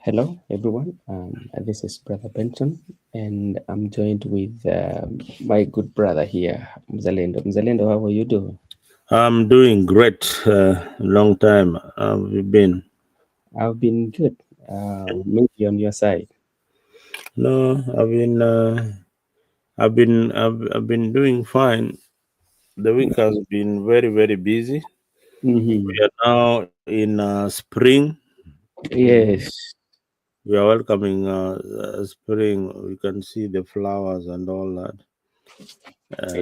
Hello, everyone. This is Brother Benson, and I'm joined with my good brother here, Mzalendo. Mzalendo, how are you doing? I'm doing great. Long time. How have you been? I've been good. Maybe on your side. No, I've been doing fine. The week has been very, very busy. Mm-hmm. We are now in spring. Yes. We are welcoming spring. We can see the flowers and all that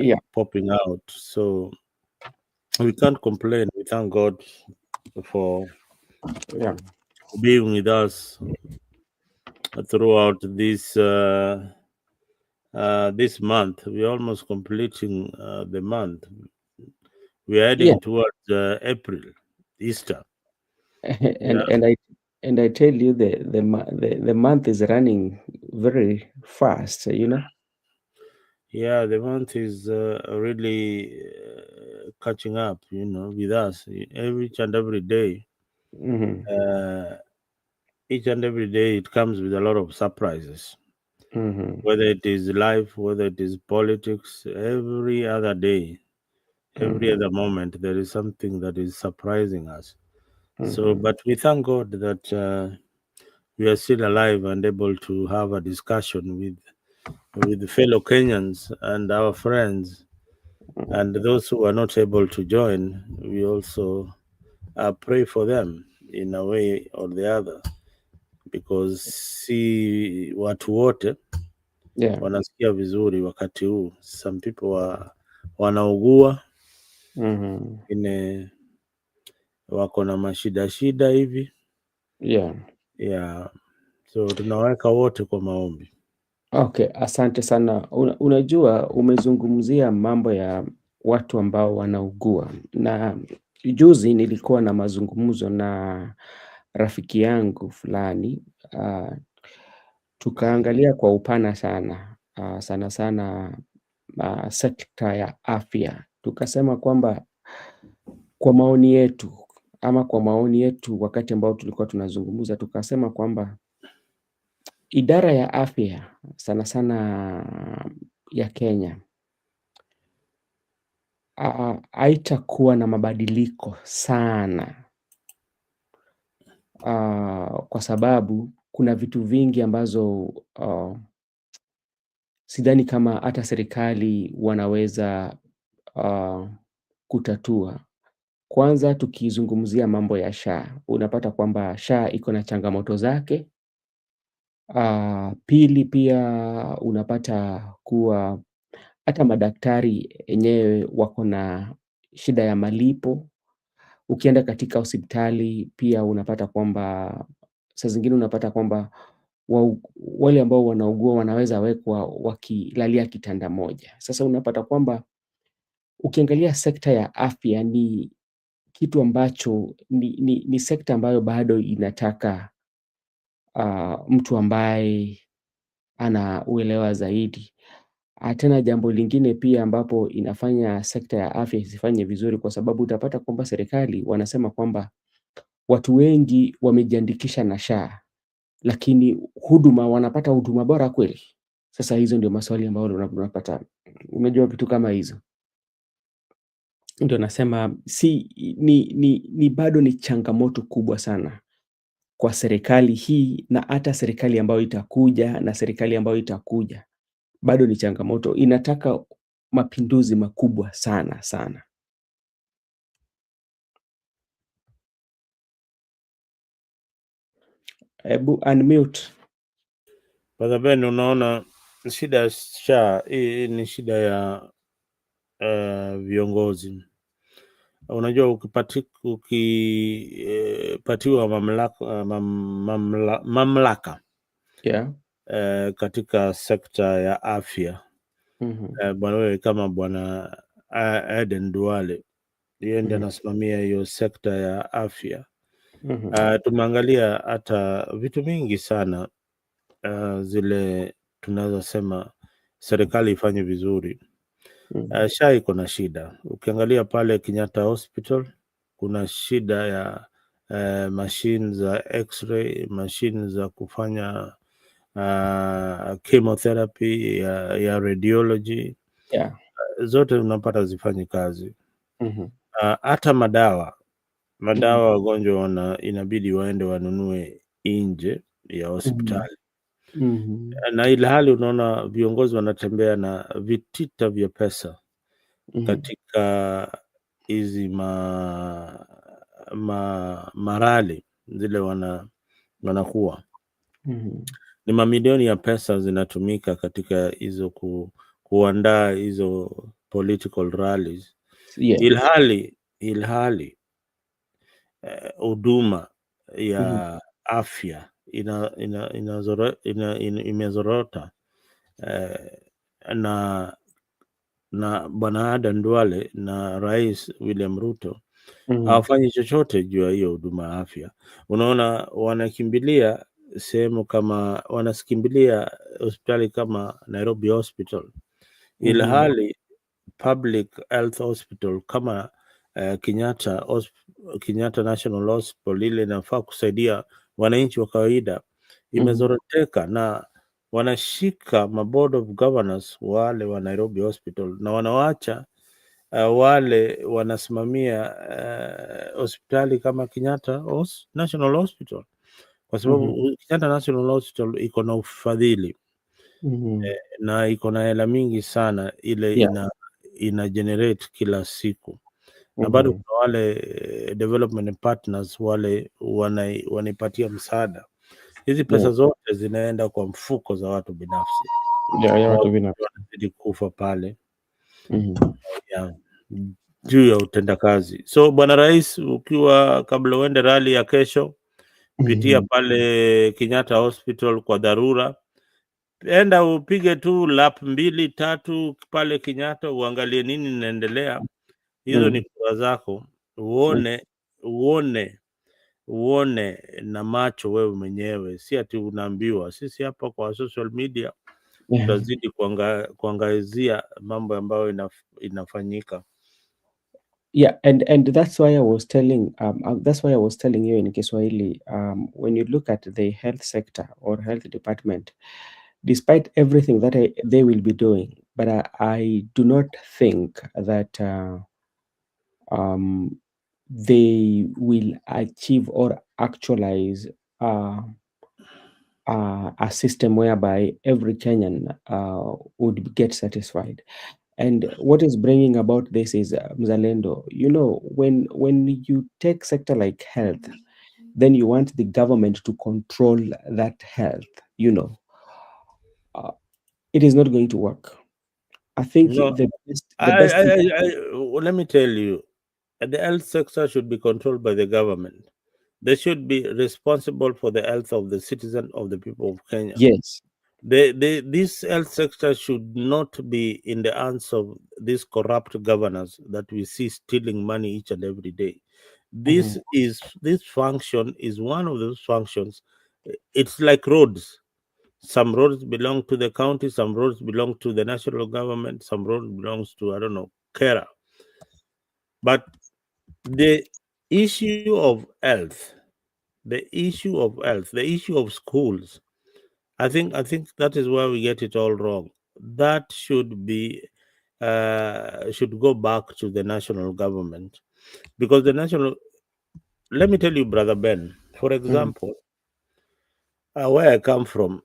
Yeah. popping out. So we can't complain. We thank God for Yeah. being with us throughout this month. We're almost completing the month. We're Yeah. heading towards April, Easter. and Yeah, and I and I tell you the month is running very fast. yeah. The month is really catching up, with us. Each and every day, Mm-hmm. uh, each and every day, it comes with a lot of surprises. Mm-hmm. Whether it is life, whether it is politics, every other day, every Mm-hmm. other moment, there is something that is surprising us. So, Mm-hmm. but we thank God that we are still alive and able to have a discussion with fellow Kenyans and our friends, and those who are not able to join. We also pray for them in a way or the other, because si watu wote Yeah. wanasikia vizuri wakati huu. Some people wanaugua, Mm-hmm. wengine wako na mashida shida hivi, Yeah. yeah. So tunaweka wote kwa maombi. Okay, asante sana. Unajua umezungumzia mambo ya watu ambao wanaugua, na juzi nilikuwa na mazungumzo na rafiki yangu fulani. Tukaangalia kwa upana sana, sana sana sekta ya afya. Tukasema kwamba kwa maoni yetu, kwa maoni yetu wakati ambao tulikuwa tunazungumza, tukasema kwamba idara ya afya sana sana ya Kenya haitakuwa na mabadiliko sana, kwa sababu kuna vitu vingi ambazo sidhani kama hata serikali wanaweza kutatua. Kwanza tukizungumzia mambo ya SHA, unapata kwamba SHA iko na changamoto zake. Pili pia unapata kuwa hata madaktari enyewe wako na shida ya malipo. Ukienda katika hospitali pia unapata kwamba saa zingine unapata kwamba wale ambao wanaugua wanaweza wekwa wakilalia kitanda moja. Sasa unapata kwamba ukiangalia sekta ya afya ni kitu ambacho ni sekta ambayo bado inataka mtu ambaye ana uelewa zaidi. Tena jambo lingine pia ambapo inafanya sekta ya afya isifanye vizuri, kwa sababu utapata kwamba serikali wanasema kwamba watu wengi wamejiandikisha na SHA, lakini wanapata huduma bora kweli? Sasa hizo ndio maswali ambayo unapata, unajua vitu kama hizo. Ndio nasema ni bado ni changamoto kubwa sana kwa serikali hii, na hata serikali ambayo itakuja na serikali ambayo itakuja. Bado ni changamoto, inataka mapinduzi makubwa sana sana. Ebu unmute. Brother Ben, unaona shida ya SHA hii ni shida ya viongozi. Unajua ukipatiwa mamlaka Yeah. katika sekta ya afya, bwana wewe kama bwana Eden Duale, yeye ndiye anasimamia hiyo sekta ya afya. Tumeangalia hata vitu mingi sana zile tunazosema serikali ifanye vizuri. SHA iko na shida. Ukiangalia pale Kenyatta Hospital kuna shida ya mashine za x-ray, mashine za kufanya chemotherapy ya radiology, Yeah. zote unapata zifanyi kazi. Mhm. Hata madawa Mhm. wagonjwa inabidi waende wanunue nje ya Mhm. hospitali, Mhm. na ilhali unaona viongozi wanatembea na vitita vya pesa Mhm. katika hizi marali zile wanakuwa Mhm. ni mamilioni ya pesa zinatumika katika hizo kuandaa hizo political rallies, Yeah. ilhali huduma Mhm. ya afya imezorota, na Bwana Adan Duale na Rais William Ruto Mhm. hawafanyi chochote juu ya hiyo huduma ya afya. Unaona, wanasikimbilia hospitali kama Nairobi Hospital, Mhm. ilhali public health hospital kama Kenyatta National Hospital ile inafaa kusaidia wananchi wa kawaida Mhm. imezoroteka, na wanashika maboard of governors wale wa Nairobi Hospital na wanawacha wale wanasimamia hospitali kama Kenyatta National Hospital, kwa Mhm. sababu Kenyatta National Hospital iko na ufadhili Mhm. na iko na hela mingi sana ile Yeah. ina generate kila siku, na bado Mhm. kuna wale development partners wale wanaipatia msaada. Hizi Yeah. pesa zote zinaenda kwa mfuko za watu binafsi Yeah, ya na watu watu binafsi. wanazidi kufa pale Mhm. ya juu ya utendakazi. So Bwana Rais, ukiwa kabla uende rali ya kesho, pitia Mhm. pale Kenyatta Hospital kwa dharura, enda upige tu lap 2 3 pale Kenyatta, uangalie nini inaendelea. Hizo ni Mhm. kura zako, Mhm. uone na macho wewe mwenyewe, si ati unaambiwa. Sisi hapa kwa social media Yeah. tutazidi kuangazia mambo ambayo inafanyika. Yeah, and that's why I was telling you in Kiswahili, when you look at the health sector or health department, despite everything that they will be doing, but I do not think that um, they will achieve or actualize uh, a system whereby every Kenyan would get satisfied. And what is bringing about this is Mzalendo. You know, when you take sector like health, then you want the government to control that health. You know, uh, it is not going to work. I think No, the best thing. let me tell you, the health sector should be controlled by the government. They should be responsible for the health of the citizen of the people of Kenya. Yes. This health sector should not be in the hands of these corrupt governors that we see stealing money each and every day. Mhm. This function is one of those functions. It's like roads. Some roads belong to the county, some roads belong to the national government, some roads belongs to, I don't know, Kera. But the issue of health, the issue of schools, I think that is where we get it all wrong. That should go back to the national government, because the national. Let me tell you, brother Ben. For Mhm. example, where I come from,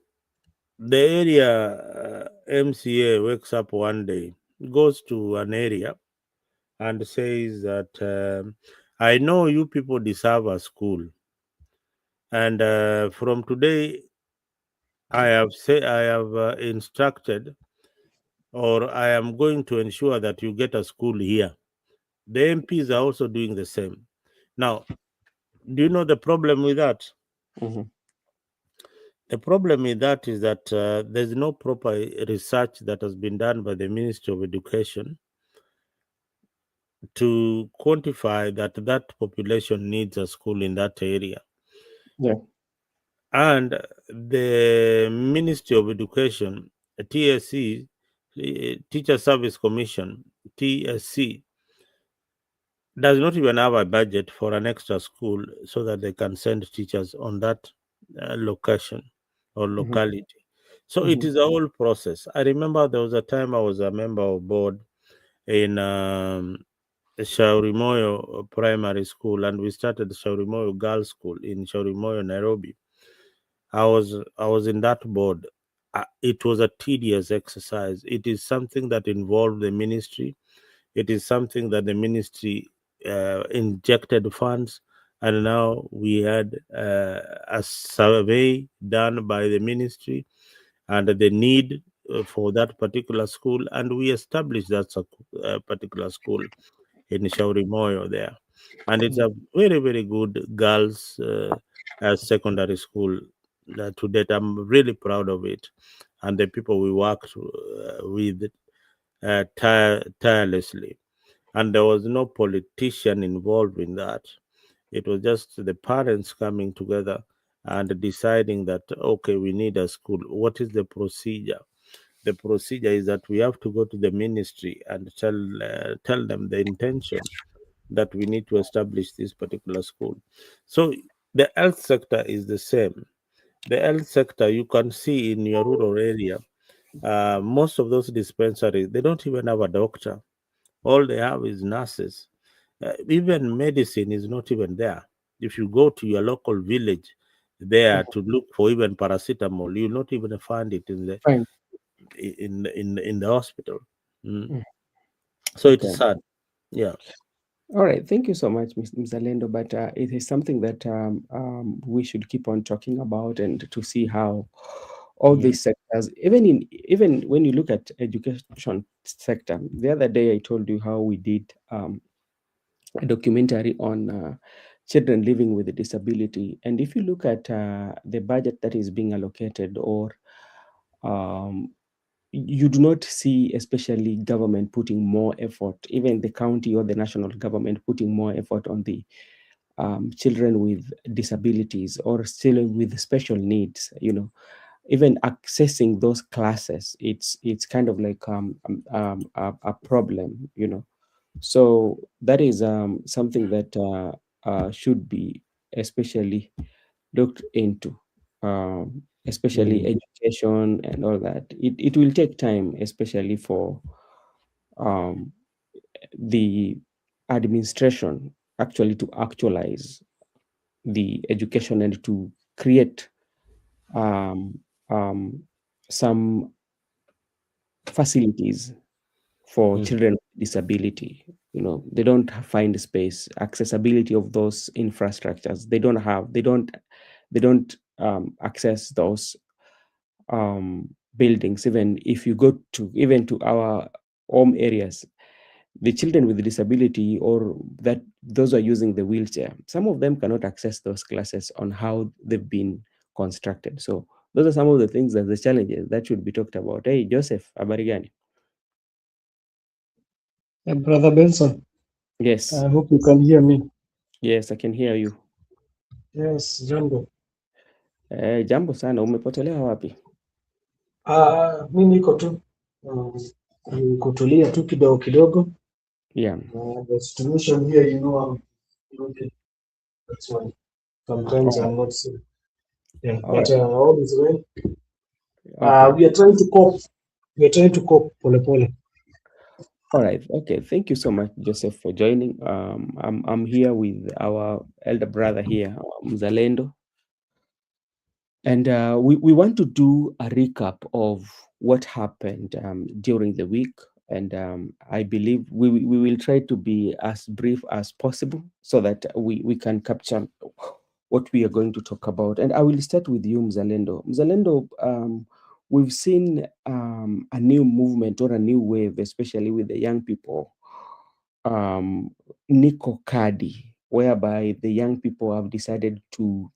the area MCA wakes up one day, goes to an area, and says that I know you people deserve a school, and from today I have instructed, or I am going to ensure that you get a school here. The MPs are also doing the same. Now, do you know the problem with that? Mhm. The problem with that is that there's no proper research that has been done by the Ministry of Education to quantify that population needs a school in that area. Yeah. And the Ministry of Education, TSC, Teacher Service Commission, TSC, does not even have a budget for an extra school so that they can send teachers on that location or Mhm, locality. So it mhm, is a whole process. I remember there was a time I was a member of board in Shaurimoyo Primary School, and we started Shaurimoyo Girls School in Shaurimoyo, Nairobi. I was in that board. It was a tedious exercise. It is something that involved the ministry. It is something that the ministry injected funds, and now we had a survey done by the ministry and the need for that particular school, and we established that particular school in Shaurimoyo there, and it's mhm, a very very good girls secondary school. To date, I'm really proud of it, and the people we worked with tirelessly, and there was no politician involved in that. It was just the parents coming together and deciding that okay, we need a school. What is the procedure? The procedure is that we have to go to the ministry and tell them the intention that we need to establish this particular school. So the health sector is the same. The health sector, you can see in your rural area, most of those dispensaries, they don't even have a doctor. All they have is nurses. Even medicine is not even there. If you go to your local village there mhm. to look for even paracetamol, you'll not even find it Fine. in the hospital. Mm. Mm, So it is okay. sad. Yeah. All right. Thank you so much, Mr. Lendo. But it is something that we should keep on talking about, and to see how all Mm. these sectors, even when you look at education sector. The other day, I told you how we did a documentary on children living with a disability, and if you look at the budget that is being allocated, or um, you do not see, especially government putting more effort, even the county or the national government putting more effort on the children with disabilities or children with special needs. Even accessing those classes, it's kind of like a problem. So that is something that should be especially looked into, especially Mm. education and all that. It will take time, especially for um, the administration actually to actualize the education and to create um, um, some facilities for Mm. children with disability. They don't find space, accessibility of those infrastructures. They don't access those buildings. Even if you go to even to our home areas, the children with disability, or that those are using the wheelchair, some of them cannot access those classes on how they've been constructed. So those are some of the things, that the challenges that should be talked about. Hey, Joseph, habari gani? Brother Benson, Yes, I hope you can hear me. yes, I can hear you. Yes, Jambo. Jambo sana, umepotelea wapi? Mi niko tu ni kutulia tu kidogo kidogo. Yeah. The situation here, okay, that's why sometimes Oh, I'm not safe. Yeah, all but right. all is well. Okay. We are trying to cope. We are trying to cope pole pole. All right. Okay. Thank you so much, Joseph, for joining. I'm here with our elder brother here, Mzalendo. And we want to do a recap of what happened during the week. And I believe we will try to be as brief as possible, so that we can capture what we are going to talk about. And I will start with you, Mzalendo. Mzalendo, we've seen a new movement or a new wave, especially with the young people, Nico Kadi, whereby the young people have decided to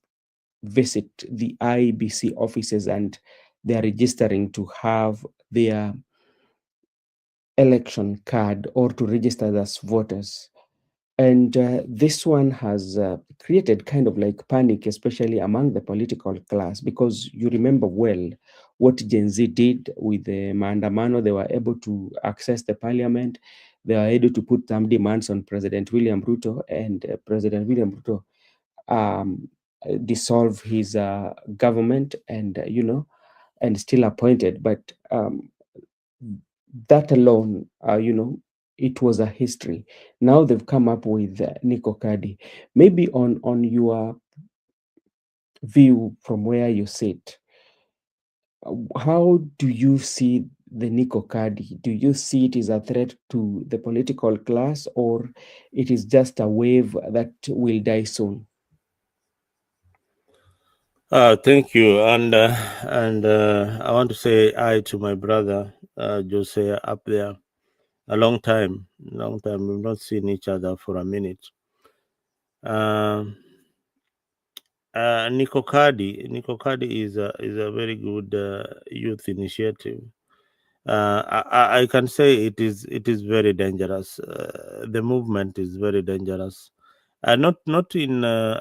visit the IBC offices, and they are registering to have their election card, or to register as voters. And this one has created kind of like panic, especially among the political class, because you remember well what Gen Z did with the Maandamano. They were able to access the parliament. they were able to put some demands on President William Ruto, and President William Ruto dissolve his government, and and still appointed. But that alone, it was a history. Now they've come up with Nico Kadi. Maybe on your view from where you sit, how do you see the Nico Kadi? Do you see it as a threat to the political class, or it is just a wave that will die soon? Thank you, and I want to say hi to my brother Jose up there. A long time. We've not seen each other for a minute. Nico Kadi is a very good youth initiative. I can say it is very dangerous. The movement is very dangerous, not in a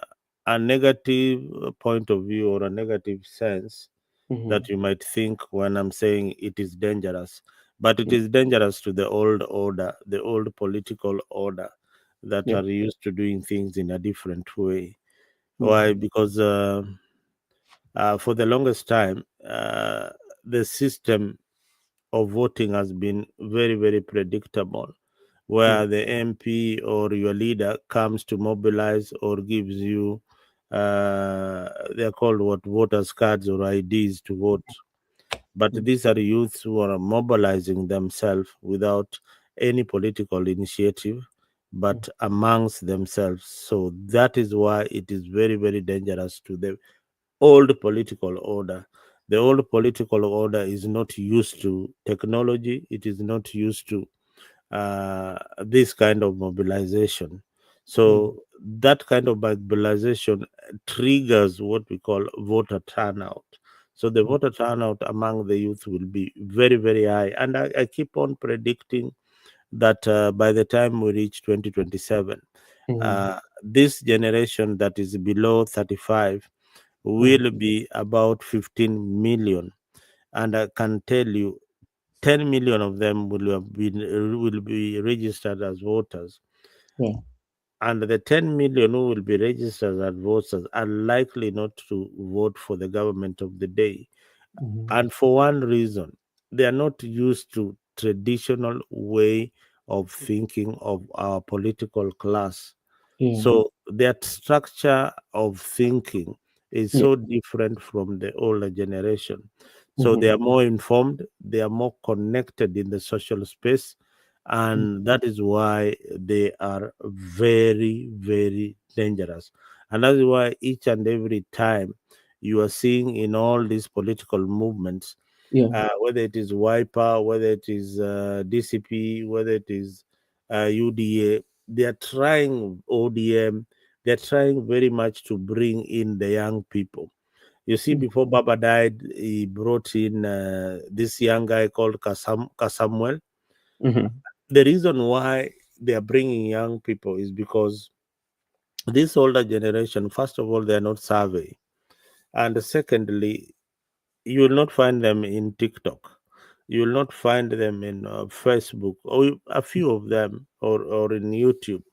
negative point of view or a negative sense that you might think when I'm saying it is dangerous, but it is dangerous to the old order, the old political order that Yeah. are used to doing things in a different way. Mhm. Why? Because for the longest time, the system of voting has been very, very predictable, Yeah. where the MP or your leader comes to mobilize or gives you, they're called what, voters cards or IDs to vote. But these are youths who are mobilizing themselves without any political initiative, but amongst themselves. So that is why it is very, very dangerous to the old political order. The old political order is not used to technology, it is not used to this kind of mobilization. So that kind of mobilization triggers what we call voter turnout. So the voter turnout among the youth will be very, very high. And I keep on predicting that by the time we reach 2027, this generation that is below 35 will be about 15 million. And I can tell you 10 million of them will be registered as voters, Yeah. and the 10 million who will be registered as voters are likely not to vote for the government of the day. And for one reason, they are not used to traditional way of thinking of our political class. Yeah. So their structure of thinking is Yeah. so different from the older generation. So they Mhm. are more informed, they are more connected in the social space, and that is why they are very, very dangerous. And that is why each and every time you are seeing in all these political movements, Yeah. whether it is Wiper, whether it is DCP, whether it is UDA, they are trying ODM, they're trying very much to bring in the young people. You see, before Baba died, he brought in this young guy called Kasamuel. Mhm. The reason why they are bringing young people is because this older generation, first of all, they are not savvy. And secondly, you will not find them in TikTok. You will not find them in Facebook, or a few of them, or in YouTube.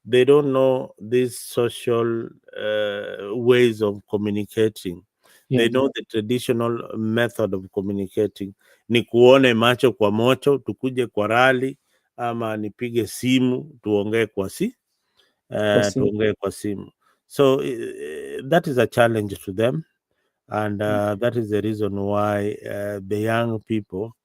They don't know these social ways of communicating. Yeah. They know the traditional method of communicating ni kuone macho kwa mocho, tukuje kwa rali, ama nipige simu tuongee Kwa simu. tuongee kwa simu. So that is a challenge to them, and that is the reason why the young people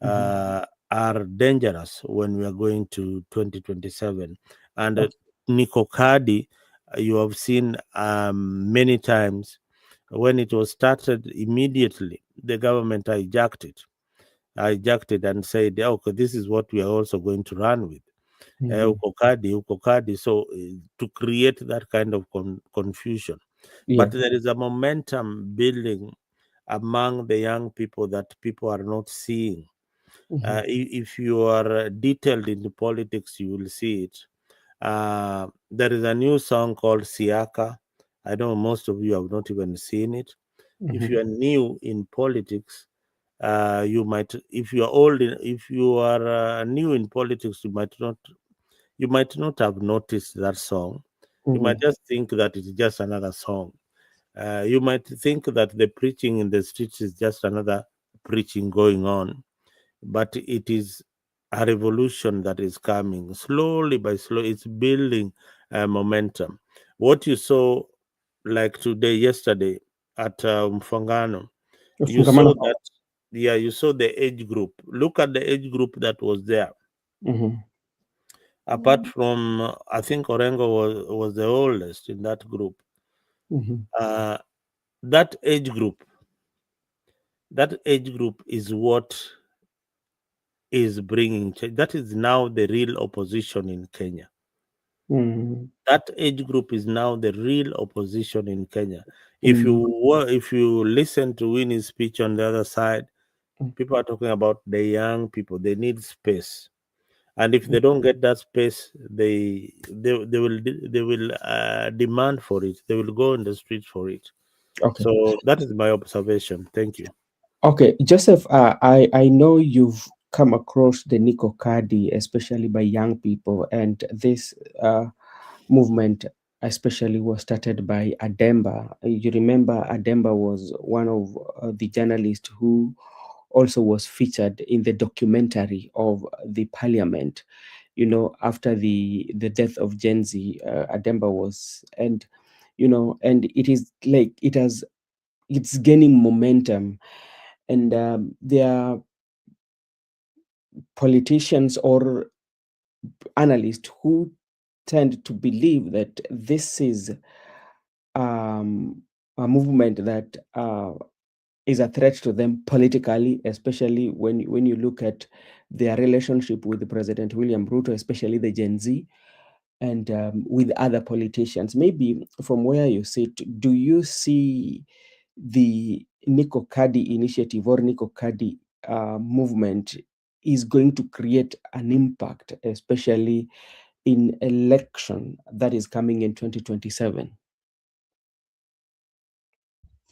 are dangerous when we are going to 2027. And Nico Kadi, you have seen many times when it was started, immediately the government hijacked it and said, okay, this is what we are also going to run with. Ukokadi. So to create that kind of confusion. Yeah. But there is a momentum building among the young people that people are not seeing. If you are detailed in the politics, you will see it. There is a new song called Siaka. I know most of you have not even seen it. If you are new in politics, You might, if you are old, if you are new in politics, you might not have noticed that song. You might just think that it's just another song. You might think that the preaching in the streets is just another preaching going on, but it is a revolution that is coming slowly by slow. It's building momentum. What you saw, like yesterday at Mfangano, you saw that, you saw the age group. Look at the age group that was there. Apart from, I think Orengo was the oldest in that group. That age group is what is bringing change. That is now the real opposition in Kenya. That age group is now the real opposition in Kenya. If you listen to Winnie's speech on the other side, people are talking about the young people. They need space, and if they don't get that space, they will demand for it. They will go in the streets for it. Okay. So that is my observation. Thank you. Okay, Joseph, I know you've come across the Nico Kadi, especially by young people, and this movement especially was started by Ademba. You remember Ademba was one of the journalists who also was featured in the documentary of the parliament, after the death of Gen Z. Ademba was, and it is like it's gaining momentum. And there are politicians or analysts who tend to believe that this is a movement that is a threat to them politically, especially when you look at their relationship with President William Ruto, especially the Gen Z, and with other politicians. Maybe from where you sit, do you see the Nico Kadi initiative or Nico Kadi movement is going to create an impact, especially in election that is coming in 2027?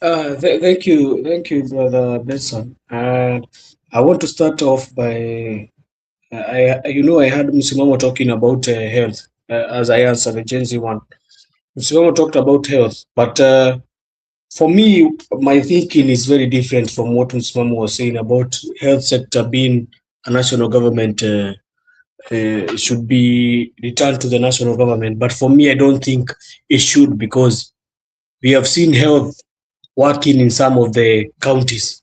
Thank you, Brother Benson. And I want to start off by, I had Msimamo talking about health as I answer the Gen Z one. Msimamo talked about health, but for me, my thinking is very different from what Msimamo was saying about health sector being a national government. Should be returned to the national government. But for me, I don't think it should, because we have seen health working in some of the counties.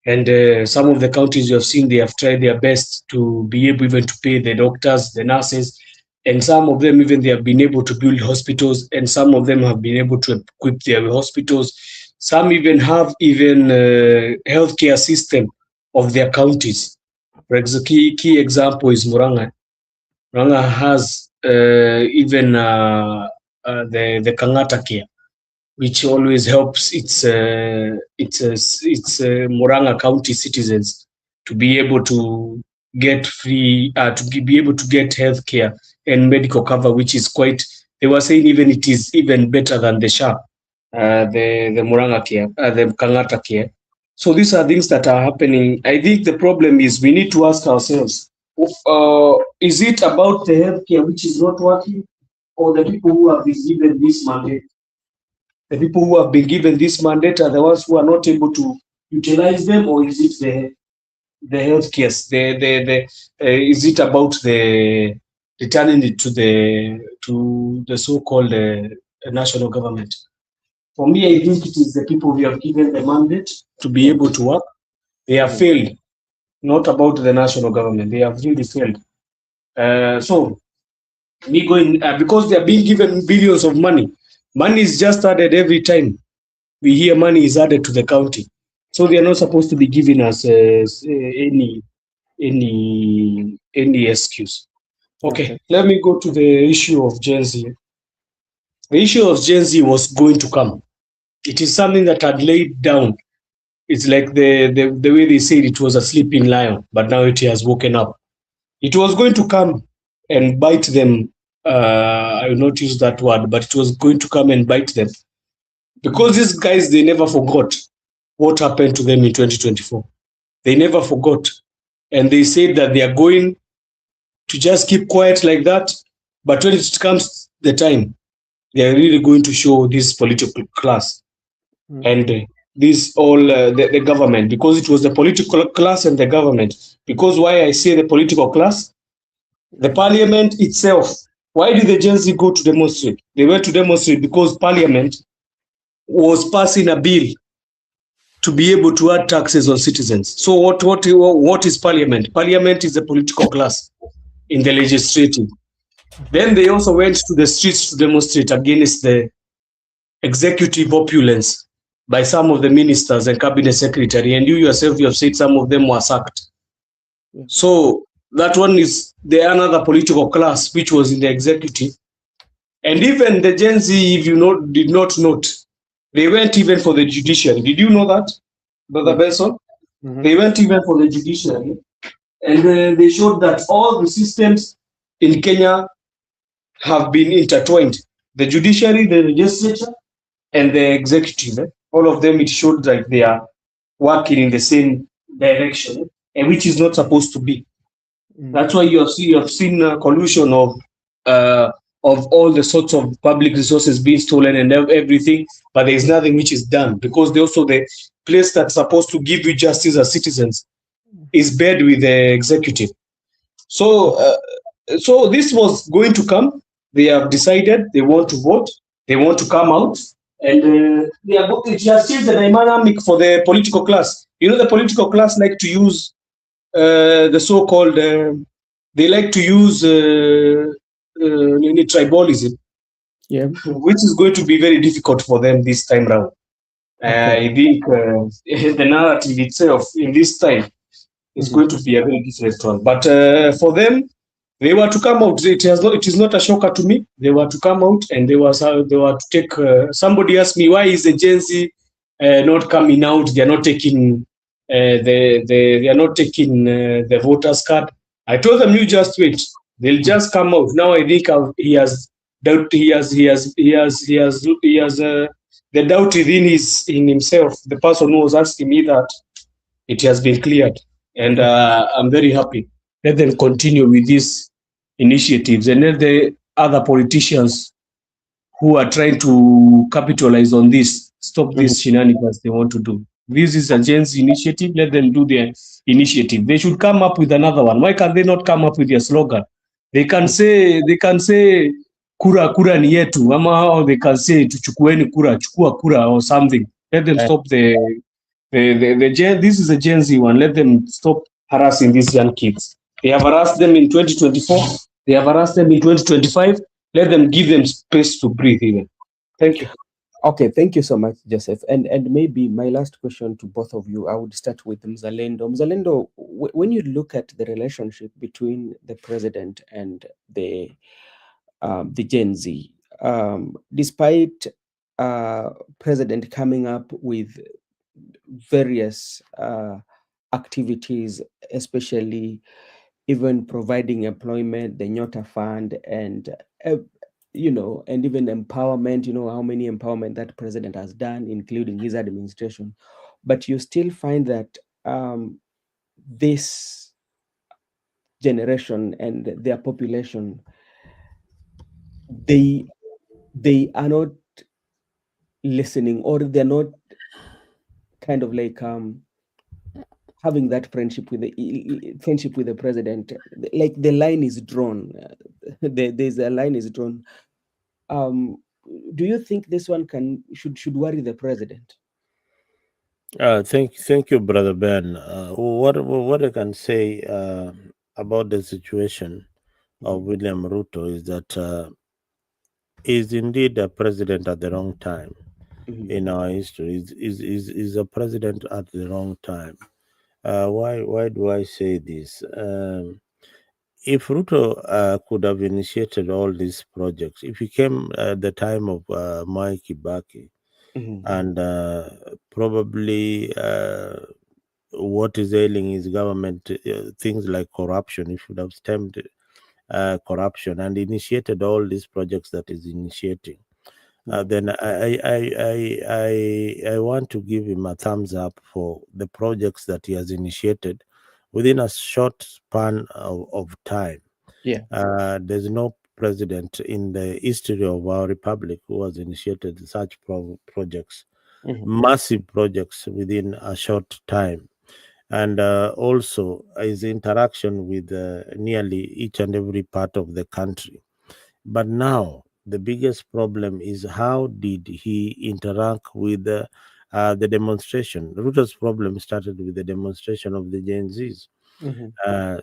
And some of the counties you have seen, they have tried their best to be able even to pay the doctors, the nurses, and some of them even they have been able to build hospitals, and some of them have been able to equip their hospitals. Some even have healthcare system of their counties. For example, key example is Murang'a. Murang'a has even the Kang'ata care, which always helps its Murang'a County citizens to be able to get free, to be able to get health care and medical cover, which is quite, they were saying even it is even better than the SHA, the Murang'a care, the Kang'ata care. So these are things that are happening. I think the problem is we need to ask ourselves, is it about the healthcare which is not working, or the people who have been given this mandate? The people who have been given this mandate are the ones who are not able to utilize them, or is it the healthcare? Is it about the returning it to the so-called national government? For me, I think it is the people who have given the mandate to be able to work. They have failed. Not about the national government. They have really failed. So me going because they are being given billions of money. Money is just added every time we hear money is added to the county. So they are not supposed to be giving us any excuse. Okay, let me go to the issue of Gen Z. The issue of Gen Z was going to come. It is something that had laid down. It's like the way they said it was a sleeping lion, but now it has woken up. It was going to come and bite them. I will not use that word, but it was going to come and bite them. Because these guys, they never forgot what happened to them in 2024. They never forgot. And they said that they are going to just keep quiet like that. But when it comes the time, they are really going to show this political class and this all the government, because it was the political class and the government. Because why I say the political class, the parliament itself. Why did the Gen Z go to demonstrate? They went to demonstrate because parliament was passing a bill to be able to add taxes on citizens. So what is parliament? Parliament is the political class in the legislative. Then they also went to the streets to demonstrate against the executive opulence by some of the ministers and cabinet secretary, and you yourself, you have said some of them were sacked. So that one is the another political class which was in the executive. And even the Gen Z, if you did not note, they went even for the judiciary. Did you know that, Brother Benson? They went even for the judiciary, and they showed that all the systems in Kenya have been intertwined. The judiciary, the legislature, and the executive, all of them, it showed like they are working in the same direction, and which is not supposed to be. That's why you have seen collusion of all the sorts of public resources being stolen and everything, but there is nothing which is done, because they also the place that's supposed to give you justice as citizens is bad with the executive. So so this was going to come. They have decided they want to vote. They want to come out, and they are. It has changed the dynamic for the political class. You know, the political class like to use the so-called. They like to use tribalism, which is going to be very difficult for them this time round. I think the narrative itself in this time is going to be a very different one. But for them, they were to come out. It is not a shocker to me. They were to come out, and they were to take. Somebody asked me, why is the Gen Z not coming out? They are not taking they are not taking the voters card. I told them, you just wait. They'll just come out. Now I think he has doubt. He has the doubt in himself. The person who was asking me that, it has been cleared, and I'm very happy. Let them continue with these initiatives, and let the other politicians who are trying to capitalize on this stop these shenanigans they want to do. This is a Gen Z initiative. Let them do their initiative. They should come up with another one. Why can't they not come up with their slogan? They can say kura kura ni yetu, or they can say tuchukueni kura, chukua kura, or something. Let them stop the this is a Gen Z one. Let them stop harassing these young kids. They have harassed them in 2024. They have harassed them in 2025. Let them give them space to breathe even. Thank you. Okay, thank you so much, Joseph. And maybe my last question to both of you, I would start with Mzalendo. Mzalendo, when you look at the relationship between the president and the Gen Z, despite president coming up with various activities, especially even providing employment, the Nyota Fund, and and even empowerment, how many empowerment that president has done, including his administration. But you still find that this generation and their population, they are not listening, or they're not kind of like having that friendship with the president. Like the line is drawn. There's a line is drawn. Do you think this one should worry the president? Thank you, Brother Ben. What I can say about the situation of William Ruto is that is indeed a president at the wrong time in our history. Is a president at the wrong time. Why do I say this? If Ruto could have initiated all these projects, if he came at the time of Mwai Kibaki, and probably what is ailing his government, things like corruption, he should have stemmed corruption and initiated all these projects that is initiating. then I want to give him a thumbs up for the projects that he has initiated within a short span of time. Yeah. There's no president in the history of our republic who has initiated such projects, massive projects within a short time. And also his interaction with nearly each and every part of the country. But now the biggest problem is, how did he interact with the demonstration? Ruto's problem started with the demonstration of the Gen Zs.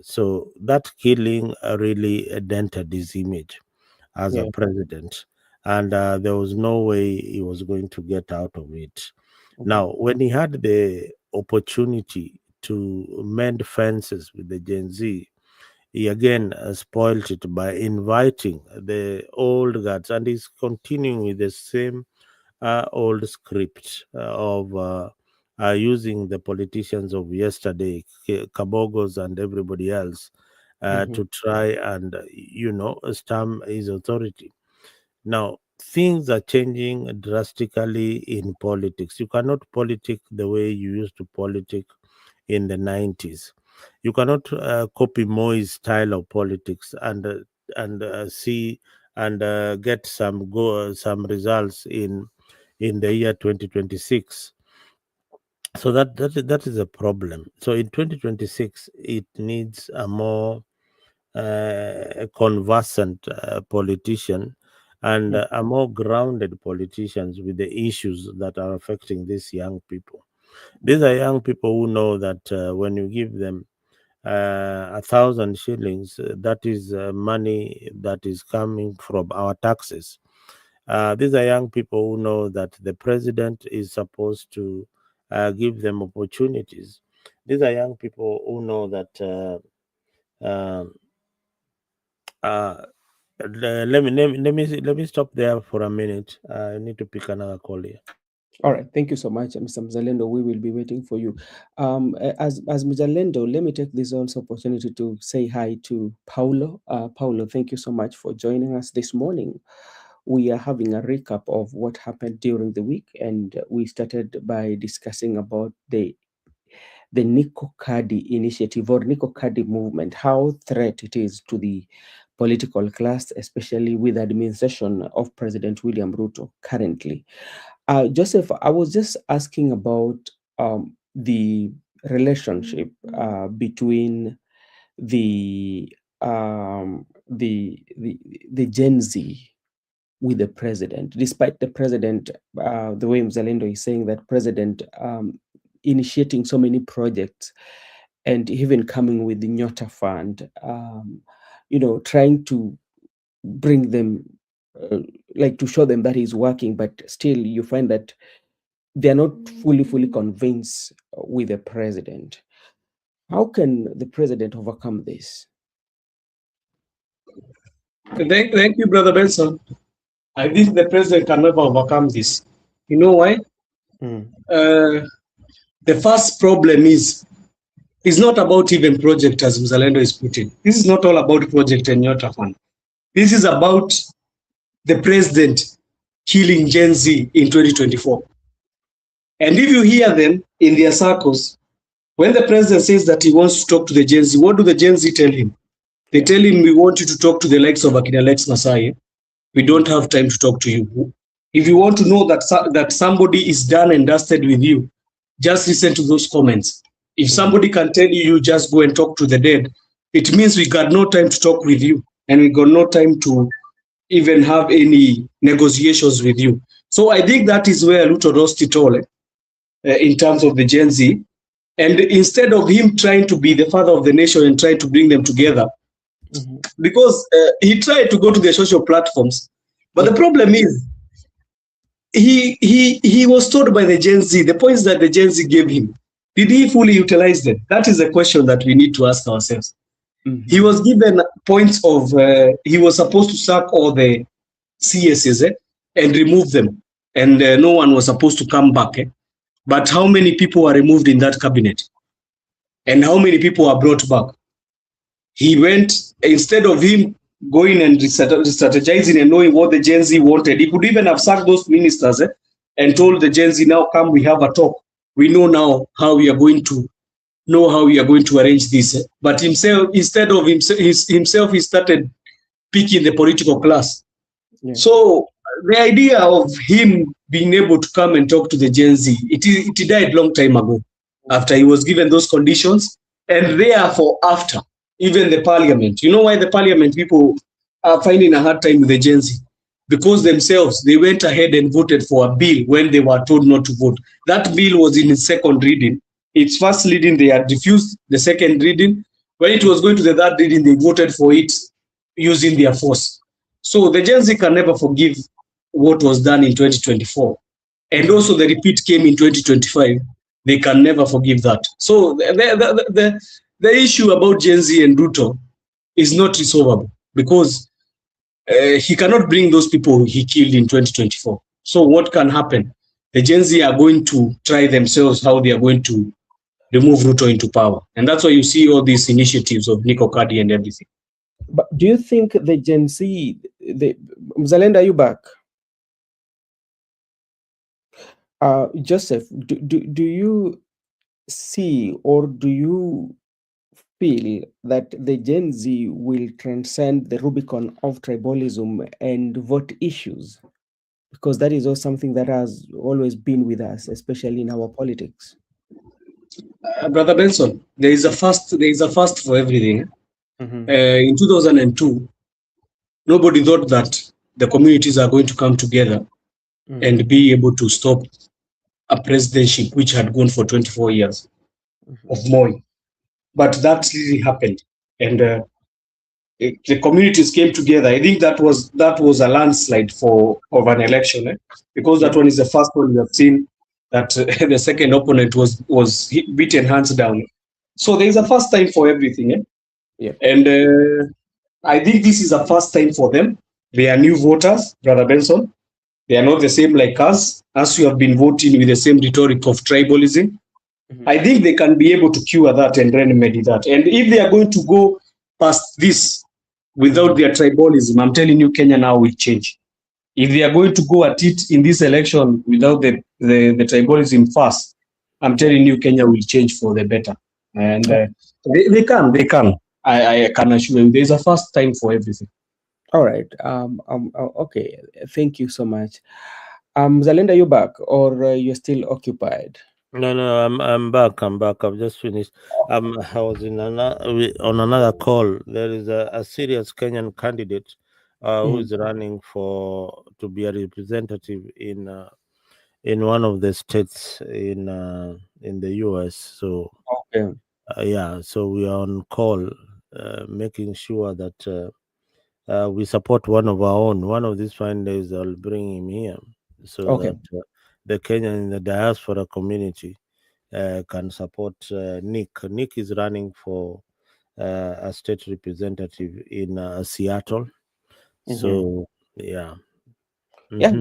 So that killing really dented his image as a Yeah. president, and there was no way he was going to get out of it. Now, when he had the opportunity to mend fences with the Gen Z, he again spoiled it by inviting the old guards, and he's continuing with the same old script of using the politicians of yesterday, Kabogos and everybody else, to try and, stamp his authority. Now, things are changing drastically in politics. You cannot politic the way you used to politic in the 90s. You cannot copy Moi's style of politics and see and get some results in the year 2026. So that is a problem. So in 2026, it needs a more conversant politician and a more grounded politicians with the issues that are affecting these young people. These are young people who know that when you give them 1,000 shillings, that is money that is coming from our taxes. These are young people who know that the president is supposed to give them opportunities. These are young people who know that let me stop there for a minute. I need to pick another call here. All right, thank you so much, Mr. Mzalendo. We will be waiting for you. As Mzalendo, let me take this also opportunity to say hi to Paulo. Paulo, thank you so much for joining us this morning. We are having a recap of what happened during the week, and we started by discussing about the Niko Kadi initiative or Niko Kadi movement, how threat it is to the political class, especially with the administration of President William Ruto currently. Joseph, I was just asking about the relationship between the Gen Z with the president, despite the president, the way Mzalendo is saying that president initiating so many projects and even coming with the Nyota Fund, trying to bring them, like to show them that he's working, but still you find that they're not fully convinced with the president. How can the president overcome this? Thank you, Brother Benson. I think the president can never overcome this. You know why? The first problem is not about even project, as Mzalendo is putting. This is not all about project and Nyota Fund. This is about the president killing Gen Z in 2024. And if you hear them in their circles, when the president says that he wants to talk to the Gen Z, what do the Gen Z tell him? They tell him, we want you to talk to the likes of Akina Lex Masai. We don't have time to talk to you. If you want to know that somebody is done and dusted with you, just listen to those comments. If somebody can tell you, just go and talk to the dead, it means we got no time to talk with you, and we got no time to even have any negotiations with you. So I think that is where Ruto lost it all in terms of the Gen Z. And instead of him trying to be the father of the nation and trying to bring them together, because he tried to go to the social platforms, but the problem is he was told by the Gen Z, the points that the Gen Z gave him, did he fully utilize them? That is a question that we need to ask ourselves. He was given points of, he was supposed to sack all the CSs and remove them, and no one was supposed to come back. But how many people were removed in that cabinet? And how many people are brought back? He went, instead of him going and strategizing and knowing what the Gen Z wanted. He could even have sacked those ministers and told the Gen Z, now come, we have a talk. We know now how we are going to arrange this. But himself, instead of himself, he started picking the political class. Yeah. So the idea of him being able to come and talk to the Gen Z, it died long time ago after he was given those conditions, and therefore after even the parliament. You know why the parliament people are finding a hard time with the Gen Z? Because themselves, they went ahead and voted for a bill when they were told not to vote. That bill was in its second reading. Its first reading, they had refused. The second reading, when it was going to the third reading, they voted for it using their force. So the Gen Z can never forgive what was done in 2024. And also the repeat came in 2025. They can never forgive that. So the issue about Gen Z and Ruto is not resolvable because he cannot bring those people he killed in 2024. So what can happen? The Gen Z are going to try themselves how they are going to remove Ruto into power. And that's why you see all these initiatives of Nico Kadi and everything. But do you think the Gen Z, Mzalenda, are you back? Joseph, do you see or do you feel that the Gen Z will transcend the Rubicon of tribalism and vote issues? Because that is also something that has always been with us, especially in our politics. Brother Benson, there is a first for everything. In 2002, nobody thought that the communities are going to come together and be able to stop a presidentship which had gone for 24 years of Moi. But that really happened. And the communities came together. I think that was a landslide of an election, because that one is the first one we have seen that the second opponent was beaten hands down. So there is a first time for everything. And I think this is a first time for them. They are new voters, Brother Benson. They are not the same like us, as you have been voting with the same rhetoric of tribalism. I think they can be able to cure that and remedy that. And if they are going to go past this without their tribalism, I'm telling you, Kenya now will change. If they are going to go at it in this election without the tribalism first, I'm telling you, Kenya will change for the better. And they can. I can assure you, there's a first time for everything. All right. Okay. Thank you so much. Zalenda, you back or you're still occupied? No, I'm back. I've just finished. I was on another call. There is a serious Kenyan candidate who is running to be a representative in one of the states in the US. So okay. So we are on call, making sure that we support one of our own. One of these fine days, I'll bring him here so that the Kenyan in the diaspora community can support Nick. Nick is running for a state representative in Seattle. So yeah. Yeah,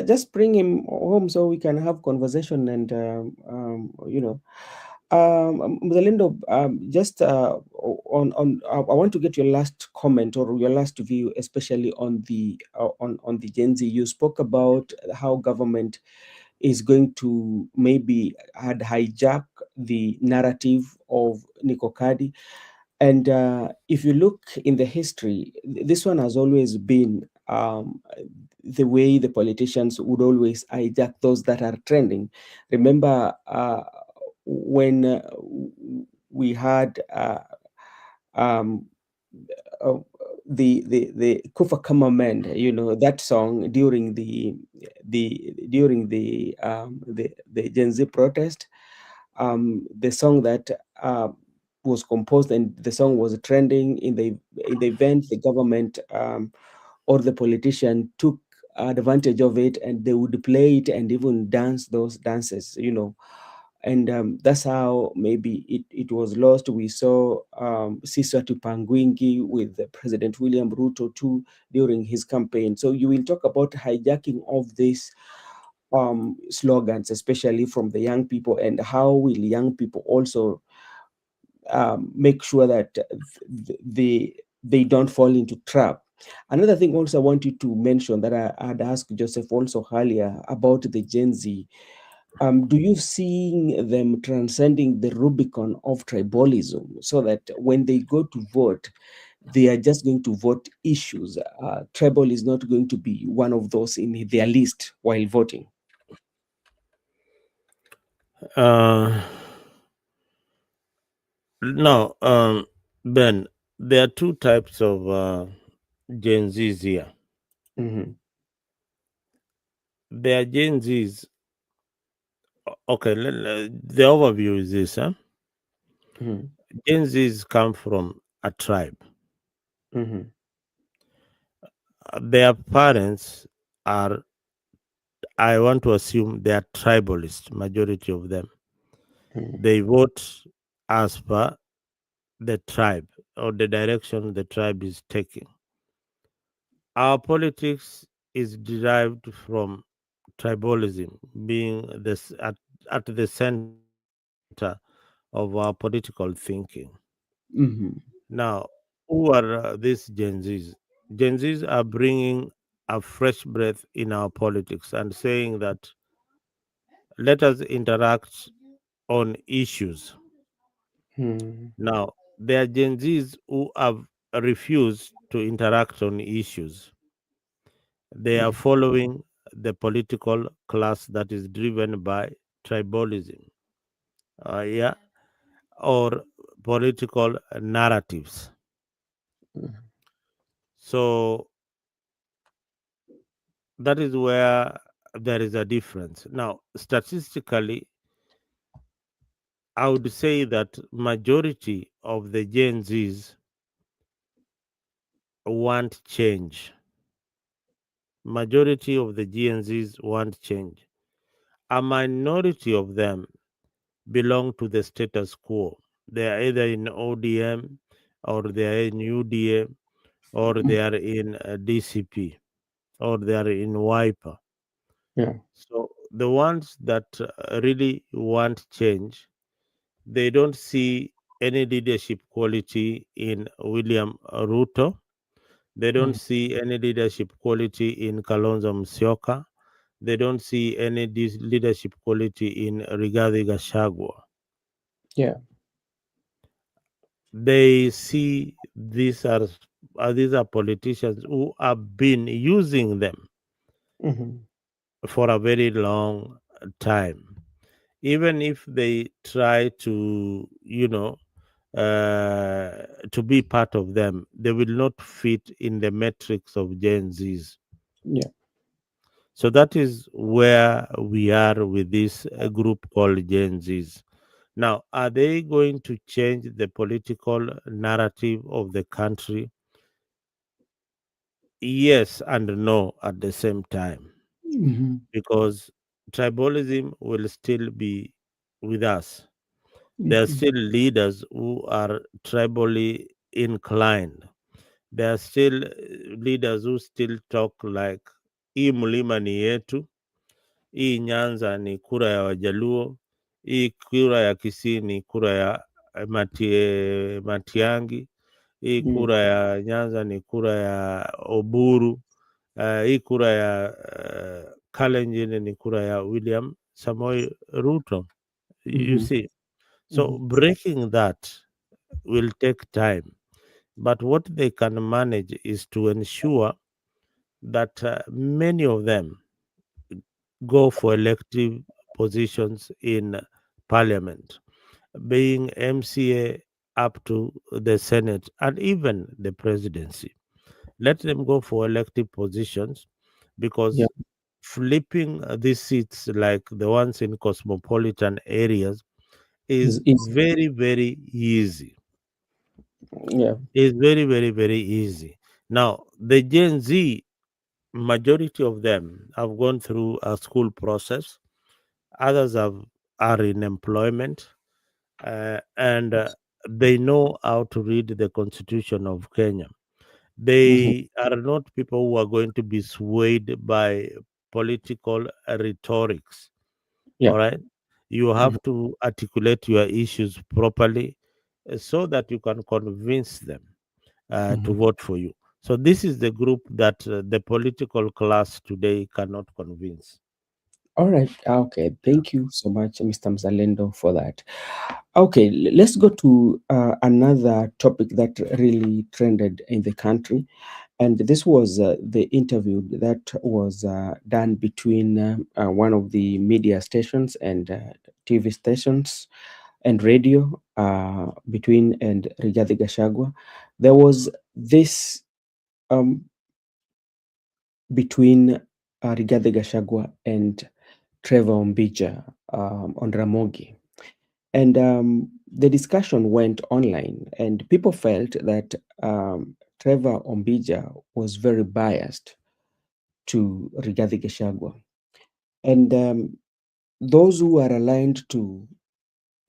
just bring him home so we can have conversation and Mzalindo, just on I want to get your last comment or your last view, especially on the Gen Z. You spoke about how government is going to maybe hijack the narrative of Nico Kadi. And if you look in the history, this one has always been the way the politicians would always hijack those that are trending. Remember when we had the Kufa Kama Men, that song during the Gen Z protest, the song that was composed and the song was trending in the event, the government or the politician took advantage of it, and they would play it and even dance those dances, and that's how maybe it was lost. We saw Siswa Tupangwingi with President William Ruto too during his campaign. So you will talk about hijacking of these slogans, especially from the young people, and how will young people also make sure that the they don't fall into trap. Another thing also I wanted to mention that I had asked Joseph also earlier about the Gen Z. Do you see them transcending the Rubicon of tribalism so that when they go to vote, they are just going to vote issues? Tribal is not going to be one of those in their list while voting. Uh, now, Ben, there are two types of Gen Zs here. Mm-hmm. There are Gen Zs. Okay, the overview is this. Huh? Mm-hmm. Gen Zs come from a tribe. Mm-hmm. Their parents are, I want to assume, they are tribalist, majority of them. They vote as per the tribe or the direction the tribe is taking. Our politics is derived from tribalism being at the center of our political thinking. Mm-hmm. Now, who are these Gen Zs? Gen Zs are bringing a fresh breath in our politics and saying that let us interact on issues. Mm-hmm. Now, there are Gen Zs who have refused to interact on issues. They are following the political class that is driven by tribalism, yeah, or political narratives. So that is where there is a difference. Now, statistically, I would say that majority of the Gen Zs want change. Majority of the Gen Zs want change. A minority of them belong to the status quo. They are either in ODM or they are in UDA or they are in DCP or they are in Wiper. Yeah. So the ones that really want change, they don't see any leadership quality in William Ruto. They don't see any leadership quality in Kalonzo Musyoka. They don't see any leadership quality in Rigathi Gachagua. Yeah. They see these are politicians who have been using them Mm-hmm. for a very long time. Even if they try to, to be part of them, they will not fit in the metrics of Gen Zs. Yeah. So that is where we are with this group called Gen Zs. Now, are they going to change the political narrative of the country? Yes and no at the same time, Mm-hmm. because tribalism will still be with us. There are Mm-hmm. still leaders who are tribally inclined. There are still leaders who still talk like hii mlima ni yetu, hii Nyanza ni kura ya Wajaluo, hii kura ya Kisii ni kura ya Matiangi, hii kura ya Nyanza ni kura ya Oburu, hii kura ya Kalenjin ni kura ya William Samoei Ruto. You Mm-hmm. see, so Mm-hmm. breaking that will take time. But what they can manage is to ensure that many of them go for elective positions in parliament, being MCA up to the Senate and even the presidency. Let them go for elective positions, Yeah. because flipping these seats like the ones in cosmopolitan areas is It's very, very easy. yeah. It's very, very, very easy. Now, the Gen Z, majority of them have gone through a school process. Others are in employment, and they know how to read the Constitution of Kenya. Mm-hmm. They are not people who are going to be swayed by political rhetorics. Yeah. All right. You Mm-hmm. have to articulate your issues properly so that you can convince them. to vote for you. So this is the group that the political class today cannot convince. All right. Okay. Thank you so much, Mr. Mzalendo, for that. Okay. Let's go to another topic that really trended in the country. And this was the interview that was done between one of the media stations and TV stations and radio between and Rigathi Gachagua. There was this um, between Rigathi Gachagua and Trevor Ombija on Ramogi. And the discussion went online, and people felt that Trevor Ombija was very biased to Rigathi Gachagua. And those who are aligned to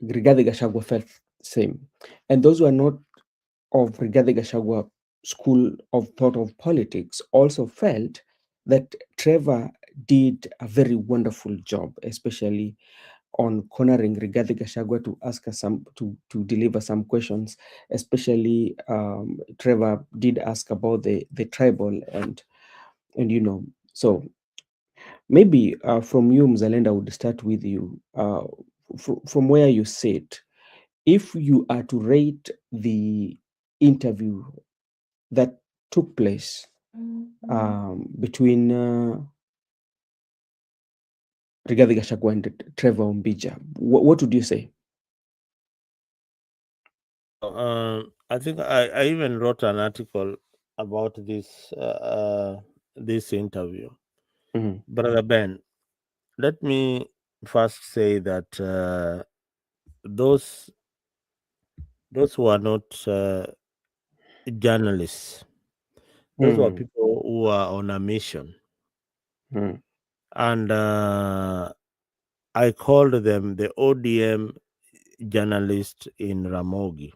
Rigathi Gachagua felt the same. And those who are not of Rigathi Gachagua school of thought of politics also felt that Trevor did a very wonderful job, especially on cornering Rigathi Gachagua to ask us to deliver some questions. Especially Trevor did ask about the tribal and so maybe from you, Mzalenda, I would start with you. From where you sit, if you are to rate the interview that took place between Rigathi Gachagua and Trevor Ombija, what would you say? I think I even wrote an article about this interview. Mhm. Brother Ben, let me first say that those who are not journalists, those were Mm, people who are on a mission, mm, and I called them the ODM journalists in Ramogi.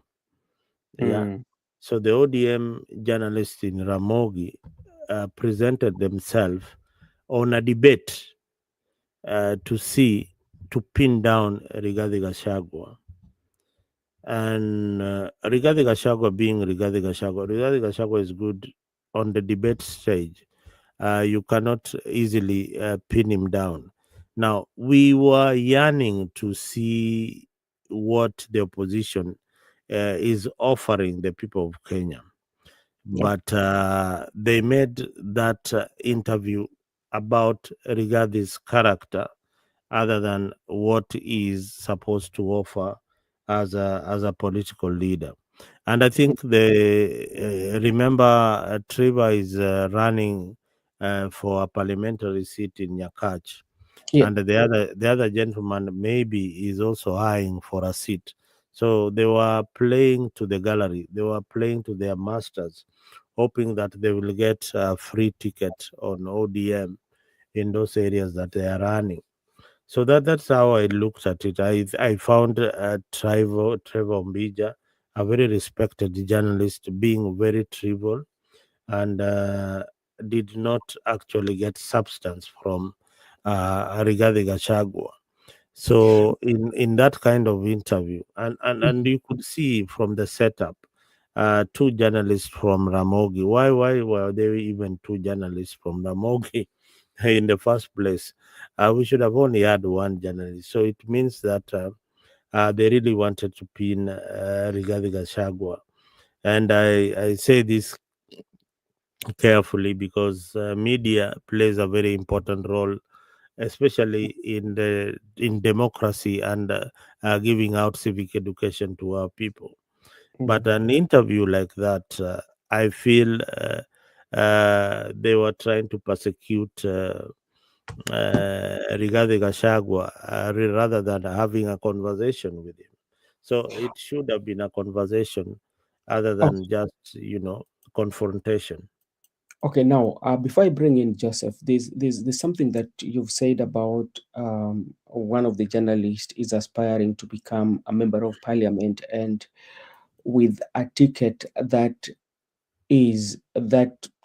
Yeah. mm, So the ODM journalists in Ramogi presented themselves on a debate to pin down Rigathi Gachagua. And Rigathi Gachagua being Rigathi Gachagua is good on the debate stage. You cannot easily pin him down. Now, we were yearning to see what the opposition is offering the people of Kenya. yeah, But they made that interview about Rigathi's character other than what he is supposed to offer as a political leader. And I think they remember Trevor is running for a parliamentary seat in Nyakach, yeah. and the other gentleman maybe is also eyeing for a seat. So they were playing to the gallery. They were playing to their masters, hoping that they will get a free ticket on ODM in those areas that they are running. So that's how I looked at it. I found Trevor Mbija, a very respected journalist, being very trivial and did not actually get substance from Rigathi Gachagua. So in that kind of interview, and you could see from the setup, two journalists from Ramogi. Why were there even two journalists from Ramogi in the first place? We should have only had one journalist. So it means that they really wanted to pin Rigathi Gachagua. And I say this carefully because media plays a very important role, especially in democracy and giving out civic education to our people. But an interview like that, I feel they were trying to persecute Rigathi Gachagua rather than having a conversation with him. So it should have been a conversation other Oh, than just, confrontation. okay. Now, before I bring in Joseph, there's something that you've said about one of the journalists is aspiring to become a member of parliament and with a ticket that is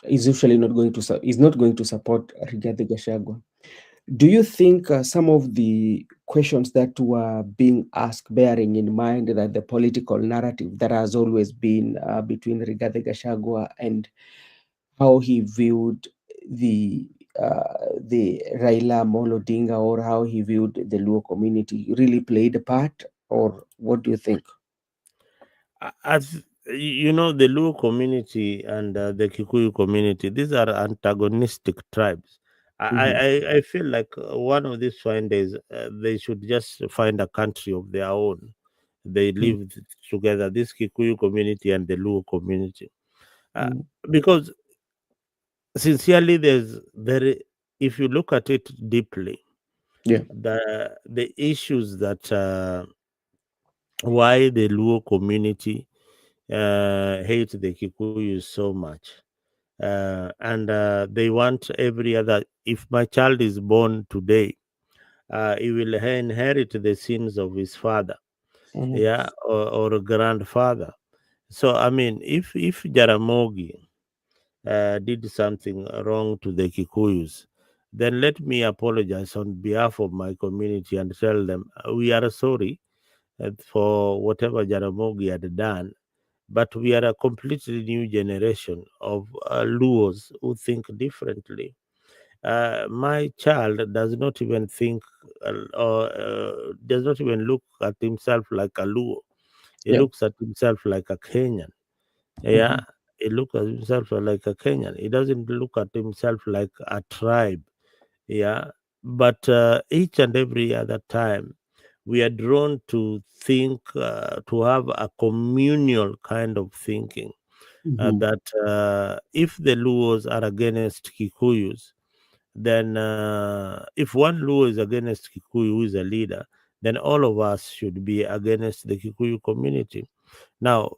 usually not going to is not going to support Rigathi Gachagua. Do you think some of the questions that were being asked, bearing in mind that the political narrative that has always been between Rigathi Gachagua and how he viewed the the Raila Amolo Odinga, or how he viewed the Luo community, really played a part, or what do you think? As you know, the Luo community and the Kikuyu community, these are antagonistic tribes. Mhm, I feel like one of these fine days, they should just find a country of their own. They mhm, live together, this Kikuyu community and the Luo community. Uh, mhm. because sincerely, if you look at it deeply, Yeah. the issues that why the Luo community hate the Kikuyu so much. And they want every other. If my child is born today, he will inherit the sins of his father, Mhm, yeah, or a grandfather. So I mean, if Jaramogi did something wrong to the Kikuyus, then let me apologize on behalf of my community and tell them we are sorry for whatever Jaramogi had done, but we are a completely new generation of Luos who think differently. My child does not even think or does not even look at himself like a Luo. He yeah. looks at himself like a Kenyan. Yeah, Mhm, he looks at himself like a Kenyan. He doesn't look at himself like a tribe. Yeah, but each and every other time we are drawn to think, to have a communal kind of thinking, mhm, that if the Luos are against Kikuyus, then if one Luo is against Kikuyu who is a leader, then all of us should be against the Kikuyu community. Now,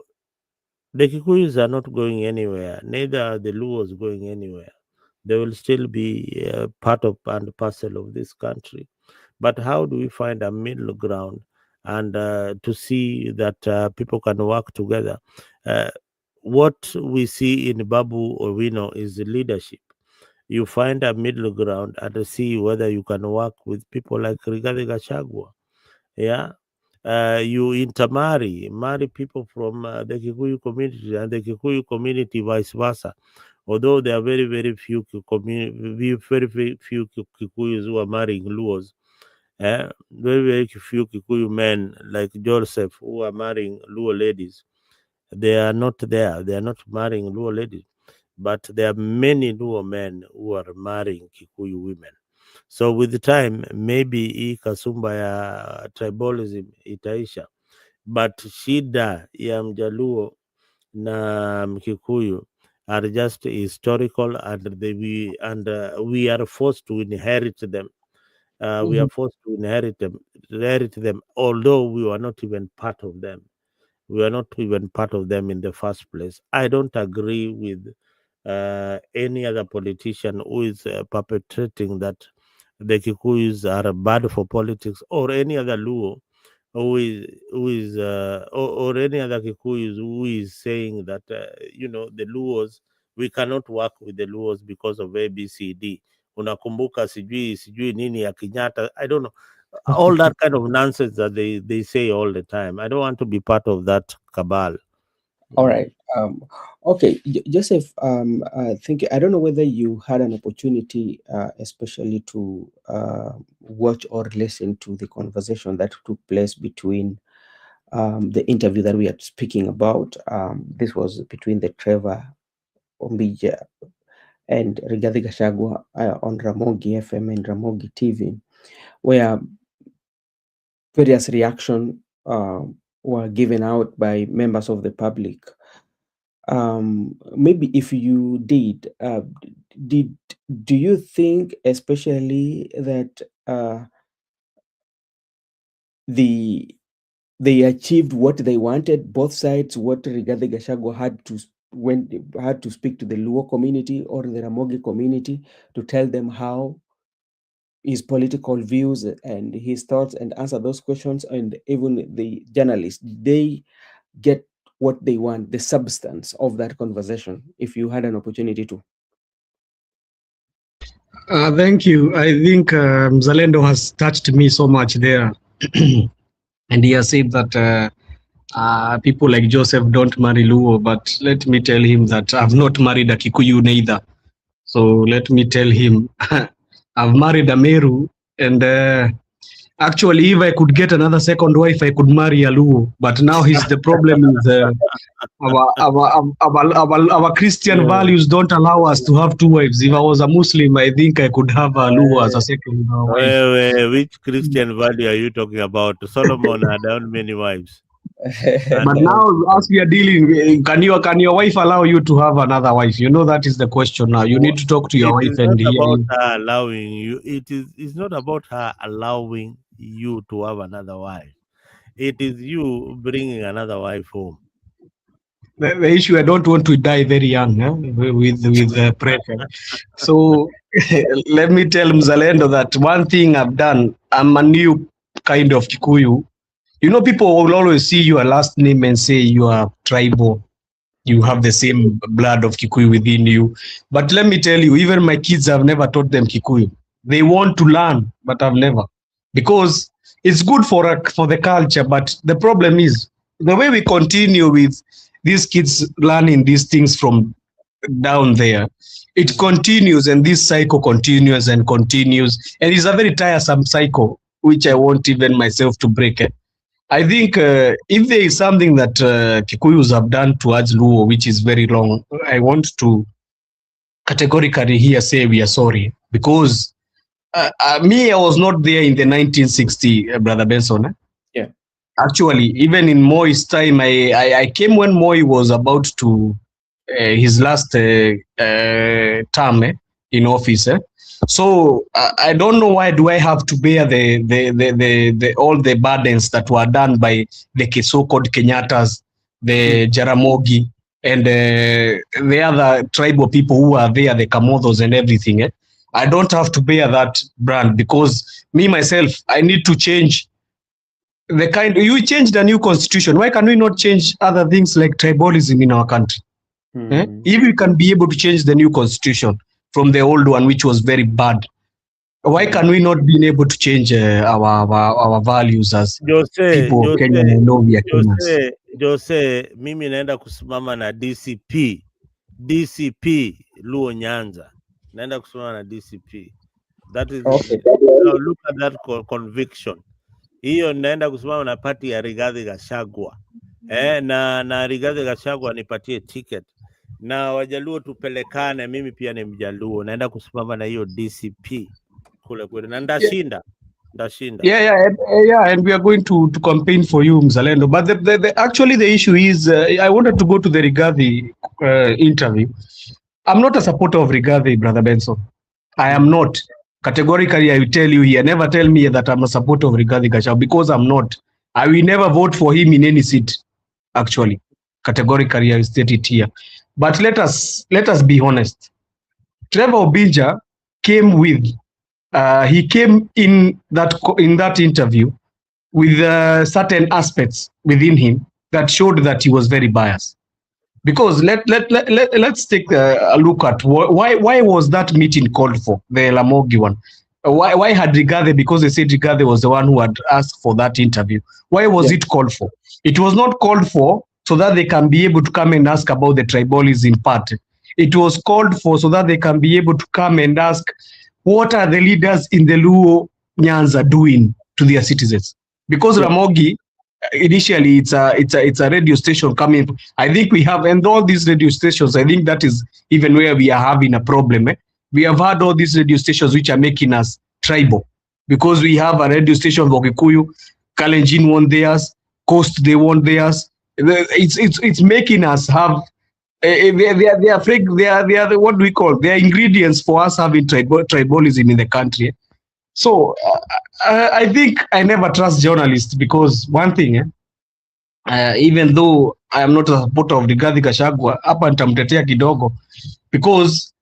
the Kikuyus are not going anywhere, neither are the Luos going anywhere. They will still be part of and parcel of this country. But how do we find a middle ground and to see that people can work together? Uh, what we see in Babu Owino is leadership. You find a middle ground and to see whether you can work with people like Rigathi Gachagua. Yeah. You intermarry, marry people from the Kikuyu community and the Kikuyu community vice versa. Although there are very few very few Kikuyus who are marrying Luos, very few Kikuyu men like Joseph who are marrying Luo ladies. They are not there. They are not marrying Luo ladies, but there are many Luo men who are marrying Kikuyu women. So with the time, maybe hii kasumba ya tribalism itaisha, but shida ya Mjaluo na Mkikuyu are just historical, and we are forced to inherit them. We are mhm. forced to inherit them, although we were not even part of them. We are not even part of them in the first place. I don't agree with any other politician who is perpetrating that the Kikuyus are bad for politics, or any other Luo or any other Kikuyus who is saying that the Luos, we cannot work with the Luos because of ABCD. Unakumbuka sijui nini ya Kenyatta. I don't know, all that kind of nonsense that they say all the time. I don't want to be part of that cabal. All Mm. right. Okay, Joseph. I don't know whether you had an opportunity, especially to watch or listen to the conversation that took place between the interview that we are speaking about. This was between the Trevor Ombija and Rigathi Gachagua on Ramogi FM and Ramogi TV, where various reaction were given out by members of the public. Maybe if you did do you think, especially that the they achieved what they wanted, both sides, what Rigathi Gachagua had to speak to the Luo community or the Ramogi community to tell them how his political views and his thoughts, and answer those questions, and even the journalists, they get what they want, the substance of that conversation, if you had an opportunity to? Thank you. I think Mzalendo has touched me so much there. And he has said that people like Joseph don't marry Luo, but let me tell him that I've not married a Kikuyu neither. So let me tell him I've married a Meru, and actually, if I could get another second wife, I could marry a Luo. But now the problem is our Christian values don't allow us to have two wives. If I was a Muslim, I think I could have a Luo as a second wife. Which Christian value are you talking about? Solomon had how many wives? But now, as we are dealing, can your wife allow you to have another wife? You know, that is the question now. You need to talk to your wife and hear hear about you. her allowing you. It's not about her allowing you to have another wife. It is you bringing another wife home. The issue, I don't want to die very young with pressure. So let me tell Mzalendo that one thing I've done, I'm a new kind of Kikuyu. You know, people will always see your last name and say you are tribal. You have the same blood of Kikuyu within you. But let me tell you, even my kids, I've never taught them Kikuyu. They want to learn, but I've never. Because it's good for the culture, but the problem is the way we continue with these kids learning these things from down there, it continues, and this cycle continues and continues. And it's a very tiresome cycle, which I want even myself to break it. I think if there is something that Kikuyus have done towards Luo, which is very wrong, I want to categorically here say we are sorry. Because me, I was not there in the 1960, Brother Benson. Yeah. Actually, even in Moi's time, I came when Moi was about to his last term in office. So I don't know why do I have to bear the all the burdens that were done by the so-called Kenyatas, the Jaramogi, and the other tribal people who are there, the Kamothos and everything. I don't have to bear that brand, because me myself, I need to change the kind. You changed a new constitution. Why can we not change other things like tribalism in our country? If we can be able to change the new constitution from the old one, which was very bad, why can we not be able to change our values as people of Kenya and know we are Kenyans? Jose, mimi naenda kusimama na DCP Luo Nyanza. Naenda kusimama na DCP. That is Okay. Look at that conviction. Hiyo naenda kusimama na party ya Rigathi Gachagua. Na Rigathi Gachagua nipatie ticket. Na Wajaluo tupelekane, mimi pia ni Mjaluo. Naenda kusimama na hiyo DCP kule kule. Na ndashinda. Yeah, and we are going to campaign for you, Mzalendo. But actually the issue is, I wanted to go to the Rigathi interview. I'm not a supporter of Rigathi, Brother Benson. I am not. Categorically, I will tell you here. Never tell me that I'm a supporter of Rigathi Gachagua, because I'm not. I will never vote for him in any seat. Actually, categorically, I will state it here. But let us be honest. Trevor Obinja came with. He came in that interview with certain aspects within him that showed that he was very biased. Because let's take a look at why was that meeting called for, the Lamogi one? Why had Rigathi, because they said Rigathi was the one who had asked for that interview. Why was it called for? It was not called for so that they can be able to come and ask about the tribalism part. It was called for so that they can be able to come and ask, what are the leaders in the Luo Nyanza doing to their citizens? Because Ramogi, initially it's a radio station coming. I think we have, and all these radio stations, I think that is even where we are having a problem. We have had all these radio stations which are making us tribal, because we have a radio station for Kikuyu, Kalenjin want theirs, Coast they want theirs. It's making us have. They are afraid. They are what do we call? They are ingredients for us having tribalism in the country. So I think I never trust journalists, because one thing, even though I am not a supporter of Rigathi Gachagua, hapa nitamtetea kidogo, because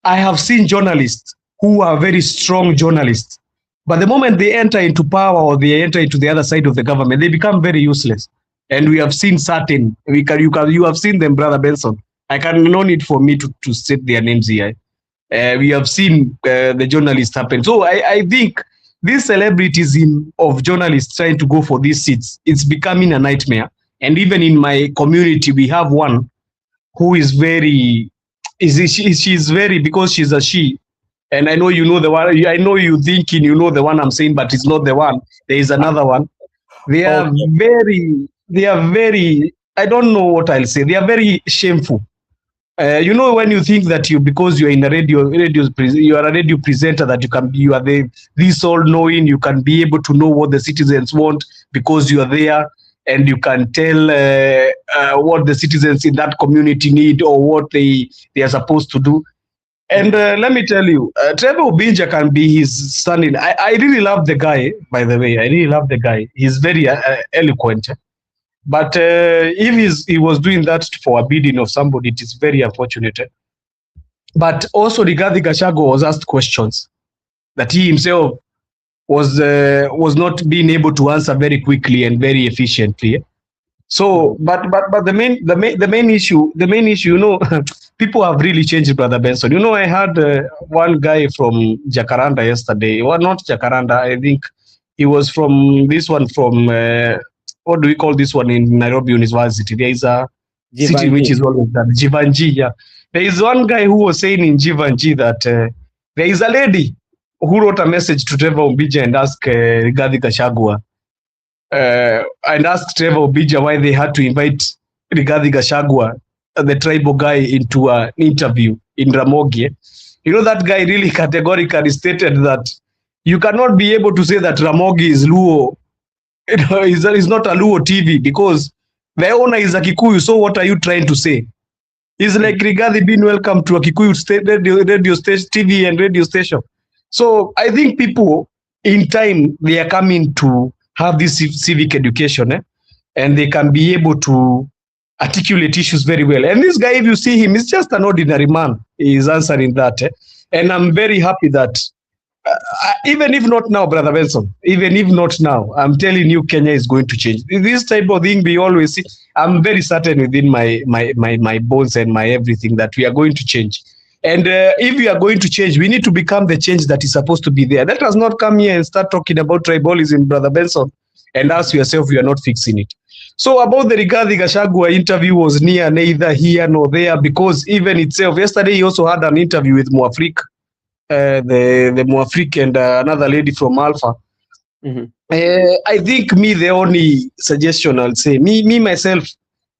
I have seen journalists who are very strong journalists, but the moment they enter into power or they enter into the other side of the government, they become very useless. And we have seen certain, you have seen them, Brother Benson. No need for me to state their names here. We have seen the journalists happen. So I think this celebrityism of journalists trying to go for these seats, it's becoming a nightmare. And even in my community, we have one who is very, she's very, because she's a she. And I know you know the one, I know you thinking you know the one I'm saying, but it's not the one. There is another one. They are very, I don't know what I'll say. They are very shameful. You know, when you think that because you're in a you are a radio presenter, that you are this all knowing, you can be able to know what the citizens want because you are there, and you can tell what the citizens in that community need or what they are supposed to do. And let me tell you, Trevor Obinja can be his son. I really love the guy, by the way. I really love the guy. He's very eloquent. But if he was doing that for a bidding of somebody, it is very unfortunate. But also, Rigathi Gachagua was asked questions that he himself was not being able to answer very quickly and very efficiently. So, but the main issue, you know, people have really changed, Brother Benson. You know, I had one guy from Jacaranda yesterday. Well, not Jacaranda. I think he was from this one from what do we call this one in Nairobi University? There is a city which is always done. Jivanji. Yeah, there is one guy who was saying in Jivanji that there is a lady who wrote a message to Trevor Obinja and asked Rigathi Gachagua. And asked Trevor Obinja why they had to invite Rigathi Gachagua, the tribal guy, into an interview in Ramogi. You know, that guy really categorically stated that you cannot be able to say that Ramogi is Luo, is not a Luo TV because the owner is a Kikuyu. So what are you trying to say? It's like Rigathi being welcome to a Kikuyu radio station, TV and radio station. So I think people in time, they are coming to have this civic education, and they can be able to articulate issues very well. And this guy, if you see him, he's just an ordinary man. He is answering that. And I'm very happy that even if not now, Brother Benson, even if not now, I'm telling you, Kenya is going to change. This type of thing we always see. I'm very certain within my bones and my everything that we are going to change. And if we are going to change, we need to become the change that is supposed to be there. Let us not come here and start talking about tribalism, Brother Benson, and ask yourself, we are not fixing it. So about the Rigathi Gachagua interview was neither here nor there, because even itself, yesterday he also had an interview with Mwafrik, the Mwafrik and another lady from Alpha. Mm-hmm. I think the only suggestion I'll say, myself,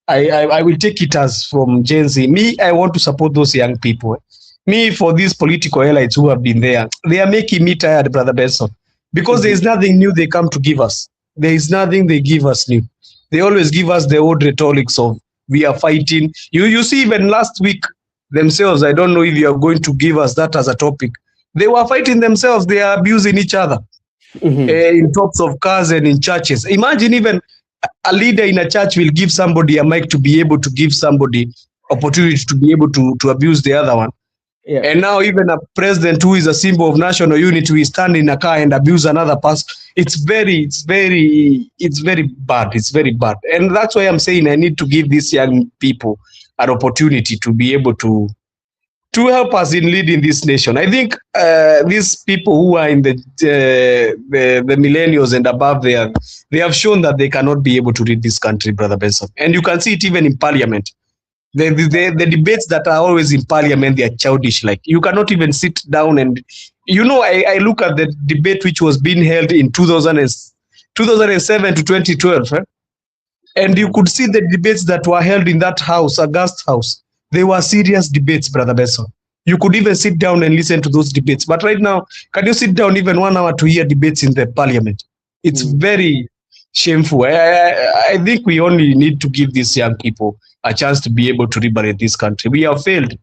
I will take it as from Gen Z. I want to support those young people. For these political elites who have been there, they are making me tired, Brother Benson, because there is nothing new they come to give us. There is nothing they give us new. They always give us the old rhetorics of we are fighting. You see, even last week themselves, I don't know if you are going to give us that as a topic. They were fighting themselves. They are abusing each other in tops of cars and in churches. Imagine even a leader in a church will give somebody a mic to be able to give somebody opportunity to be able to abuse the other one. Yeah. And now even a president who is a symbol of national unity will stand in a car and abuse another person. It's very bad. It's very bad. And that's why I'm saying I need to give these young people an opportunity to be able to help us in leading this nation. I think these people who are in the millennials and above there, they have shown that they cannot be able to lead this country, Brother Benson. And you can see it even in parliament. The debates that are always in parliament, they are childish. Like, you cannot even sit down and, I look at the debate which was being held in 2007 to 2012, and you could see the debates that were held in that house, August House. They were serious debates, Brother Benson. You could even sit down and listen to those debates. But right now, can you sit down even 1 hour to hear debates in the parliament? It's very shameful. I think we only need to give these young people a chance to be able to liberate this country. We have failed.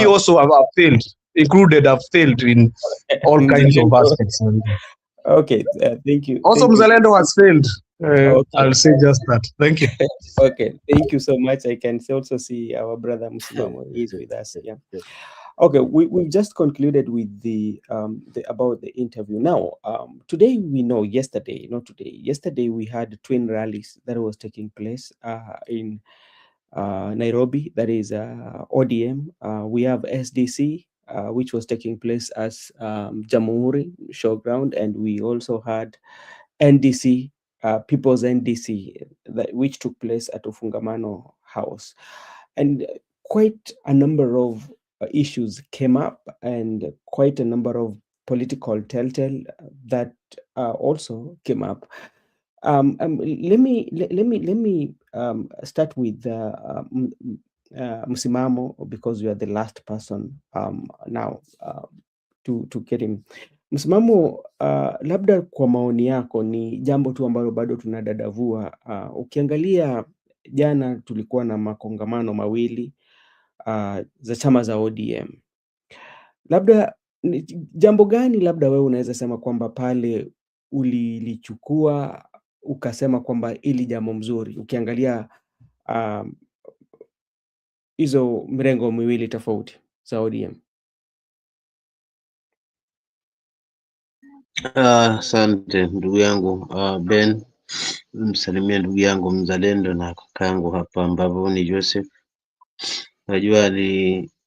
Also have failed, included, have failed in all kinds of aspects. Okay, thank you. Also, Mzalendo has failed. Okay. I'll say just that. Thank you. Okay, thank you so much. I can also see our brother Musimamo is with us. Yeah. Okay, we've just concluded with the about the interview. Now, today we know, yesterday we had twin rallies that was taking place in Nairobi. That is ODM. We have SDC which was taking place as Jamhuri Showground, and we also had NDC, People's NDC, which took place at Ufungamano House. And quite a number of issues came up, and quite a number of political telltale that also came up. Let me start with msimamo, because you are the last person now to get him. Msimamo, labda kwa maoni yako, ni jambo tu ambalo bado tunadadavua. Ukiangalia jana tulikuwa na makongamano mawili za chama za ODM. Labda jambo gani labda wewe unaweza sema kwamba pale ulilichukua ukasema kwamba ili jambo mzuri, ukiangalia hizo mirengo miwili tofauti za ODM? Asante ndugu yangu Ben, msalimia ndugu yangu mzalendo na kaka yangu hapa ambapo ni Joseph. Najua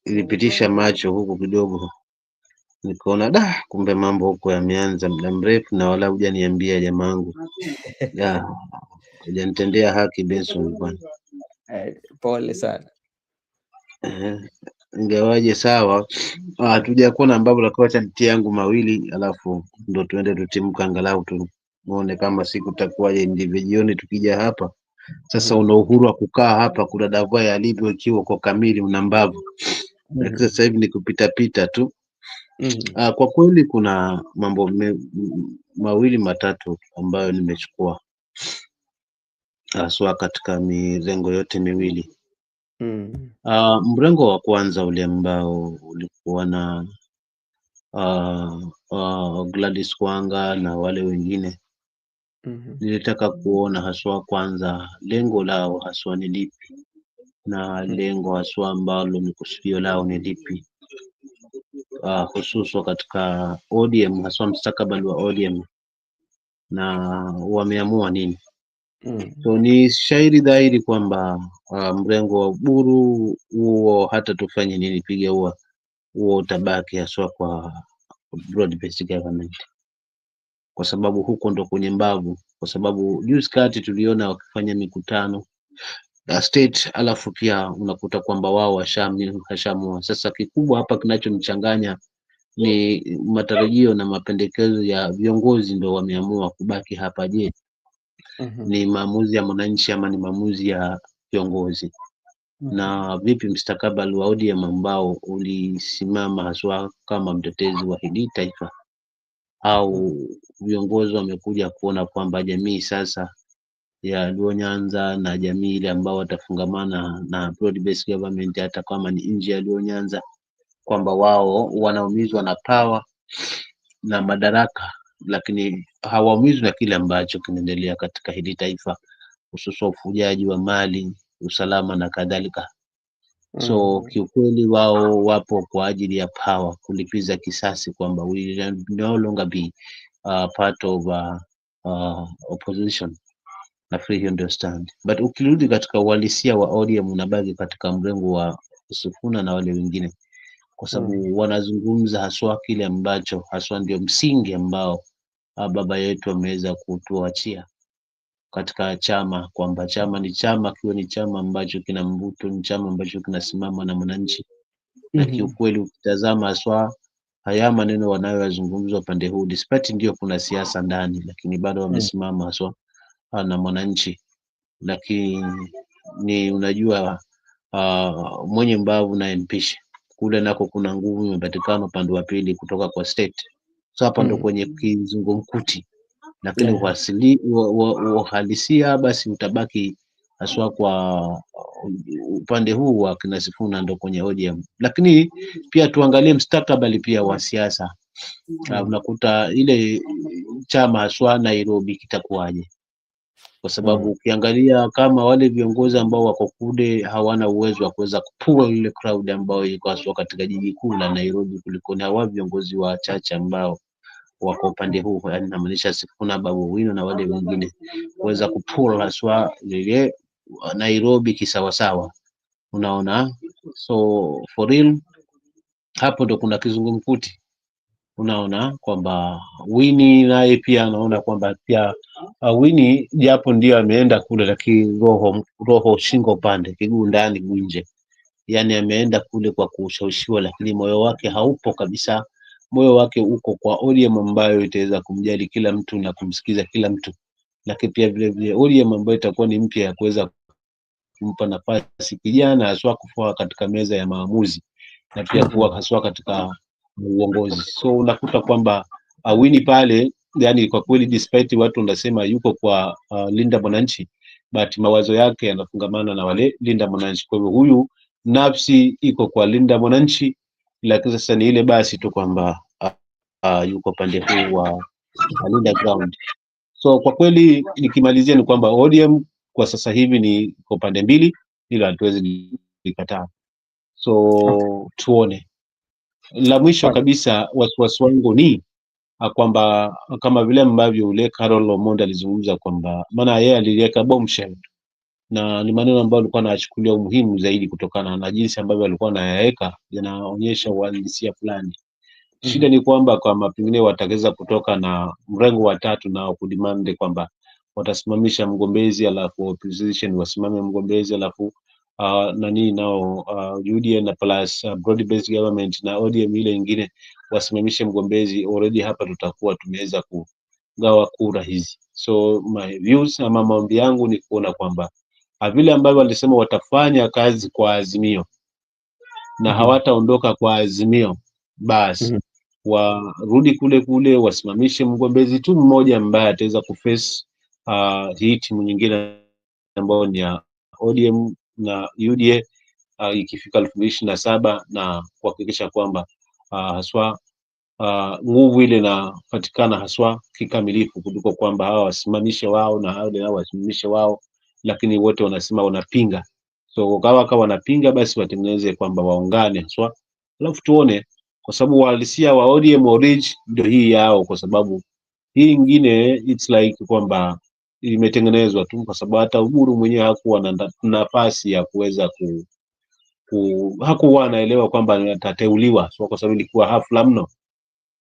ilipitisha macho huku kidogo, nikaona kumbe mambo huko yameanza muda mrefu na wala hujaniambia jamangu. Hujanitendea haki Benson bwana. Pole sana. Ingawaje sawa, hatujakuwa na ambapo la acha nitie yangu mawili, alafu ndo tuende tutimka, angalau tuone kama siku takuwaje. Ndivyo jioni tukija hapa sasa, una uhuru wa kukaa hapa kudadavua yalivyo, ikiwa kwa kamili una mbavu. Lakini sasa hivi ni kupita pita tu. Kwa kweli kuna mambo mawili matatu ambayo nimechukua haswa katika mirengo yote miwili. Mrengo wa kwanza ule ambao ulikuwa na Gladys Wanga na wale wengine, nilitaka kuona haswa kwanza lengo lao haswa ni lipi, na lengo haswa ambalo ni kusudio lao ni lipi, hususa katika ODM, haswa mustakabali wa ODM, na wameamua nini. So ni shairi dhahiri kwamba mrengo wa Uburu huo, hata tufanye nini, piga huo utabaki haswa kwa broad based government, kwa sababu huko ndo kwenye mbavu. Kwa sababu juzi kati tuliona wakifanya mikutano state, alafu pia unakuta kwamba wao washamua. Sasa kikubwa hapa kinachomchanganya ni matarajio na mapendekezo ya viongozi, ndo wameamua kubaki hapa. Je, ni maamuzi ya mwananchi ama ni maamuzi ya viongozi? Na vipi mustakabali wa ODM ambao ulisimama haswa kama mtetezi wa hili taifa, au viongozi wamekuja kuona kwamba jamii sasa ya Luo Nyanza na jamii ile ambao watafungamana na broad based government, hata kama ni nje ya Luo Nyanza, kwamba wao wanaumizwa na power na madaraka, lakini hawaumizwi na kile ambacho kinaendelea katika hili taifa, hususan ufujaji wa mali, usalama na kadhalika. So kiukweli wao wapo kwa ajili ya power, kulipiza kisasi, kwamba we will no longer be part of opposition. Nafikiri hiyo ndio stand. But ukirudi katika uhalisia wa ODM, unabaki katika mrengo wa Sifuna na wale wengine, kwa sababu wanazungumza haswa kile ambacho haswa ndio msingi ambao baba yetu ameweza kutuachia katika chama, kwamba chama ni chama, kiwe ni chama ambacho kina mvuto, ni chama ambacho kinasimama na mwananchi. Na kiukweli ukitazama haswa haya maneno wanayoyazungumza upande huu, despite ndio kuna siasa ndani, lakini bado wamesimama haswa na mwananchi. Lakini ni unajua, mwenye mbavu na mpishe, kule nako kuna nguvu imepatikana upande wa pili kutoka kwa state. So hapa ndo kwenye kizungumkuti, lakini uhalisia basi utabaki haswa kwa upande huu wa kina Sifuna, ndo kwenye ODM. Lakini pia tuangalie mustakabali pia wa siasa. Unakuta ile chama haswa Nairobi kitakuwaje, kwa sababu ukiangalia kama wale viongozi ambao wako kule hawana uwezo wa kuweza kupua ile crowd ambayo iko haswa katika jiji kuu la Nairobi, kuliko na wao viongozi wachache ambao wako upande huu, yani namaanisha Sifuna, Babu Wino na wale wengine, kuweza kupua haswa ile Nairobi kisawasawa, unaona. So for real hapo ndo kuna kizungumkuti. Unaona kwamba Winnie naye pia anaona kwamba pia Winnie japo ndio ameenda kule, lakini roho shingo pande, kiguu ndani nje. Yani ameenda kule kwa kushawishiwa, lakini moyo wake haupo kabisa. Moyo wake uko kwa ODM ambayo itaweza kumjali kila mtu na kumsikiza kila mtu, lakini pia vile vile ODM ambayo itakuwa ni mpya ya kuweza kumpa nafasi kijana haswa kufua katika meza ya maamuzi na pia kuwa haswa katika uongozi. So unakuta kwamba Winnie pale, yani kwa kweli despite watu wanasema yuko kwa Linda Mwananchi, but mawazo yake yanafungamana na wale Linda Mwananchi. Kwa hivyo huyu nafsi iko kwa Linda Mwananchi, lakini sasa ni ile basi tu kwamba yuko pande huu wa Linda ground. So kwa kweli nikimalizia ni kwamba ODM kwa sasa hivi ni kwa pande mbili, ila hatuwezi kukataa. So tuone. La mwisho kabisa, wasiwasi wangu ni kwamba kama vile ambavyo ule Carol Omondi alizungumza kwamba, maana yeye aliweka bombshell na ni maneno ambayo alikuwa anachukulia umuhimu zaidi kutokana na jinsi ambavyo alikuwa anayaweka, yanaonyesha uhalisia fulani. Shida ni kwamba kama pengine wataweza kutoka na mrengo wa tatu na kudemand kwamba watasimamisha mgombezi, alafu opposition wasimame mgombezi, alafu nani nao UDA na plus broad based government na ODM ile nyingine wasimamishe mgombezi, already hapa tutakuwa tumeweza kugawa kura hizi. So my views ama maombi yangu ni kuona kwamba vile ambavyo walisema watafanya kazi kwa Azimio na hawataondoka kwa Azimio, basi warudi kule kule wasimamishe mgombezi tu mmoja ambaye ataweza kuface hii timu nyingine ambayo ni ya ODM na UDA ikifika 2027 na kuhakikisha kwamba haswa nguvu ile inapatikana haswa kikamilifu, kuliko kwamba hawa wasimamishe wao na hao wasimamishe wao, lakini wote wanasema wanapinga. So kama wanapinga, basi watengeneze kwamba waungane haswa, alafu tuone, kwa sababu uhalisia wa ODM origin ndio hii yao, kwa sababu hii nyingine it's like kwamba imetengenezwa tu, kwa sababu hata Uhuru mwenyewe hakuwa na nafasi ya kuweza hakuwa anaelewa kwamba atateuliwa, so kwa sababu ilikuwa hafla mno.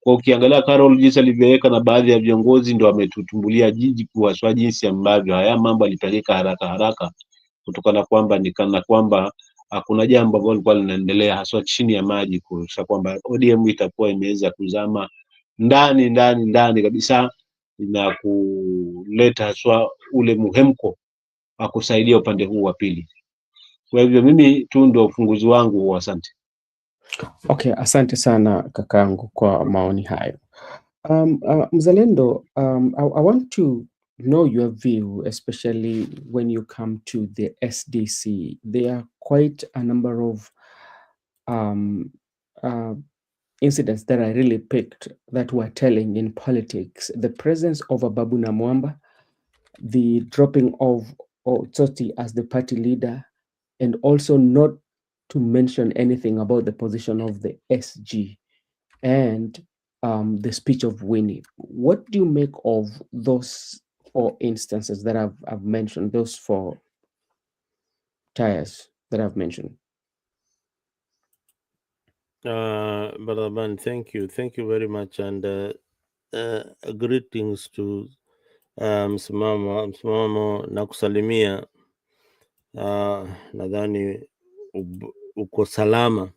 Kwa ukiangalia Carol jinsi alivyoweka na baadhi ya viongozi ndio ametutumbulia jiji kwa jinsi ambavyo haya mambo alipeleka haraka haraka, kutokana kwamba ni kana kwamba hakuna jambo ambalo lilikuwa linaendelea haswa chini ya maji, kwa kwamba ODM itakuwa imeweza kuzama ndani kabisa na kuleta haswa ule muhemko wa kusaidia upande huu wa pili. Kwa hivyo mimi tu ndio ufunguzi wangu. Asante. Okay, asante sana kakangu kwa maoni hayo. Mzalendo, I want to know your view, especially when you come to the SDC. There are quite a number of incidents that I really picked that were telling in politics. The presence of Ababu Namwamba, the dropping of Otsoti as the party leader, and also not to mention anything about the position of the SG and the speech of Winnie. What do you make of those 4 instances that I've mentioned, those 4 tires that I've mentioned? Brother Man, thank you very much, and greetings to msimamo na kusalimia. Nadhani uko salama,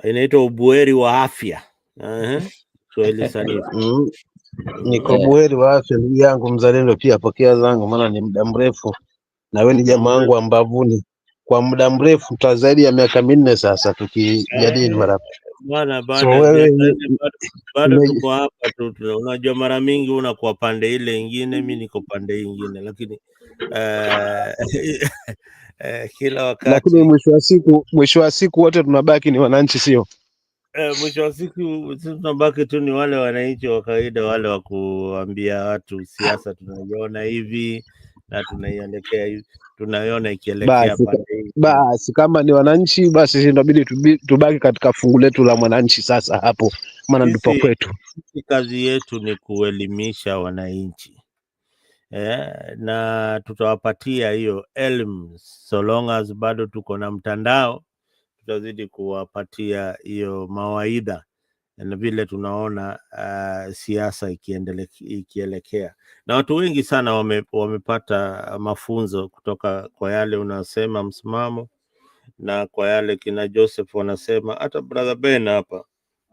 inaitwa ubuheri wa afya. Swahili sanifu. Niko buheri wa afya ndugu yangu mzalendo, pia pokea zangu, maana ni muda mrefu na wewe ni jamaa wangu ambavuni kwa muda mrefu, zaidi ya miaka 4 sasa tukijadili mara. So wewe bado tuko hapa tu, unajua mara mingi unakuwa pande ile nyingine, mimi niko pande nyingine, lakini kila wakati, lakini mwisho wa siku wote tunabaki ni wananchi, sio? Mwisho wa siku tunabaki tu ni wale wananchi wa kawaida, wale wa kuambia watu siasa tunaiona hivi na tunaielekea hivi, tunaiona ikielekea pande hii. Basi kama ni wananchi, basi inabidi tubaki katika fungu letu la mwananchi sasa hapo, maana ndipo kwetu. Kazi yetu ni kuelimisha wananchi, na tutawapatia hiyo elimu so long as bado tuko na mtandao, tutazidi kuwapatia hiyo mawaidha na vile tunaona siasa ikielekea, na watu wengi sana wamepata mafunzo kutoka kwa yale unasema msimamo, na kwa yale kina Joseph wanasema, hata brother Ben hapa,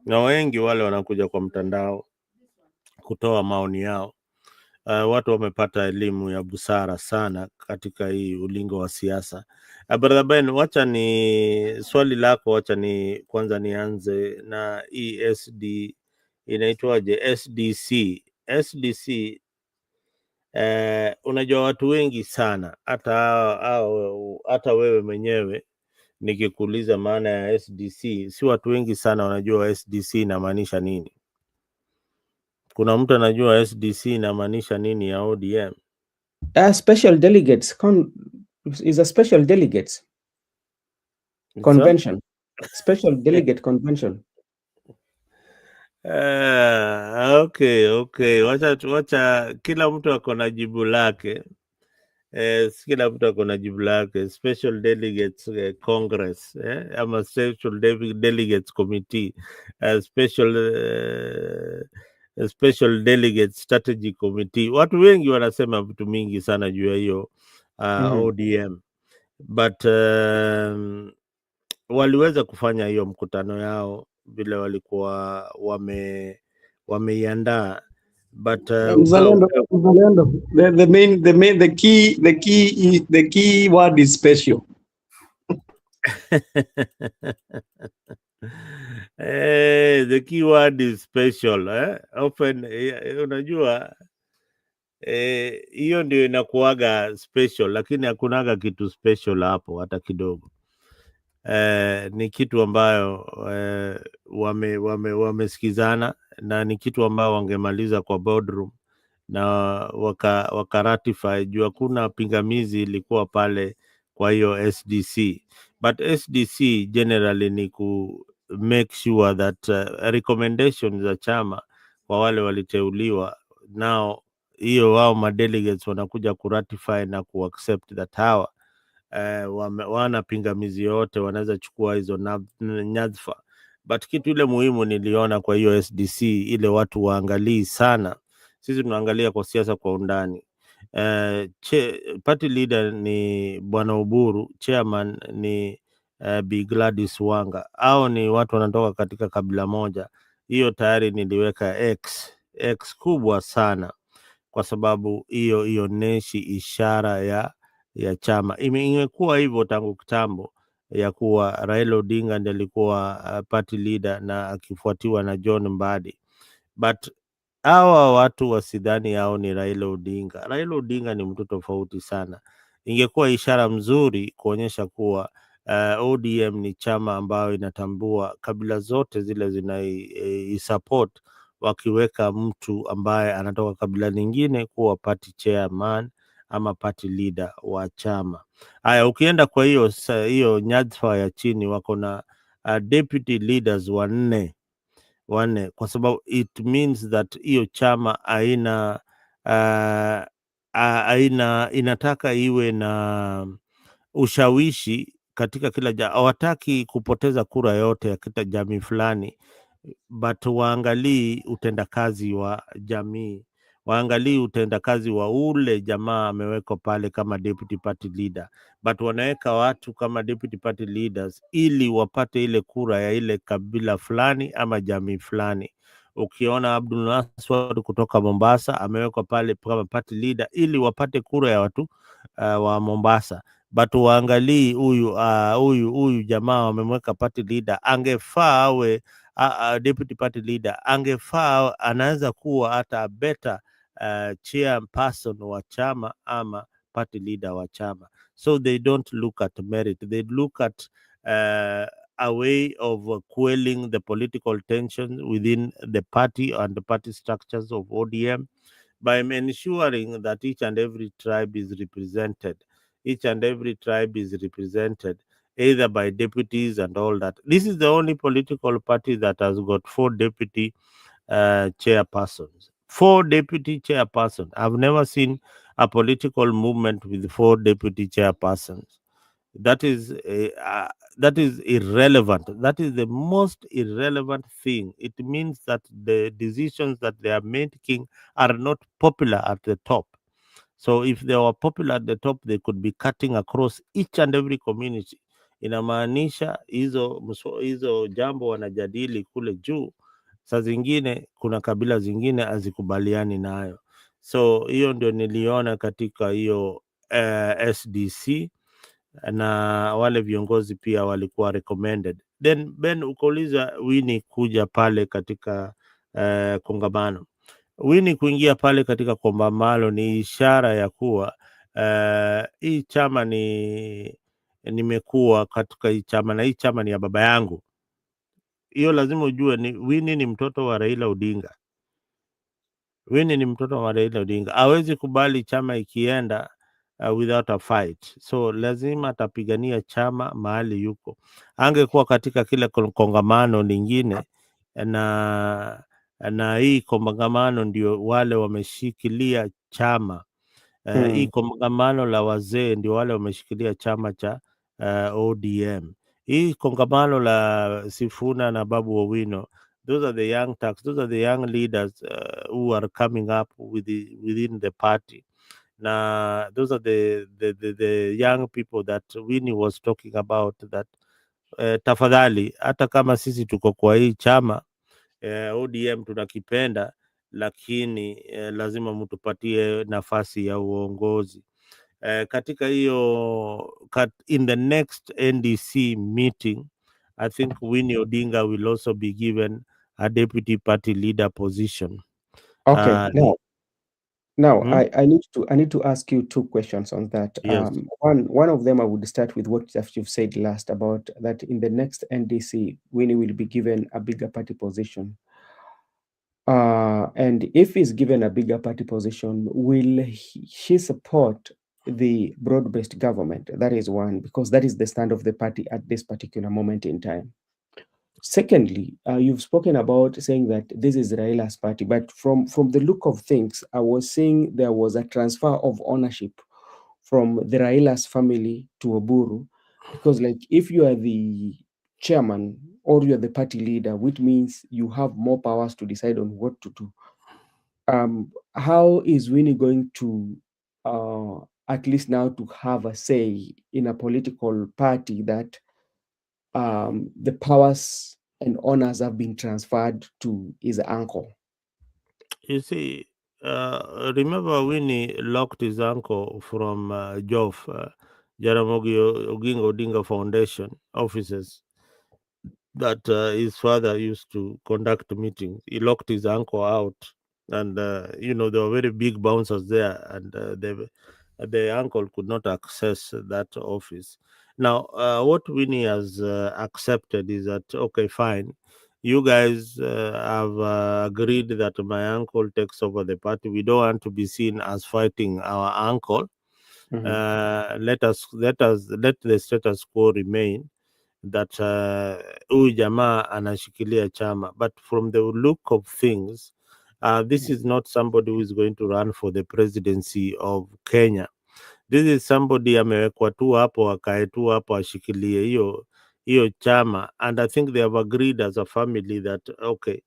na wengi wale wanakuja kwa mtandao kutoa maoni yao. Watu wamepata elimu ya busara sana katika hii ulingo wa siasa. Brother Ben, wacha ni swali lako, wacha ni kwanza nianze na ESD, inaitwaje? SDC. Unajua watu wengi sana, hata wewe mwenyewe nikikuuliza maana ya SDC, si watu wengi sana wanajua SDC inamaanisha nini. Kuna mtu anajua SDC inamaanisha nini ya ODM? Special delegates is a special delegates convention. Special delegate convention. Okay. Wacha kila mtu ako na jibu lake. Kila mtu ako na jibu lake. Special Delegates Congress, ama Special Delegates Committee, Special Delegate Strategy Committee. Watu wengi wanasema vitu mingi sana juu ya hiyo ODM, but waliweza kufanya hiyo mkutano yao vile walikuwa wameiandaa, but Mzalendo, the key word is special. The key word is special. Often unajua hiyo ndio inakuaga special, lakini hakunaga kitu special hapo hata kidogo. Ni kitu ambayo wamesikizana, na ni kitu ambayo wangemaliza kwa boardroom na waka juu hakuna pingamizi ilikuwa pale kwa hiyo SDC. But SDC generally ni ku make sure that recommendations za chama kwa wale waliteuliwa nao, hiyo wao madelegates wanakuja kuratify na kuaccept that hawa wana pingamizi yote, wanaweza chukua hizo nyadhifa. But kitu ile muhimu niliona kwa hiyo SDC, ile watu waangalii sana. Sisi tunaangalia kwa siasa kwa undani. Party leader ni Bwana Uburu, chairman ni Bi Gladys Wanga. Hao ni watu wanatoka katika kabila moja. Hiyo tayari niliweka X kubwa sana, kwa sababu hiyo ionyeshi ishara ya chama. Imekuwa hivyo tangu kitambo, ya kuwa Raila Odinga ndiye alikuwa party leader na akifuatiwa na John Mbadi. But hawa watu wasidhani hao ni Raila Odinga. Raila Odinga ni mtu tofauti sana. Ingekuwa ishara mzuri kuonyesha kuwa ODM ni chama ambayo inatambua kabila zote zile zinaisupport, wakiweka mtu ambaye anatoka kabila lingine kuwa party chairman ama party leader wa chama. Haya, ukienda kwa hiyo nyadhifa ya chini, wako na deputy leaders wanne, kwa sababu it means that hiyo chama inataka iwe na ushawishi katika kila hawataki kupoteza kura yote ya kita jamii fulani, but waangalii utendakazi wa jamii, waangalii utendakazi wa ule jamaa amewekwa pale kama deputy party leader, but wanaweka watu kama deputy party leaders ili wapate ile kura ya ile kabila fulani ama jamii fulani. Ukiona Abdul Naswar kutoka Mombasa amewekwa pale kama party leader ili wapate kura ya watu wa Mombasa, but waangalii huyu jamaa wamemweka party leader, angefaa awe deputy party leader, angefaa anaweza kuwa hata better chairperson wa chama ama party leader wa chama. So they don't look at merit, they look at a way of quelling the political tension within the party and the party structures of ODM by ensuring that each and every tribe is represented. Each and every tribe is represented either by deputies and all that. This is the only political party that has got 4 deputy chairpersons. 4 deputy chairpersons. I've never seen a political movement with 4 deputy chairpersons. That is that is irrelevant. That is the most irrelevant thing. It means that the decisions that they are making are not popular at the top. So if they were popular at the top, they could be cutting across each and every community. Inamaanisha hizo jambo wanajadili kule juu, saa zingine kuna kabila zingine hazikubaliani nayo. So hiyo ndio niliona katika hiyo SDC, na wale viongozi pia walikuwa recommended. Then Ben, ukauliza Winnie kuja pale katika kongamano. Winnie kuingia pale katika kongamano ni ishara ya kuwa hii chama nimekuwa katika hii chama, na hii chama ni ya baba yangu. Hiyo lazima ujue, Winnie ni mtoto wa Raila Odinga. Winnie ni mtoto wa Raila Odinga. Hawezi kubali chama ikienda without a fight. So lazima atapigania chama mahali yuko. Angekuwa katika kile kongamano lingine, na hii kongamano ndio wale wameshikilia chama. Hii kongamano la wazee ndio wale wameshikilia chama cha ODM. Hii kongamano la Sifuna na Babu Owino, those are the young turks, those are the young leaders who are coming up within the party. Now, those are the young people that Winnie was talking about, that tafadhali, hata kama sisi tuko kwa hii chama ODM tunakipenda, lakini lazima mtupatie nafasi ya uongozi. Katika hiyo in the next NDC meeting, I think Winnie Odinga will also be given a deputy party leader position. Okay. Now, Hmm? I need to ask you two questions on that. Yes. One of them, I would start with what you've said last about that in the next NDC, Winnie will be given a bigger party position. And if he's given a bigger party position, will she support the broad-based government? That is one, because that is the stand of the party at this particular moment in time. Secondly, you've spoken about saying that this is Raila's party, but from the look of things, I was seeing there was a transfer of ownership from the Raila's family to Oburu, because like if you are the chairman or you're the party leader, which means you have more powers to decide on what to do. How is Winnie going to at least now to have a say in a political party that the powers and honors have been transferred to his uncle? You see, remember Winnie locked his uncle from JOF, Jaramogi Oginga Odinga Foundation offices that his father used to conduct meetings. He locked his uncle out, and there were very big bouncers there, and the uncle could not access that office. Now, what Winnie has accepted is that, okay, fine, you guys have agreed that my uncle takes over the party. We don't want to be seen as fighting our uncle. Let the status quo remain, that huyu jamaa anashikilia chama. But from the look of things, this is not somebody who is going to run for the presidency of Kenya. This is somebody amewekwa tu hapo, akae tu hapo, ashikilie hiyo chama. And I think they have agreed as a family that, okay,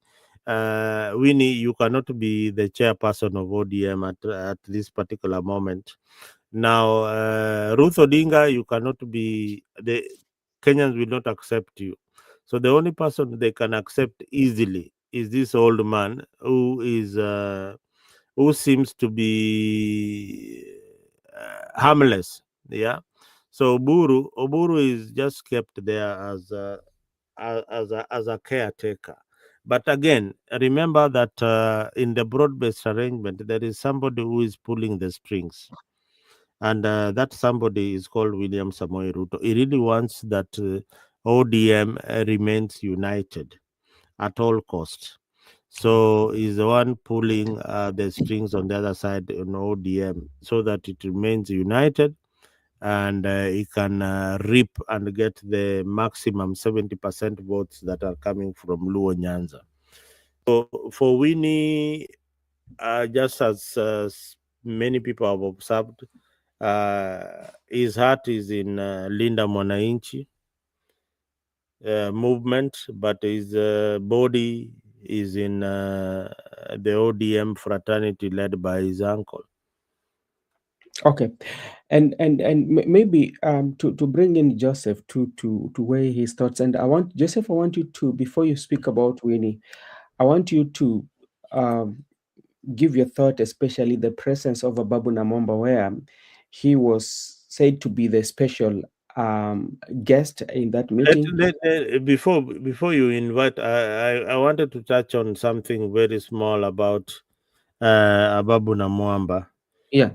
Winnie, you cannot be the chairperson of ODM at this particular moment. Now, Ruth Odinga, you cannot be, the Kenyans will not accept you. So the only person they can accept easily is this old man who seems to be harmless. Yeah. So Oburu is just kept there as a caretaker. But again, remember that in the broad-based arrangement, there is somebody who is pulling the strings. And that somebody is called William Samoei Ruto. He really wants that ODM remains united at all costs. So he's the one pulling the strings on the other side in ODM so that it remains united, and he can reap and get the maximum 70% votes that are coming from Luo Nyanza. So for Winnie, just as many people have observed, his heart is in Linda Mwananchi. movement, but his body is in the ODM fraternity led by his uncle. Okay, and maybe to bring in Joseph to weigh his thoughts, and I want you to, before you speak about Winnie, I want you to give your thought, especially the presence of Ababu Namwamba, where he was said to be the special guest in that meeting. Before you invite, I wanted to touch on something very small about Ababu Namwamba. Yeah.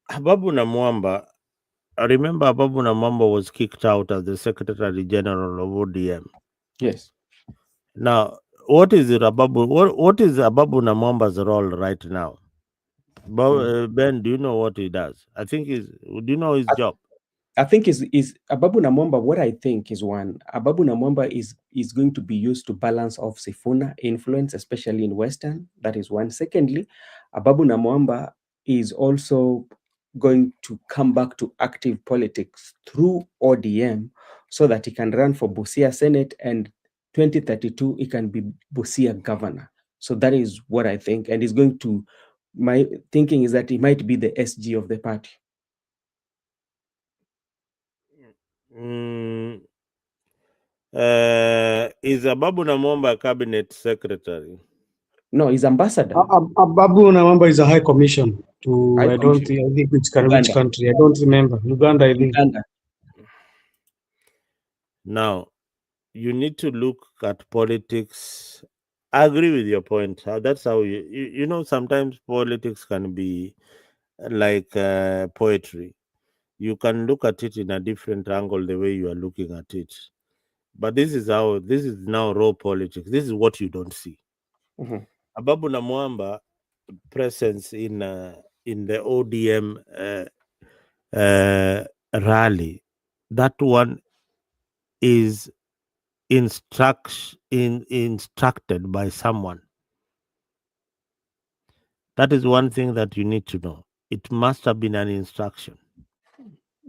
Ababu Namwamba, I remember Ababu Namwamba was kicked out as the Secretary General of ODM. Yes. Now, what is Ababu Namwamba's role right now? Ben, do you know what he does? Do you know his job? I think is Ababu Namwamba. What I think is, one, Ababu Namwamba is going to be used to balance off Sifuna influence, especially in Western. That is one. Secondly, Ababu Namwamba is also going to come back to active politics through ODM, so that he can run for Busia Senate, and 2032 he can be Busia governor. So that is what I think, and he's going to. My thinking is that he might be the SG of the party. Is Ababu Namwamba a cabinet secretary? No, he's ambassador. Ababu Namwamba is a high commission to, High I don't commission. think which country, I don't remember. Uganda, I think. Uganda. Now, you need to look at politics. I agree with your point. That's how you know, sometimes politics can be like poetry. You can look at it in a different angle the way you are looking at it. But this is now raw politics. This is what you don't see. Mm-hmm. Ababu Namwamba presence in the ODM rally, that one is instructed by someone. That is one thing that you need to know. It must have been an instruction.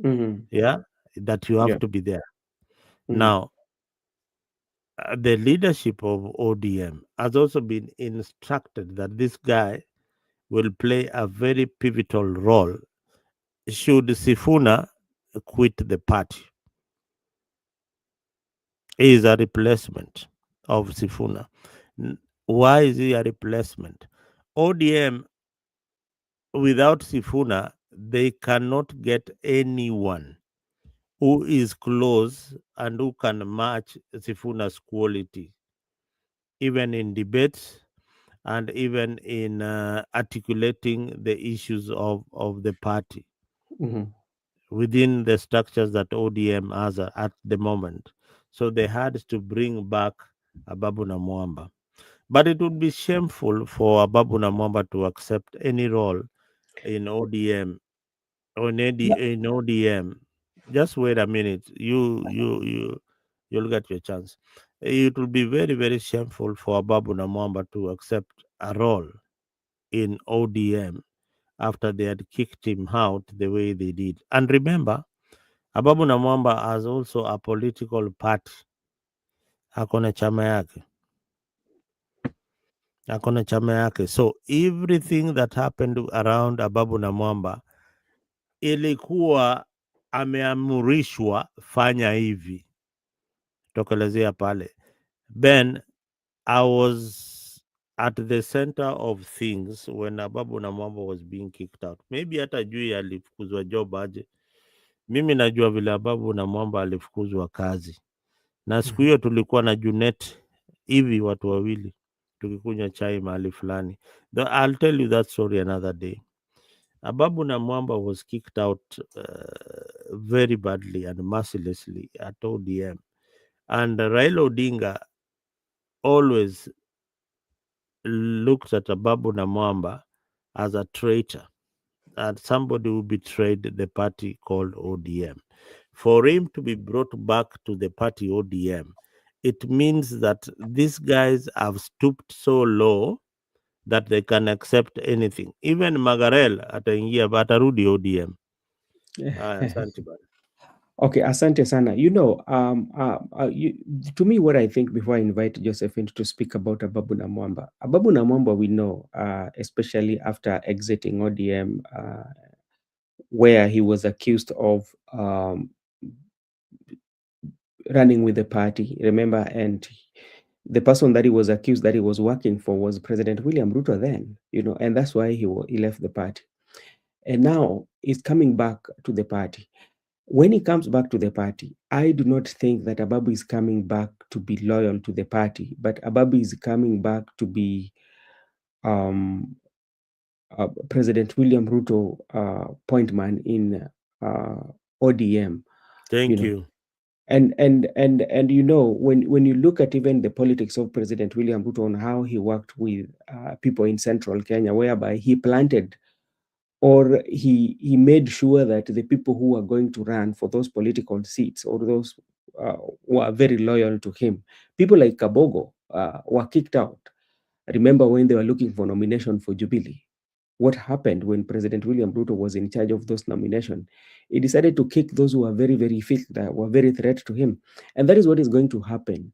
Mm-hmm. Yeah, that you have to be there. Mm-hmm. Now, the leadership of ODM has also been instructed that this guy will play a very pivotal role should Sifuna quit the party. He is a replacement of Sifuna. Why is he a replacement? ODM, without Sifuna, they cannot get anyone who is close and who can match Sifuna's quality, even in debates and even in articulating the issues of the party within the structures that ODM has at the moment. So they had to bring back Ababu Namwamba. But it would be shameful for Ababu Namwamba to accept any role in ODM or in ODM. Just wait a minute. You'll get your chance. It will be very, very shameful for Ababu Namwamba to accept a role in ODM after they had kicked him out the way they did. And remember, Ababu Namwamba has also a political party. Akona chama yake. So everything that happened around Ababu Namwamba ilikuwa ameamrishwa fanya hivi, tokelezea pale. Ben, I was at the center of things when Ababu Namwamba was being kicked out. Maybe hata juu alifukuzwa job aje. Mimi najua vile Ababu Namwamba alifukuzwa kazi. Na siku hiyo tulikuwa na Junet hivi watu wawili tukikunywa chai mahali fulani. I'll tell you that story another day. Ababu Namwamba was kicked out very badly and mercilessly at ODM. And Raila Odinga always looked at Ababu Namwamba as a traitor, and somebody who betrayed the party called ODM. For him to be brought back to the party ODM, it means that these guys have stooped so low that they can accept anything. Even Magarel ataingia atarudi ODM. Asante bana. Okay, asante sana. You know, to me, what I think before I invite Josephine to speak about Ababu Namwamba, we know, especially after exiting ODM, where he was accused of running with the party, remember, and the person that he was accused that he was working for was President William Ruto then, you know, and that's why he left the party. And now he's coming back to the party. When he comes back to the party, I do not think that Ababu is coming back to be loyal to the party, but Ababu is coming back to be President William Ruto point man in ODM. Thank you. And you know, when you look at even the politics of President William Ruto on how he worked with people in central Kenya, whereby he planted or he made sure that the people who are going to run for those political seats or those who are very loyal to him, people like Kabogo were kicked out. Remember when they were looking for nomination for Jubilee? What happened when President William Ruto was in charge of those nominations? He decided to kick those who were very, very fit, that were very threat to him. And that is what is going to happen.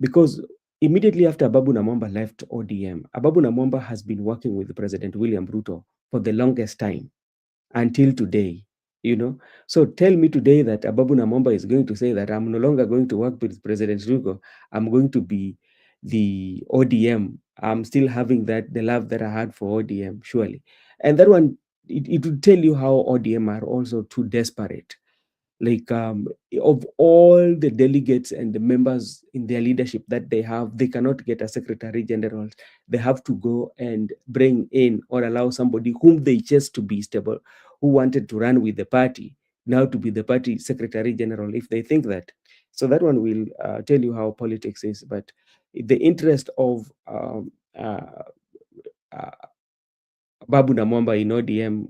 Because immediately after Ababu Namwamba left ODM, Ababu Namwamba has been working with President William Ruto for the longest time until today, you know. So tell me today that Ababu Namwamba is going to say that I'm no longer going to work with President Ruto, I'm going to be the ODM. I'm still having the love that I had for ODM, surely. And that one, it would tell you how ODM are also too desperate. Like of all the delegates and the members in their leadership that they have, they cannot get a secretary general. They have to go and bring in or allow somebody whom they chose to be stable, who wanted to run with the party, now to be the party secretary general, if they think that. So that one will tell you how politics is. But the interest of Babu Namwamba in ODM,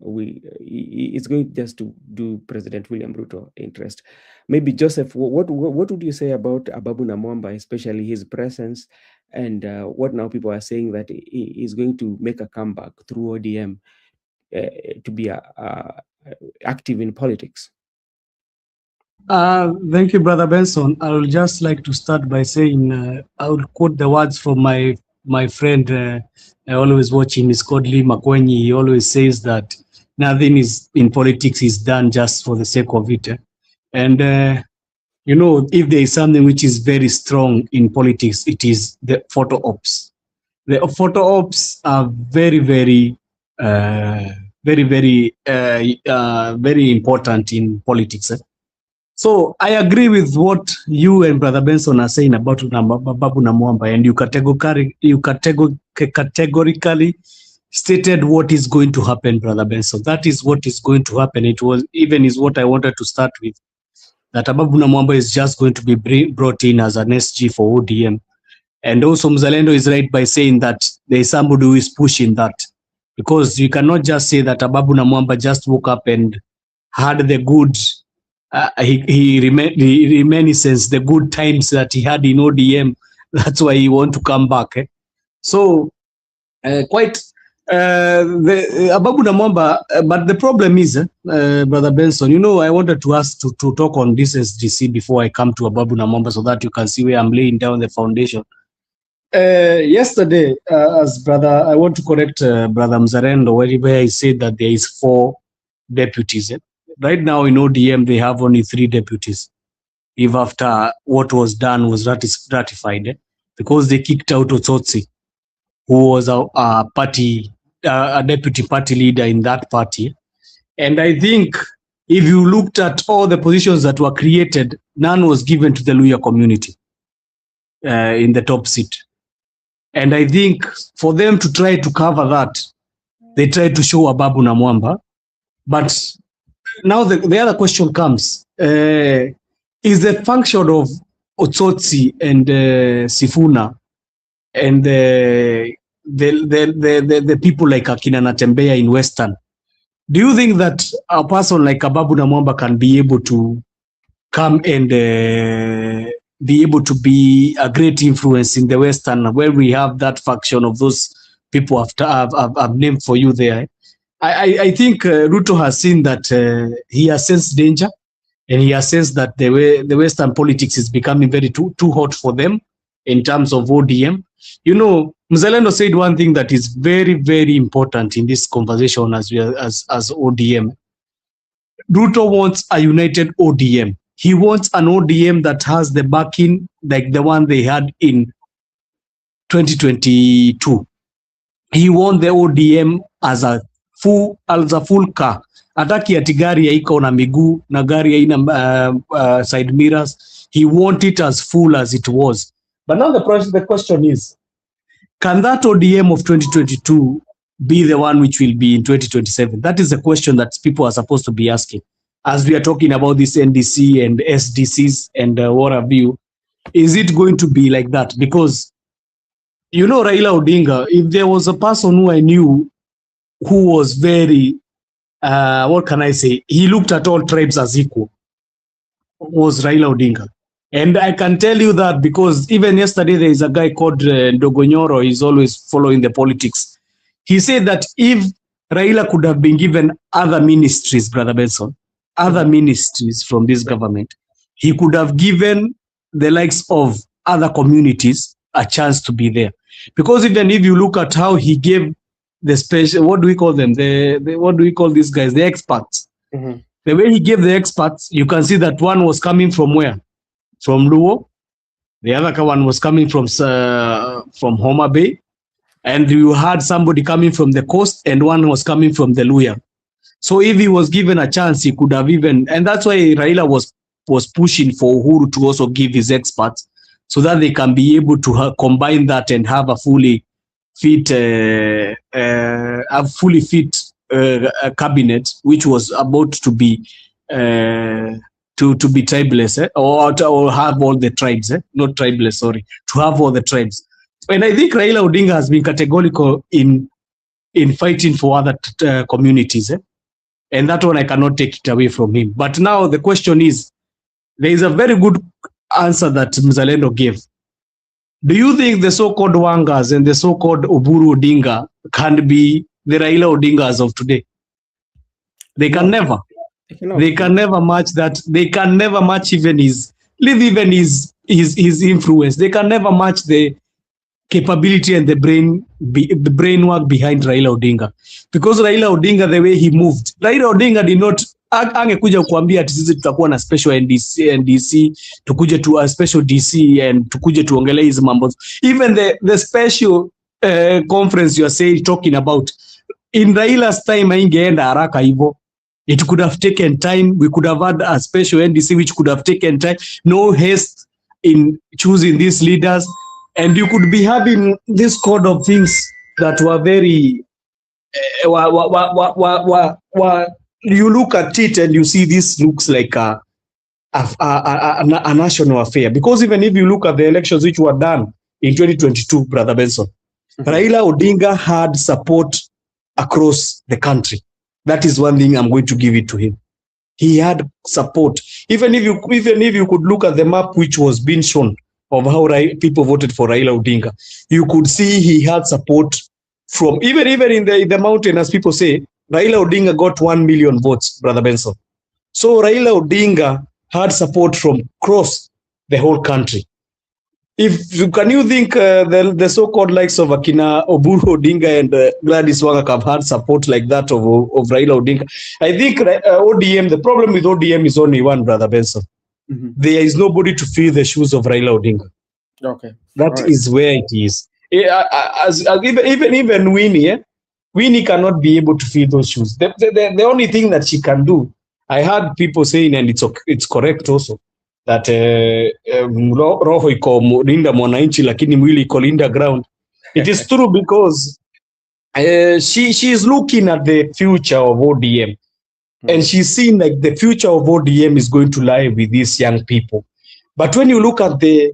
it's going just to do President William Ruto interest. Maybe Joseph, what would you say about Babu Namwamba, especially his presence, and what now people are saying that he is going to make a comeback through ODM to be active in politics? Thank you, Brother Benson. I would just like to start by saying I would quote the words from my friend. I always watch him. He's called Lee Makwenyi. He always says that nothing is in politics is done just for the sake of it. And you know, if there is something which is very strong in politics, it is the photo ops. The photo ops are very, very important in politics. So I agree with what you and Brother Benson are saying about Babu Namwamba, and you categorically stated what is going to happen, Brother Benson. That is what is going to happen. It was even is what I wanted to start with, that Babu Namwamba is just going to be brought in as an SG for ODM. And also Mzalendo is right by saying that there is somebody who is pushing that, because you cannot just say that Babu Namwamba just woke up and had the good he reminiscence the good times that he had in ODM. That's why he want to come back. So quite Ababu Namwamba, but the problem is, Brother Benson, you know, I wanted to ask to talk on this SGC before I come to Ababu Namwamba, so that you can see where I'm laying down the foundation. Yesterday, as brother, I want to correct Brother Mzarendo, where he said that there is 4 deputies. Right now in ODM, they have only 3 deputies. If after what was done was ratified, because they kicked out Otsotsi, who was a deputy party leader in that party. And I think if you looked at all the positions that were created, none was given to the Luhya community in the top seat. And I think for them to try to cover that, they tried to show Ababu Namwamba. But now the other question comes, is the function of Otsotsi and Sifuna and the people like Akina Natembeya in Western, do you think that a person like Ababu Namwamba can be able to come and be able to be a great influence in the Western, where we have that faction of those people I've named for you there? I think Ruto has seen that he has sensed danger, and he has sensed that the Western politics is becoming very too hot for them in terms of ODM. You know, Mzalendo said one thing that is very, very important in this conversation as ODM. Ruto wants a united ODM. He wants an ODM that has the backing like the one they had in 2022. He wants the ODM as a full car. Ataki ati gari haiko na miguu na gari haina side mirrors. He wants it as full as it was. But now the question is, can that ODM of 2022 be the one which will be in 2027? That is the question that people are supposed to be asking. As we are talking about this NDC and SDCs and what have you, is it going to be like that? Because, you know, Raila Odinga, if there was a person who I knew who was very, what can I say? He looked at all tribes as equal, was Raila Odinga. And I can tell you that because even yesterday there is a guy called Ndogonyoro, he's always following the politics. He said that if Raila could have been given other ministries, Brother Benson, other ministries from this government, he could have given the likes of other communities a chance to be there. Because even if you look at how he gave the special, what do we call them? What do we call these guys? The experts. Mm-hmm. The way he gave the experts, you can see that one was coming from where? From Luo. The other one was coming from Homa Bay. And you had somebody coming from the coast and one was coming from the Luya. So if he was given a chance, he could have even, and that's why Raila was pushing for Uhuru to also give his experts so that they can be able to combine that and have a fully fit cabinet, which was about to be to be tribeless, or have all the tribes, not tribeless, sorry, to have all the tribes. And I think Raila Odinga has been categorical in fighting for other communities, and that one I cannot take it away from him. But now the question is, there is a very good answer that Mzalendo gave. Do you think the so-called Wangas and the so-called Oburu Odinga can be the Raila Odingas of today? They can never. They can never match that. They can never match even his influence. They can never match the capability and the brain work behind Raila Odinga. Because Raila Odinga, the way he moved, Raila Odinga did not angekuja kuambia ati sisi tutakuwa na special NDC, tukuje to a special DC and tukuje tuongelee hizo mambo. Even the special conference you are talking about, in Raila's time haingeenda haraka hivyo. It could have taken time. We could have had a special NDC which could have taken time. No haste in choosing these leaders. And you could be having this kind of things that were very, you look at it and you see this looks like a national affair. Because even if you look at the elections which were done in 2022, Brother Benson, Raila Odinga had support across the country. That is one thing I'm going to give it to him. He had support. Even if you could look at the map which was being shown of how people voted for Raila Odinga, you could see he had support from even in the mountain, as people say. Raila Odinga got 1 million votes, Brother Benson. So Raila Odinga had support from across the whole country. Can you think the so-called likes of Akina Oburu Odinga and Gladys Wanga have had support like that of Raila Odinga? I think ODM, the problem with ODM is only one, Brother Benson. Mm-hmm. There is nobody to fill the shoes of Raila Odinga. Okay, that is where it is. Even Winnie cannot be able to fill those shoes. The only thing that she can do, I heard people saying, and it's correct also, that roho iko linda Mwananchi lakini mwili iko linda ground. It is true because she is looking at the future of ODM. And she's seeing like the future of ODM is going to lie with these young people. But when you look at the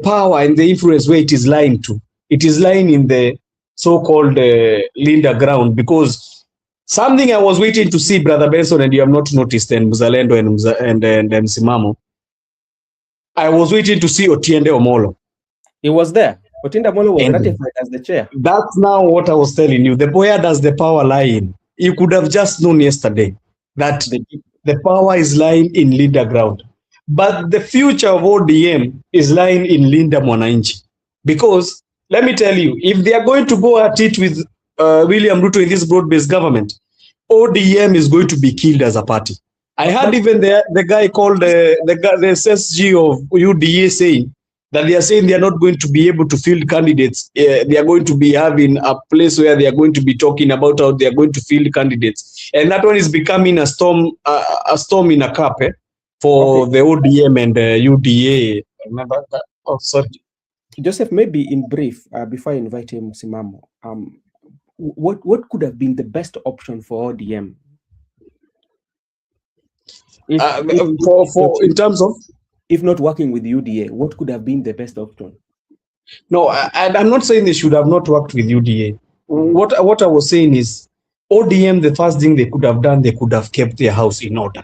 power and the influence where it is lying to, it is lying in the so-called Linda ground. Because something I was waiting to see, Brother Benson, and you have not noticed, and Mzalendo and Msimamo, I was waiting to see Otiende Omolo. He was there. Otiende Omolo was ratified as the chair. That's now what I was telling you. Where does the power lie in? You could have just known yesterday that the power is lying in Linda ground. But the future of ODM is lying in Linda Mwananchi. Because, let me tell you, if they are going to go at it with William Ruto in this broad-based government, ODM is going to be killed as a party. I heard even the guy called the SSG of UDA saying that they are saying they are not going to be able to field candidates. They are going to be having a place where they are going to be talking about how they are going to field candidates, and that one is becoming a storm in a cup for the ODM and UDA. Remember that? Oh, sorry, Joseph. Maybe in brief, before I invite him, Simamo, what could have been the best option for ODM? In terms of, if not working with UDA, what could have been the best option? No, I'm not saying they should have not worked with UDA. What I was saying is, ODM, the first thing they could have done, they could have kept their house in order.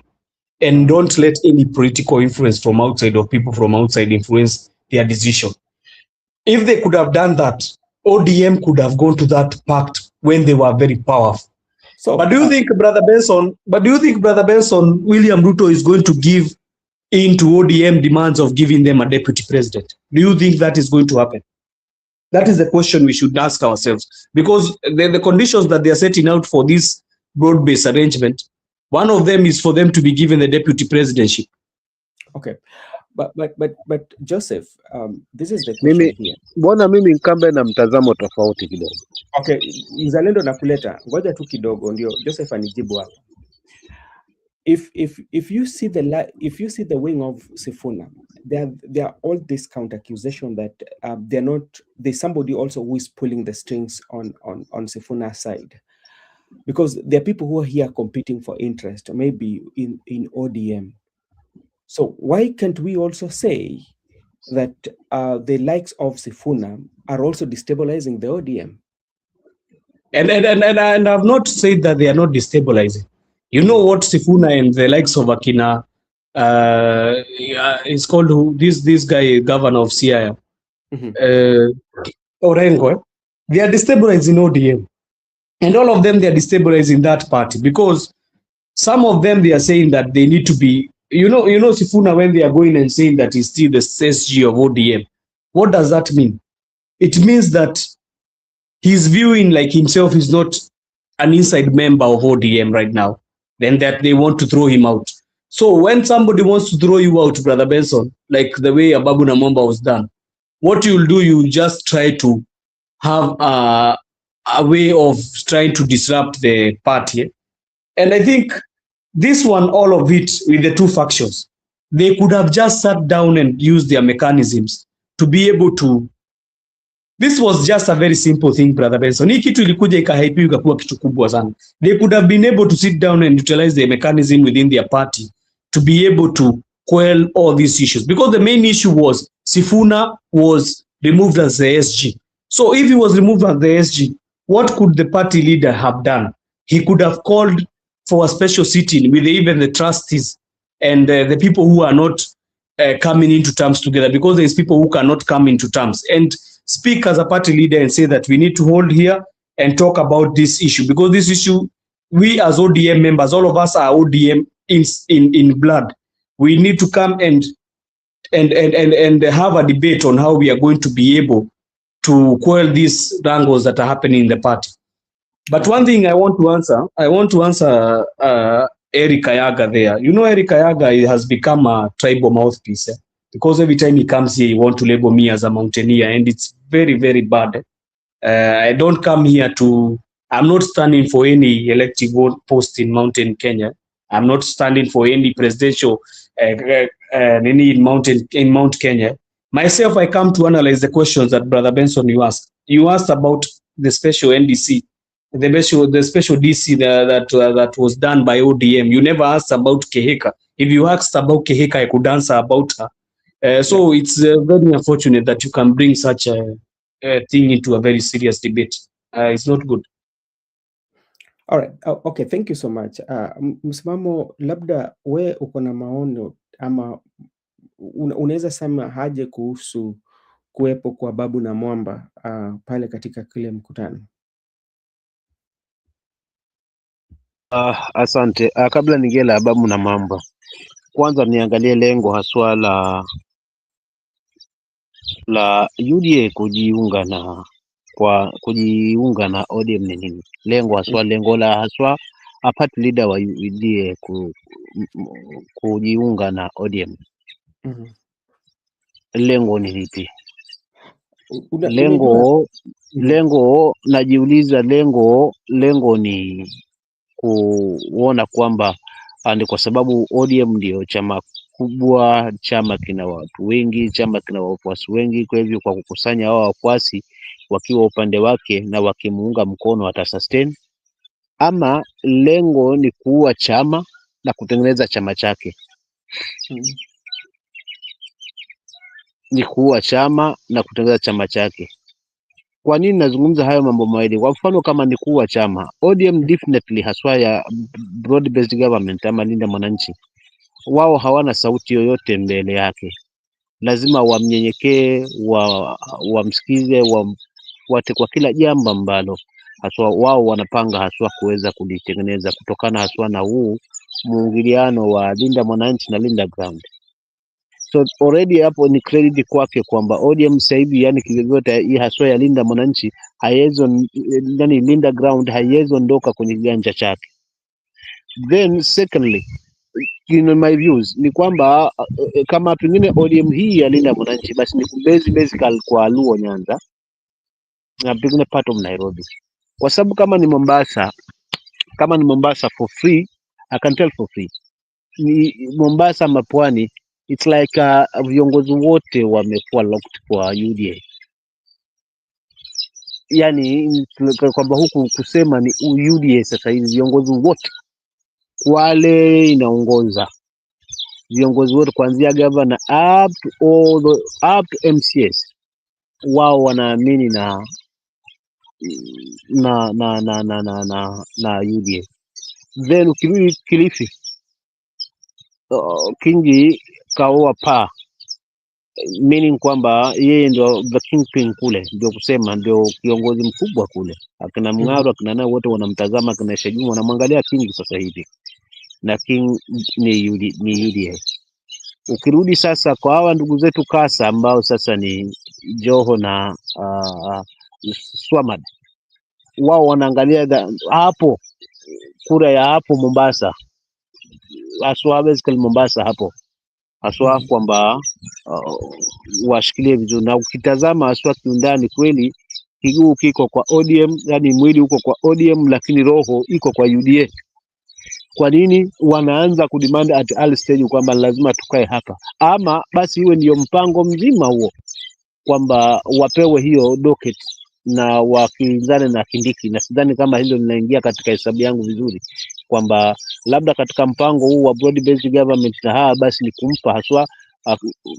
And don't let any political influence from outside or people from outside influence their decision. If they could have done that, ODM could have gone to that pact when they were very powerful. So, but do you think, Brother Benson, William Ruto is going to give into ODM demands of giving them a deputy president? Do you think that is going to happen? That is the question we should ask ourselves, because the conditions that they are setting out for this broad-based arrangement, one of them is for them to be given the deputy presidency. Okay, but Joseph, this is the question here. Mbona mimi Nkambe na mtazamo tofauti kidogo? Okay, mzalendo nakuleta, ngoja tu kidogo ndio Joseph anijibu hapa. If you see the wing of Sifuna, there are all this counter accusation that there's somebody also who is pulling the strings on Sifuna's side, because there are people who are here competing for interest, maybe in ODM. So why can't we also say that the likes of Sifuna are also destabilizing the ODM? And I've not said that they are not destabilizing. You know what Sifuna and the likes of Akina, is called this guy, governor of Siaya, Orengo, they are destabilizing ODM. And all of them, they are destabilizing that party, because some of them, they are saying that they need to be, you know Sifuna, when they are going and saying that he's still the SSG of ODM, what does that mean? It means that he's viewing like himself is not an inside member of ODM right now, then that they want to throw him out. So when somebody wants to throw you out, Brother Benson, like the way Ababu Namomba was done, what you'll do, you just try to have a way of trying to disrupt the party. And I think this one, all of it with the two factions, they could have just sat down and used their mechanisms to be able to. This was just a very simple thing, Brother Benson. Hii kitu ilikuja ikahype ikakuwa kitu kubwa sana. They could have been able to sit down and utilize the mechanism within their party to be able to quell all these issues. Because the main issue was Sifuna was removed as the SG. So if he was removed as the SG, what could the party leader have done? He could have called for a special sitting with even the trustees and the people who are not coming into terms together, because there's people who cannot come into terms, and speak as a party leader and say that we need to hold here and talk about this issue, because this issue, we as ODM members, all of us are ODM in blood. We need to come and have a debate on how we are going to be able to quell these wrangles that are happening in the party. But one thing I want to answer Eric Ayaga there. You know, Eric Ayaga has become a tribal mouthpiece, because every time he comes here, he wants to label me as a mountaineer, and it's very, very bad. I don't come here I'm not standing for any elective post in Mountain Kenya. I'm not standing for any presidential in Mount Kenya. Myself, I come to analyze the questions that Brother Benson you asked. You asked about the special NDC, the special DC that was done by ODM. You never asked about Keheka. If you asked about Keheka, I could answer about her. So it's very unfortunate that you can bring such a thing into a very serious debate. It's not good. All right. Okay, thank you so much. Msimamo, labda we uko na maono ama unaweza sema haje kuhusu kuwepo kwa Babu na Mwamba pale katika kile mkutano? Asante. Kabla ningela Babu na Mamba, kwanza niangalie lengo haswa la UDA kujiunga na ODM ni nini? Lengo la haswa apart leader wa UDA kujiunga na ODM. Lengo ni lipi? Lengo najiuliza, lengo ni kuona kwamba ni kwa sababu ODM ndio chama kubwa, chama kina watu wengi, chama kina wafuasi wengi, kwa hivyo kwa kukusanya hao wafuasi wakiwa upande wake na wakimuunga mkono atasustain, ama lengo ni kuua chama na kutengeneza chama chake. Ni kuua chama na kutengeneza chama chake. Kwa nini nazungumza hayo mambo mawili? Kwa mfano, kama ni kuua chama, ODM definitely haswa ya broad based government ama Linda Mwananchi, wao hawana sauti yoyote mbele yake. Lazima wamnyenyekee, wamsikize, wamfuate kwa kila jambo ambalo haswa wao wanapanga haswa kuweza kulitengeneza, kutokana haswa na huu muingiliano wa Linda Mwananchi na Linda Ground. So already hapo ni credit kwake kwamba ODM sasa hivi, yani kivyovyote hii haswa ya Linda Mwananchi yani Linda Ground haiwezi ondoka kwenye kiganja chake. Then secondly, in my views ni kwamba kama pengine ODM hii ya Linda Mwananchi basi ni basically kwa Luo Nyanza na pengine part of Nairobi, kwa sababu kama ni Mombasa for free, I can tell for free, ni Mombasa mapwani, it's like viongozi wote wamekuwa locked kwa UDA. Yani kwamba huku kusema ni UDA sasa hivi viongozi wote, Kwale inaongoza viongozi wote kuanzia governor up to MCS, wao wanaamini na UDA. Then ukirudi Kilifi, Kingi kaoa pa, meaning kwamba yeye ndio the kingpin kule, ndio kusema ndio kiongozi mkubwa kule. Akina Mng'aro akina nao wote wanamtazama, akina Shajuma wanamwangalia Kingi sasa hivi, na King ni UDA. Ukirudi sasa kwa hawa ndugu zetu Kasa ambao sasa ni Joho na Swamad, wao wanaangalia hapo kura ya hapo Mombasa, haswa basically Mombasa hapo haswa kwamba washikilie vizuri. Na ukitazama haswa kiundani, kweli kiguu kiko kwa ODM, yani mwili uko kwa ODM, lakini roho iko kwa UDA. Kwa nini wanaanza kudemand at early stage kwamba lazima tukae hapa, ama basi iwe ndio mpango mzima huo kwamba wapewe hiyo docket na wakinzane na Kindiki? Na sidhani kama hilo linaingia katika hesabu yangu vizuri, kwamba labda katika mpango huu wa broad based government na basi ni kumpa haswa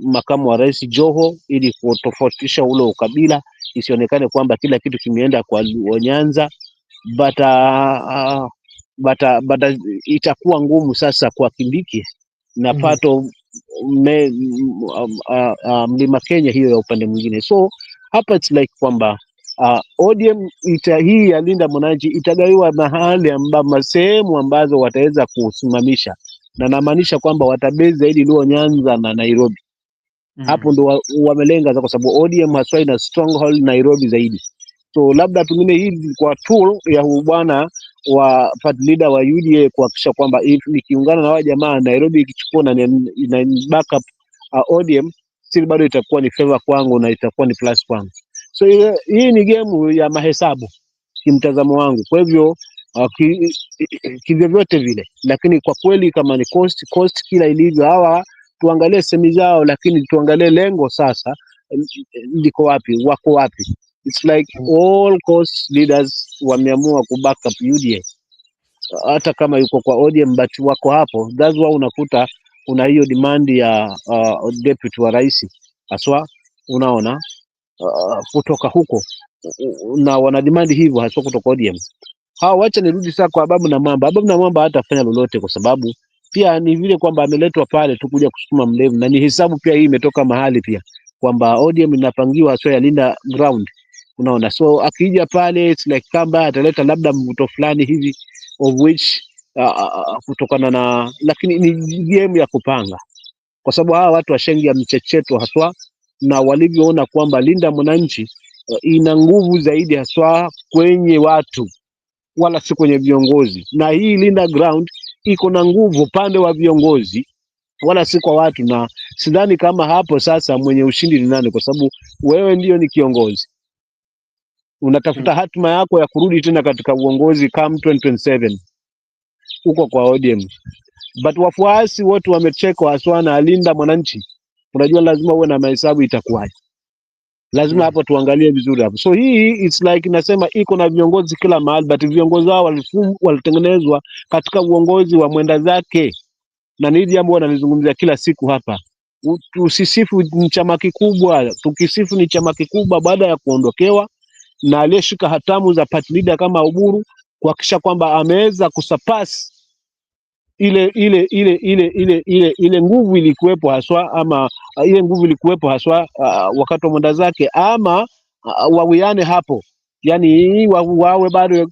makamu wa rais Joho, ili kutofautisha ule ukabila, isionekane kwamba kila kitu kimeenda kwa Nyanza. But itakuwa ngumu sasa kwa Kindiki na pato Mlima Kenya hiyo ya upande mwingine. So hapa it's like kwamba ODM hii ya Linda Mwananchi itagawiwa mahali ambapo sehemu ambazo wataweza kusimamisha, na namaanisha kwamba watabezi zaidi Luo Nyanza na Nairobi. Hapo ndo wamelenga, kwa sababu ODM haswa ina stronghold Nairobi zaidi. So labda pengine hii kwa tool ya bwana wa part leader wa UDA kuhakikisha kwamba nikiungana na wao jamaa Nairobi ikichukua na backup ODM, still bado itakuwa ni favor kwangu na itakuwa ni plus kwangu. So hii ni game ya mahesabu kimtazamo wangu. Kwa hivyo kivyovyote vile, lakini kwa kweli kama ni cost kila ilivyo, hawa tuangalie semi zao, lakini tuangalie lengo sasa liko wapi, wako wapi. It's like all cost leaders wameamua kuback up UDA, hata kama yuko kwa ODM but wako hapo. That's why unakuta una hiyo demand ya deputy wa rais haswa, unaona kutoka huko, na wana demand hivyo haswa kutoka ODM. Wacha nirudi sasa kwa Babu na Mamba. Babu na Mamba hatafanya lolote, kwa sababu pia ni vile kwamba ameletwa pale tu kuja kusukuma mlevu, na ni hesabu pia hii imetoka mahali pia kwamba ODM inapangiwa haswa ya Linda Ground, unaona. So akija pale it's like kamba ataleta labda mvuto fulani hivi, of which kutokana na, lakini ni game ya kupanga, kwa sababu hawa watu washengia mchecheto haswa, na walivyoona kwamba Linda Mwananchi ina nguvu zaidi haswa kwenye watu wala si kwenye viongozi, na hii Linda Ground iko na nguvu upande wa viongozi wala si kwa watu, na sidhani kama hapo sasa mwenye ushindi ni nani, kwa sababu wewe ndio ni kiongozi, unatafuta hatima yako ya kurudi tena katika uongozi come 2027 huko kwa ODM, but wafuasi wote wamechekwa haswa na Linda Mwananchi. Unajua lazima uwe na mahesabu, itakuwaje? Lazima hapo tuangalie vizuri hapo. So hii it's like nasema iko na viongozi kila mahali, but viongozi hao walitengenezwa katika uongozi wa mwenda zake, na ni jambo wanalizungumzia kila siku hapa. Tusisifu ni chama kikubwa, tukisifu ni chama kikubwa baada ya kuondokewa na aliyeshika hatamu za party leader kama Oburu, kuhakikisha kwamba ameweza kusurpass ile nguvu ilikuwepo haswa, ama ile nguvu ilikuwepo haswa wakati wa mwenda zake, ama wawiane hapo, yani wawe bado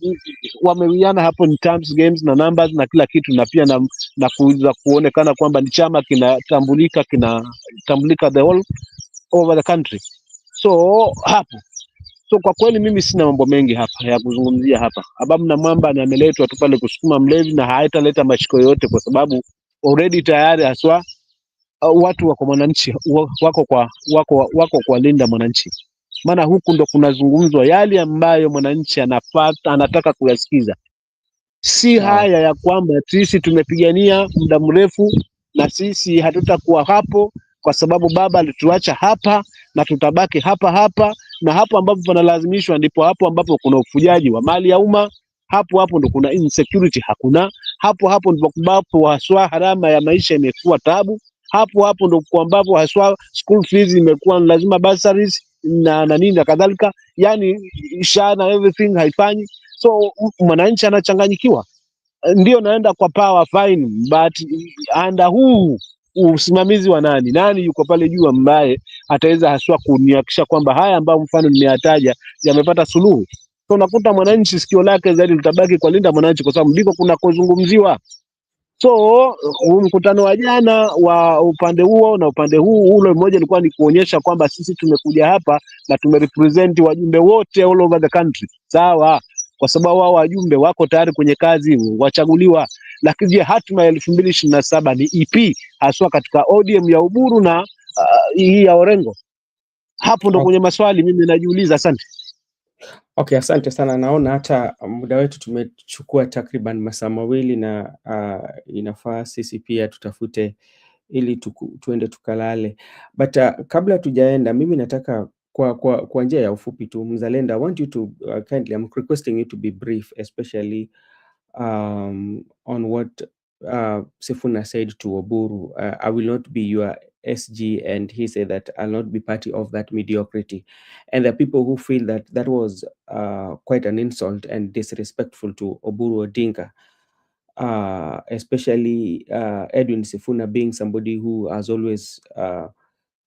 wamewiana hapo in terms games na numbers na kila kitu, na pia na kuweza kuonekana kwamba ni chama kinatambulika the whole over the country. So hapo, so kwa kweli mimi sina mambo mengi hapa ya kuzungumzia hapa. Ababu na Mwamba na ameletwa tu pale kusukuma mlevi, na haitaleta mashiko yote, kwa sababu already tayari haswa watu wako Mwananchi wako kwa Linda Mwananchi, maana huku ndo kunazungumzwa yale ambayo mwananchi anataka kuyasikiza, si haya ya kwamba sisi tumepigania muda mrefu na sisi hatutakuwa hapo kwa sababu baba alituacha hapa na tutabaki hapa hapa, na hapo ambapo panalazimishwa ndipo hapo ambapo kuna ufujaji wa mali ya umma, hapo ndo kuna insecurity hakuna, hapo ndipo ambapo haswa harama ya maisha imekuwa tabu, hapo ndo ambapo haswa school fees imekuwa lazima bursaries na nini na kadhalika, yani shana everything haifanyi. So mwananchi anachanganyikiwa, ndio naenda kwa power fine, but anda huu usimamizi wa nani yuko pale juu ambaye ataweza haswa kunihakikisha kwamba haya ambayo mfano nimeyataja yamepata suluhu. So unakuta mwananchi sikio lake zaidi litabaki kwa Linda Mwananchi, kwa sababu ndiko kunakozungumziwa. So mkutano wa jana wa upande huo na upande huu, ule mmoja ilikuwa ni kuonyesha kwamba sisi tumekuja hapa na tumerepresent wajumbe wote all over the country, sawa, kwa sababu wao wajumbe wako tayari kwenye kazi, wachaguliwa. Lakini je, hatima ya 2027 ni ipi haswa katika ODM ya Oburu na hii ya Orengo? Hapo ndo kwenye maswali mimi najiuliza. Asante. Okay, asante sana. Naona hata muda wetu tumechukua takriban masaa mawili, na inafaa sisi pia tutafute ili tuende tukalale. But kabla tujaenda, mimi nataka kwa njia ya ufupi tu, Mzalendo, I want you to kindly, I'm requesting you to be brief, especially on what Sifuna said to Oburu. I will not be your SG, and he said that I'll not be party of that mediocrity. And the people who feel that that was quite an insult and disrespectful to Oburu Odinga, especially Edwin Sifuna being somebody who has always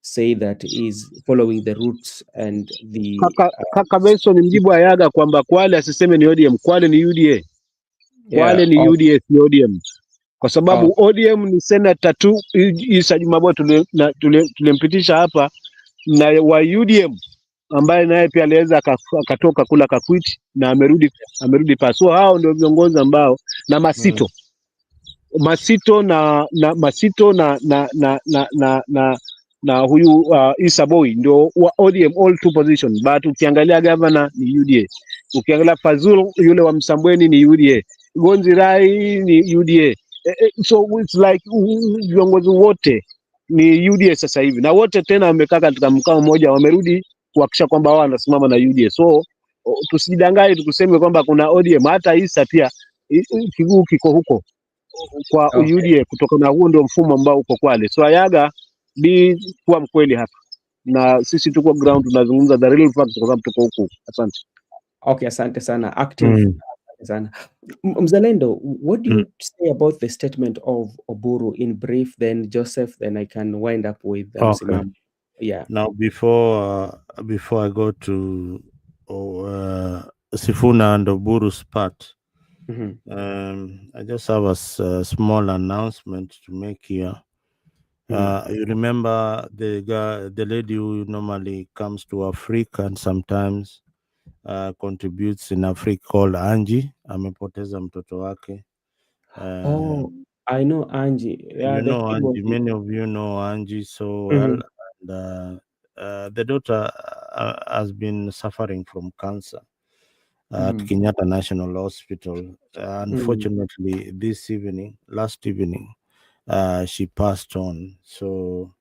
say that is following the roots and the Kaka Benson mjibu Ayaga kwamba Kwale asiseme ni ODM, Kwale ni UDA. Kwale ni UDA, si ODM. Kwa sababu ODM ni senator tu Isa Jumabo tulimpitisha hapa, na wa UDM ambaye naye pia aliweza akatoka kula kakwiti na amerudi paso. Hao ndio viongozi ambao, na Masito na huyu Isa Boy ndio wa ODM all two position, but ukiangalia governor ni UDA, ukiangalia Fazul yule wa Msambweni ni UDA, Gonzi Rai ni UDA. So it's like viongozi wote ni UDA sasa hivi, na wote tena wamekaa katika mkao mmoja, wamerudi kuhakikisha kwamba wao wanasimama na UDA. So tusijidanganye tukuseme kwamba kuna ODM, hata Isa pia kiguu kiko huko kwa UDA, kutoka na huo ndio mfumo ambao uko Kwale. So Ayaga ni kuwa mkweli hapa, na sisi tuko ground tunazungumza the real facts kwa sababu tuko huku. Asante. Okay, asante sana. Active sana. Mzalendo, what do you say about the statement of Oburu in brief, then Joseph, then I can wind up with Simam. Yeah. Now before I go to Sifuna and Oburu's part, I just have a small announcement to make here. You remember the lady who normally comes to Africa and sometimes contributes in Africa called Angie. Amepoteza mtoto wake. Oh, I know Angie. Yeah, You the know kid was. Angie. Many of you know Angie so well. And the daughter has been suffering from cancer at Kenyatta National Hospital. Unfortunately, last evening, she passed on. So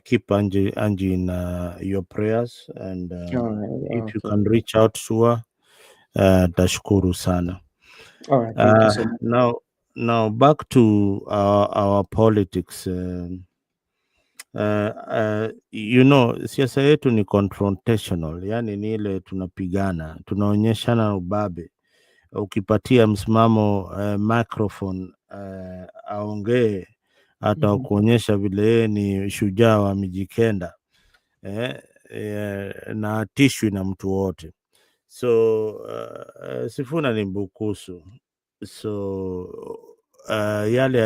keep Angie in your prayers, and All right. if you Okay. can reach out to her, tashukuru sana. All right. Thank you so much. Now back to our politics. Siasa yetu ni confrontational, yani ni ile tunapigana, tunaonyeshana ubabe. Ukipatia msimamo microphone aongee, hata kuonyesha vile yeye ni shujaa wa Mijikenda, na atishwi na mtu wote. So Sifuna ni mbukusu. So yale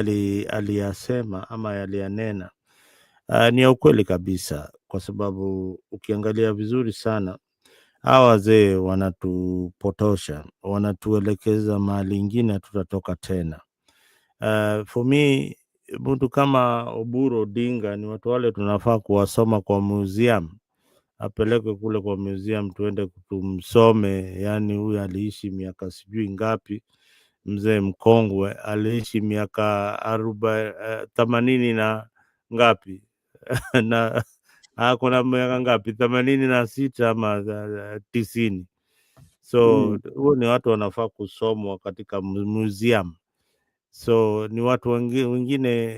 aliyasema ama yaliyanena ni ya ukweli kabisa, kwa sababu ukiangalia vizuri sana hawa wazee wanatupotosha, wanatuelekeza mahali ingine tutatoka tena. For me, mtu kama Oburu Odinga ni watu wale tunafaa kuwasoma kwa museum, apelekwe kule kwa museum tuende tumsome. Yani huyu aliishi miaka sijui ngapi, mzee mkongwe aliishi miaka 80 na ngapi na kuna miaka ngapi, 86 ama 90. So huo ni watu wanafaa kusomwa katika museum. So ni watu wengine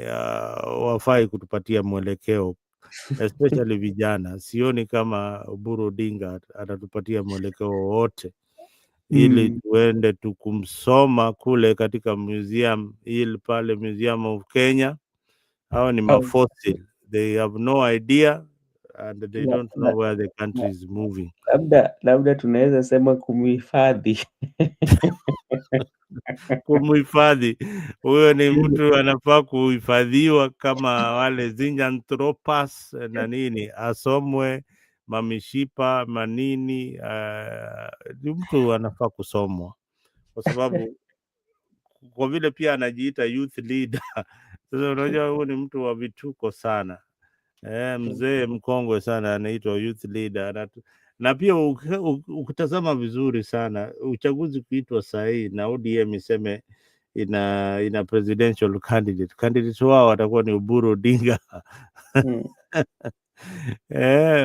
wafai kutupatia mwelekeo, especially vijana. Sioni kama Oburu Odinga atatupatia mwelekeo wowote ili tuende tukumsoma kule katika museum, ili pale Museum of Kenya. Hao ni mafossil, they have no idea and they don't know where the country is moving. Labda tunaweza sema kumhifadhi. Kumhifadhi, huyo ni mtu anafaa kuhifadhiwa kama wale Zinjanthropus na nini, asomwe mamishipa manini. Ni mtu anafaa kusomwa, kwa sababu kwa vile pia anajiita youth leader. Sasa unajua huyu ni mtu wa vituko sana. Mzee mkongwe sana anaitwa youth leader. Na pia ukitazama vizuri sana, uchaguzi kuitwa sahihi na ODM iseme ina presidential candidate wao watakuwa ni Oburu Odinga.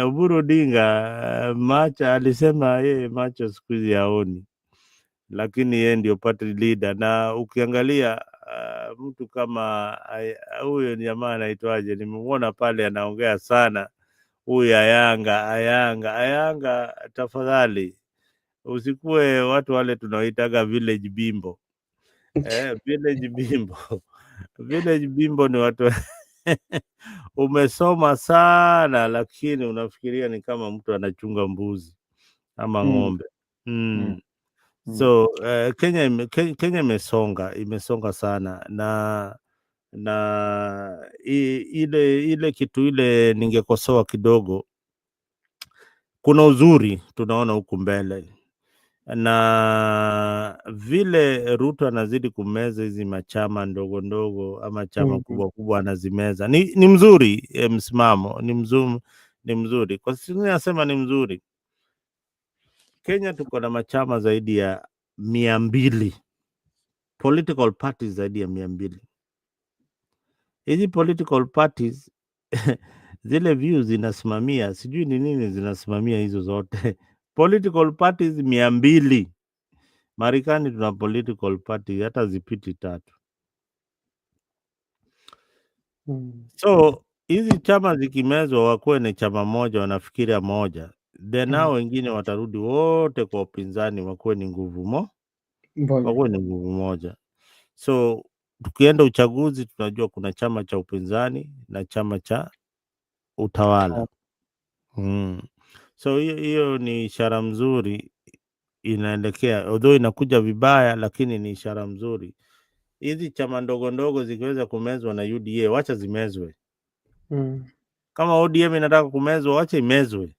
Oburu Odinga macho alisema yeye macho siku hizi haoni, lakini yeye ndio party leader. Na ukiangalia mtu kama huyo jamaa anaitwaje, nimemuona pale anaongea sana, huyu Ayanga, tafadhali usikue watu wale tunaoitaga village bimbo. Village bimbo ni watu umesoma sana, lakini unafikiria ni kama mtu anachunga mbuzi ama ng'ombe. So Kenya imesonga sana, na ile kitu ile ningekosoa kidogo. Kuna uzuri tunaona huku mbele, na vile Ruto anazidi kumeza hizi machama ndogo ndogo ama chama kubwa kubwa anazimeza, ni mzuri. Msimamo ni mzuri. Kwa sababu nasema ni mzuri, Kenya tuko na machama zaidi ya 200, political parties zaidi ya 200. Hizi political parties zile views zinasimamia, sijui ni nini zinasimamia hizo zote. Political parties 200. Marekani tuna political party hata zipiti 3. So hizi chama zikimezwa, wakuwe ni chama moja, wanafikiria moja, then nao wengine watarudi wote kwa upinzani, wakuwe ni nguvu moja. So tukienda uchaguzi, tunajua kuna chama cha upinzani na chama cha utawala. So hiyo ni ishara mzuri inaelekea, although inakuja vibaya, lakini ni ishara mzuri. Hizi chama ndogo ndogo zikiweza kumezwa na UDA, wacha zimezwe. Kama ODM inataka kumezwa, wacha imezwe.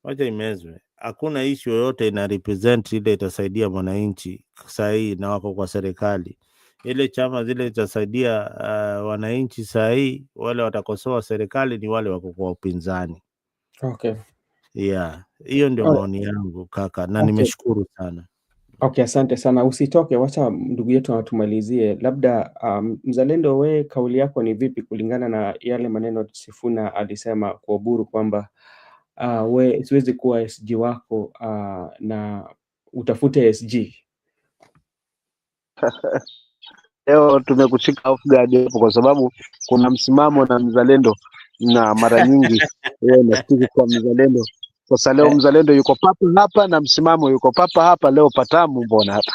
Wacha imezwe. Hakuna issue yoyote ina represent ile itasaidia mwananchi sahihi na wako kwa serikali. Ile chama zile itasaidia wananchi sahihi, wale watakosoa serikali ni wale wako kwa upinzani. Okay. Yeah, hiyo ndio maoni yangu kaka, na nimeshukuru sana. Okay, asante sana. Usitoke, wacha ndugu yetu atumalizie. Labda Mzalendo, we kauli yako ni vipi kulingana na yale maneno Sifuna alisema kwa Oburu kwamba we siwezi kuwa SG wako na utafute SG? Leo tumekushika off guard hapo kwa sababu kuna msimamo na Mzalendo, na mara nyingi wewe unastiki kwa Mzalendo. Sasa leo Mzalendo yuko papa hapa na msimamo yuko papa hapa, leo patamu mbona hapa.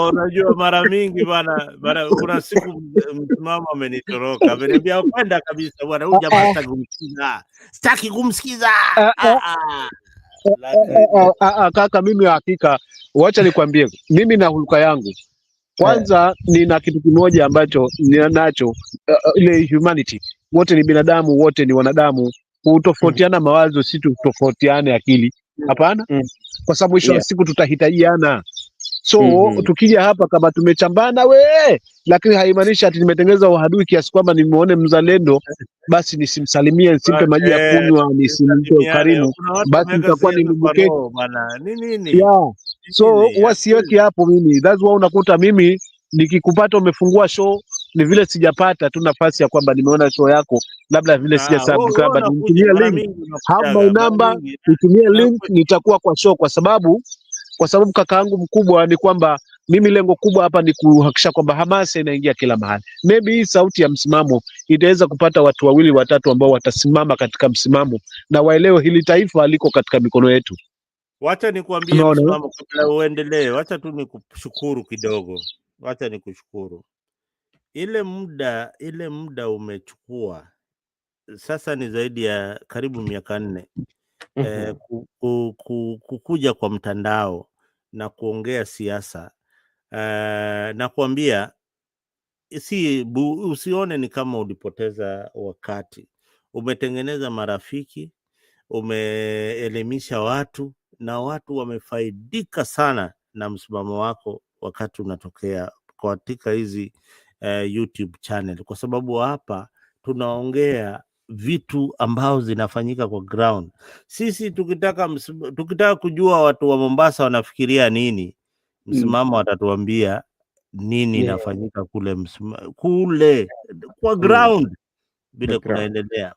Unajua mara mingi bwana, kuna siku msimamo amenitoroka, ameniambia kwenda kabisa bwana, huyu jamaa sitaki kumsikiza. Kaka, mimi hakika, wacha nikwambie, mimi na hulka yangu kwanza, nina kitu kimoja ambacho ninacho, ile humanity. Wote ni binadamu, wote ni wanadamu. Kutofautiana mawazo si tutofautiane akili, hapana, kwa sababu mwisho wa siku tutahitajiana. So tukija hapa kama tumechambana lakini haimaanishi ati nimetengeneza uhadui kiasi kwamba nimuone Mzalendo basi nisimsalimie, nisimpe maji ya kunywa, nisimpe karimu, basi nitakuwa nimebuketi bwana. Nini? So wasiweke hapo mimi. That's why unakuta mimi nikikupata umefungua show ni vile sijapata tu nafasi ya kwamba nimeona show yako, labda vile sija subscribe, but nitumie link, have my number, nitumie link, nitakuwa kwa show, kwa sababu kakaangu mkubwa ni kwamba mimi lengo kubwa hapa ni kuhakikisha kwamba hamasa inaingia kila mahali. Maybe hii sauti ya msimamo itaweza kupata watu wawili watatu ambao watasimama katika msimamo na waelewe hili taifa liko katika mikono yetu. Wacha nikuambie msimamo kabla uendelee. Wacha tu nikushukuru kidogo. Wacha nikushukuru. Ile muda umechukua sasa ni zaidi ya karibu miaka 4 kukuja kwa mtandao na kuongea siasa. Na kuambia usione ni kama ulipoteza wakati. Umetengeneza marafiki, umeelimisha watu na watu wamefaidika sana na msimamo wako wakati unatokea katika hizi YouTube channel, kwa sababu hapa tunaongea vitu ambao zinafanyika kwa ground. Sisi tukitaka kujua watu wa Mombasa wanafikiria nini, msimamo watatuambia nini inafanyika kule kwa ground vile kunaendelea.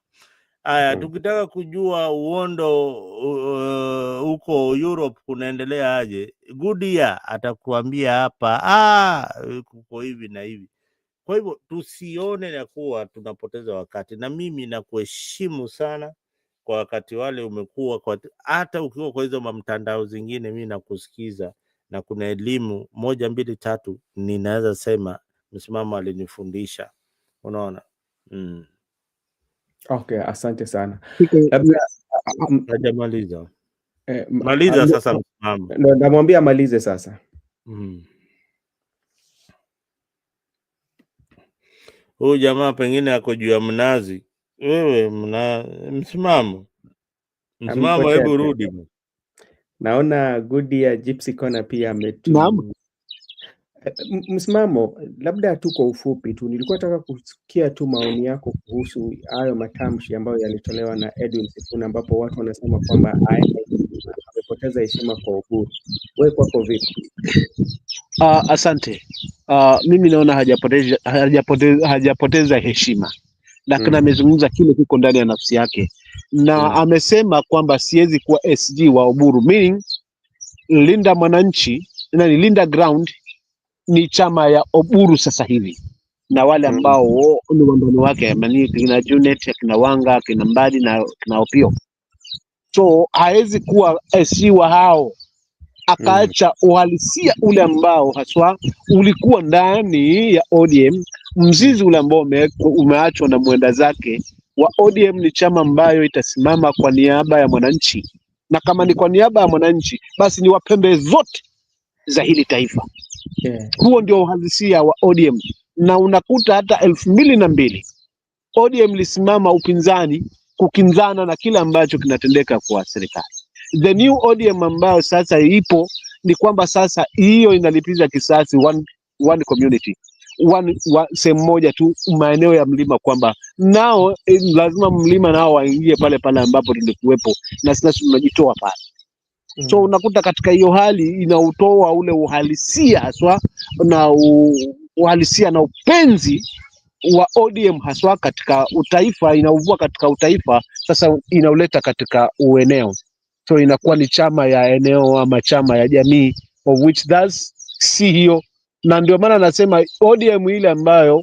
Tukitaka kujua uondo huko Europe kunaendelea aje, Goodia atakuambia hapa kuko hivi na hivi. Kwa hivyo tusione ya kuwa tunapoteza wakati, na mimi nakuheshimu sana kwa wakati wale umekuwa hata ukiwa kwa hizo mtandao zingine, mimi nakusikiza na kuna elimu 1 2 3 ninaweza sema msimamo alinifundisha, unaona. Okay, asante sana. Hajamaliza. Maliza sasa msimamo. Namwambia amalize sasa. Huyu jamaa pengine ako juu ya mnazi. Wewe msimamo. Hebu rudi. Naona Goodia Gypsy Corner pia msimamo. Labda tu kwa ufupi tu, nilikuwa nataka kusikia tu maoni yako kuhusu hayo matamshi ambayo yalitolewa na Edwin Sifuna, ambapo watu wanasema kwamba amepoteza heshima kwa Oburu. Wewe kwako vipi? Asante. Mimi naona hajapoteza heshima, lakini amezungumza kile kiko ndani ya nafsi yake, na amesema kwamba siwezi kuwa SG wa Oburu, meaning Linda Mwananchi na Linda Ground ni chama ya Oburu sasa hivi, na wale ambao ni wandani wake, kina Junet, kina Wanga, kina Mbadi na kina Opio. So hawezi kuwa SG wa hao akaacha uhalisia ule ambao haswa ulikuwa ndani ya ODM, mzizi ule ambao umeachwa na mwenda zake wa ODM. Ni chama ambayo itasimama kwa niaba ya mwananchi, na kama ni kwa niaba ya mwananchi, basi ni wa pembe zote za hili taifa. Huo ndio uhalisia wa ODM, na unakuta hata 2002 ODM lisimama upinzani kukinzana na kile ambacho kinatendeka kwa serikali. The new ODM ambayo sasa ipo ni kwamba sasa hiyo inalipiza kisasi one community, sehemu moja tu, maeneo ya mlima, kwamba nao lazima mlima nao waingie pale pale ambapo tulikuwepo na sasa tunajitoa pale. So unakuta katika hiyo hali inautoa ule uhalisia haswa na uhalisia na upenzi wa ODM haswa katika utaifa, inauvua katika utaifa, sasa inauleta katika ueneo. So inakuwa ni chama ya eneo ama chama ya jamii, of which that's si hiyo. Na ndio maana nasema ODM ile ambayo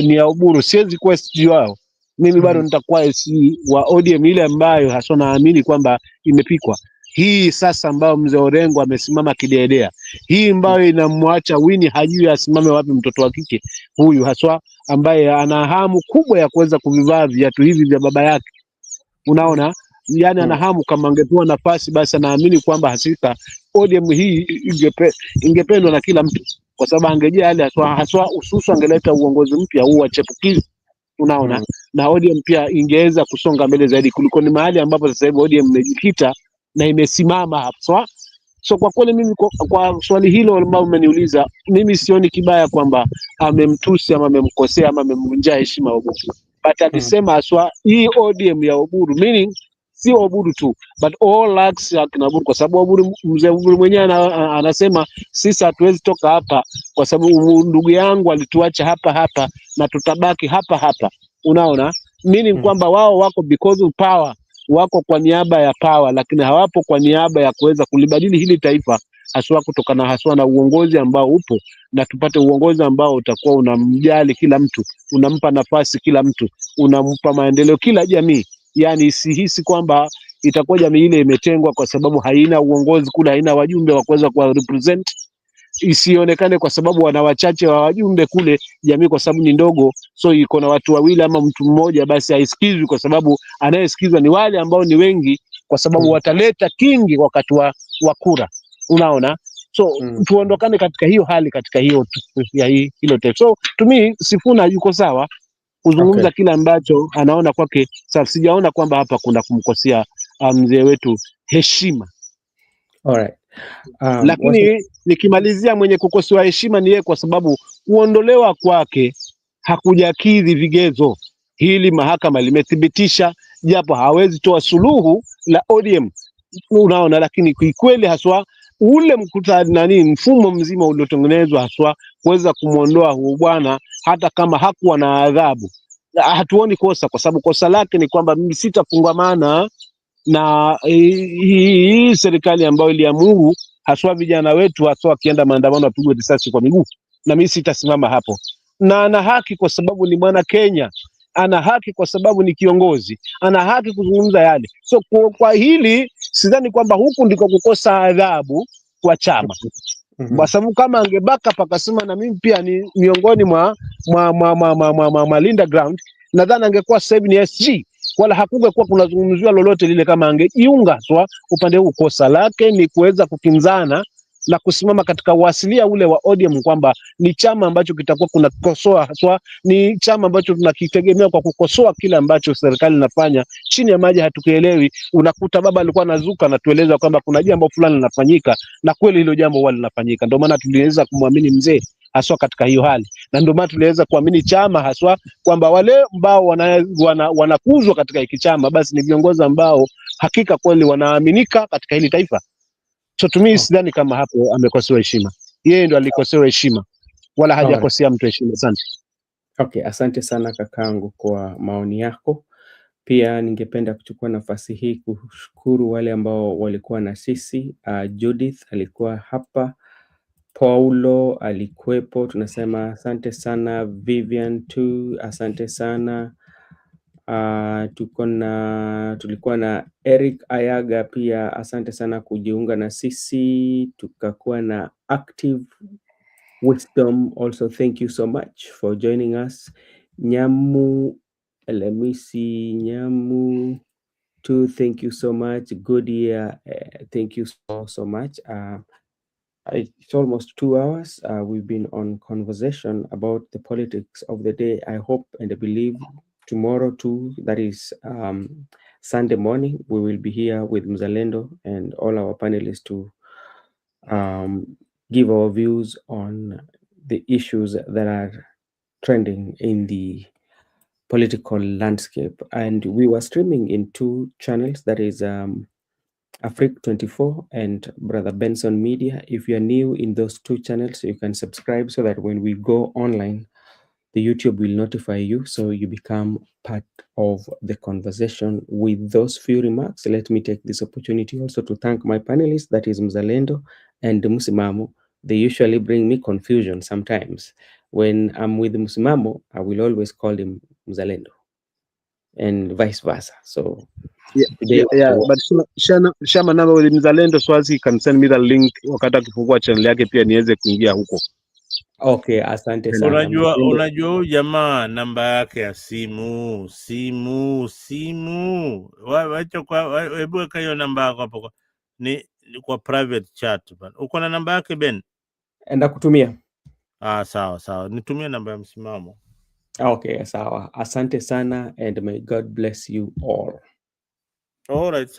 ni ya Oburu, siwezi kuwa SG wao mimi, bado nitakuwa SG wa ODM ile ambayo haswa naamini kwamba imepikwa. Hii sasa ambayo mzee Orengo amesimama kidedea, hii ambayo inamwacha Winnie hajui asimame wapi mtoto wa kike huyu haswa, ambaye ana hamu kubwa ya kuweza kuvivaa viatu hivi vya baba yake. Unaona, yani ana hamu, kama angepewa nafasi basi anaamini kwamba hasika ODM hii ingependwa na kila mtu, kwa sababu angejia yale haswa ususu, angeleta uongozi mpya huu wa chepukizi. Unaona, na ODM pia ingeweza kusonga mbele zaidi kuliko ni mahali ambapo sasa hivi ODM imejikita na imesimama hapo. So kwa kweli mimi kwa swali hilo ambalo umeniuliza, mimi sioni kibaya kwamba amemtusi ama amemkosea ama amemvunjia heshima Oburu, but alisema aswa hii ODM ya Oburu, meaning si Oburu tu but all acts ya kina Oburu, kwa sababu Oburu, mzee Oburu mwenyewe anasema sisi hatuwezi toka hapa kwa sababu ndugu yangu alituacha hapa hapa na tutabaki hapa hapa. Unaona, meaning kwamba wao wako because of power, wako kwa niaba ya power, lakini hawapo kwa niaba ya kuweza kulibadili hili taifa, haswa kutokana haswa na uongozi ambao upo, na tupate uongozi ambao utakuwa unamjali kila mtu, unampa nafasi kila mtu, unampa maendeleo kila jamii. Yani isihisi kwamba itakuwa jamii ile imetengwa kwa sababu haina uongozi kule, haina wajumbe wa kuweza kuwa represent. Isionekane kwa sababu wana wachache wa wajumbe kule, jamii kwa sababu ni ndogo, so iko na watu wawili ama mtu mmoja, basi haisikizwi, kwa sababu anayesikizwa ni wale ambao ni wengi, kwa sababu wataleta kingi wakati wa kura. Unaona, so tuondokane katika hiyo hali, katika hiyo ya hilo taifa. So to me Sifuna yuko sawa kuzungumza kile ambacho anaona kwake. Sasa sijaona kwamba hapa kuna kumkosea mzee wetu heshima. Alright. Lakini nikimalizia, mwenye kukosewa heshima ni yeye, kwa sababu kuondolewa kwake hakujakidhi vigezo. Hili mahakama limethibitisha, japo hawezi toa suluhu la ODM. Unaona, lakini kweli haswa ule mfumo mzima uliotengenezwa haswa kuweza kumwondoa huyu bwana, hata kama hakuwa na adhabu, hatuoni kosa, kwa sababu kosa lake ni kwamba mimi sitafungamana na hii serikali ambayo iliamuru haswa vijana wetu haswa wakienda maandamano wapigwe risasi kwa miguu, na mimi sitasimama hapo. Na ana haki kwa sababu ni mwana Kenya, ana haki kwa sababu ni kiongozi, ana haki kuzungumza yale. So kwa hili sidhani kwamba huku ndiko kukosa adhabu kwa chama, kwa sababu kama angebaka pakasema na mimi pia ni miongoni mwa Linda Ground, nadhani angekuwa sasa hivi ni SG, wala hakungekuwa kunazungumziwa lolote lile kama angejiunga swa upande huu. Kosa lake ni kuweza kukinzana na kusimama katika uasilia ule wa ODM, kwamba ni chama ambacho kitakuwa kunakosoa haswa, ni chama ambacho tunakitegemea kwa kukosoa kile ambacho serikali inafanya chini ya maji, hatukielewi. Unakuta baba alikuwa anazuka na tueleza kwamba kuna jambo fulani linafanyika, na kweli hilo jambo huwa linafanyika. Ndio maana tuliweza kumwamini mzee haswa katika hiyo hali, na ndio maana tuliweza kuamini chama haswa kwamba wale ambao wanakuzwa katika hiki chama basi ni viongozi ambao hakika kweli wanaaminika katika hili taifa. So to me sidhani kama hapo amekosewa heshima, yeye ndo alikosewa heshima, wala hajakosea mtu heshima. Asante. Okay, asante sana kakangu kwa maoni yako. Pia ningependa kuchukua nafasi hii kushukuru wale ambao walikuwa na sisi. Judith alikuwa hapa, Paulo alikuwepo, tunasema asante sana. Vivian tu, asante sana. Tulikuwa na Eric Ayaga pia, asante sana kujiunga na sisi. Tukakuwa na Active Wisdom, also thank you so much for joining us. Nyamu Elemisi, Nyamu too. Thank you so much. Good year. Thank you so much. It's almost 2 hours. We've been on conversation about the politics of the day. I hope and I believe tomorrow too, that is Sunday morning, we will be here with Mzalendo and all our panelists to give our views on the issues that are trending in the political landscape. And we were streaming in 2 channels, that is Afrique 24 and Brother Benson Media. If you are new in those 2 channels, you can subscribe so that when we go online, the YouTube will notify you, so you become part of the conversation. With those few remarks, let me take this opportunity also to thank my panelists, that is Mzalendo and Musimamo. They usually bring me confusion sometimes. When I'm with Musimamo, I will always call him Mzalendo and vice versa. So yeah, but Shama namba with Mzalendo Swazi can send me the link wakati akifungua channel yake pia niweze kuingia huko. Okay, asante sana. Unajua huyu jamaa namba yake ya simu. Wacha kwa hebu weka hiyo namba yako hapo. Ni kwa private chat bana. Uko na namba yake Ben? Enda kutumia. Sawa. Nitumie namba ya Msimamo. Okay, sawa. Asante sana and may God bless you all. All right.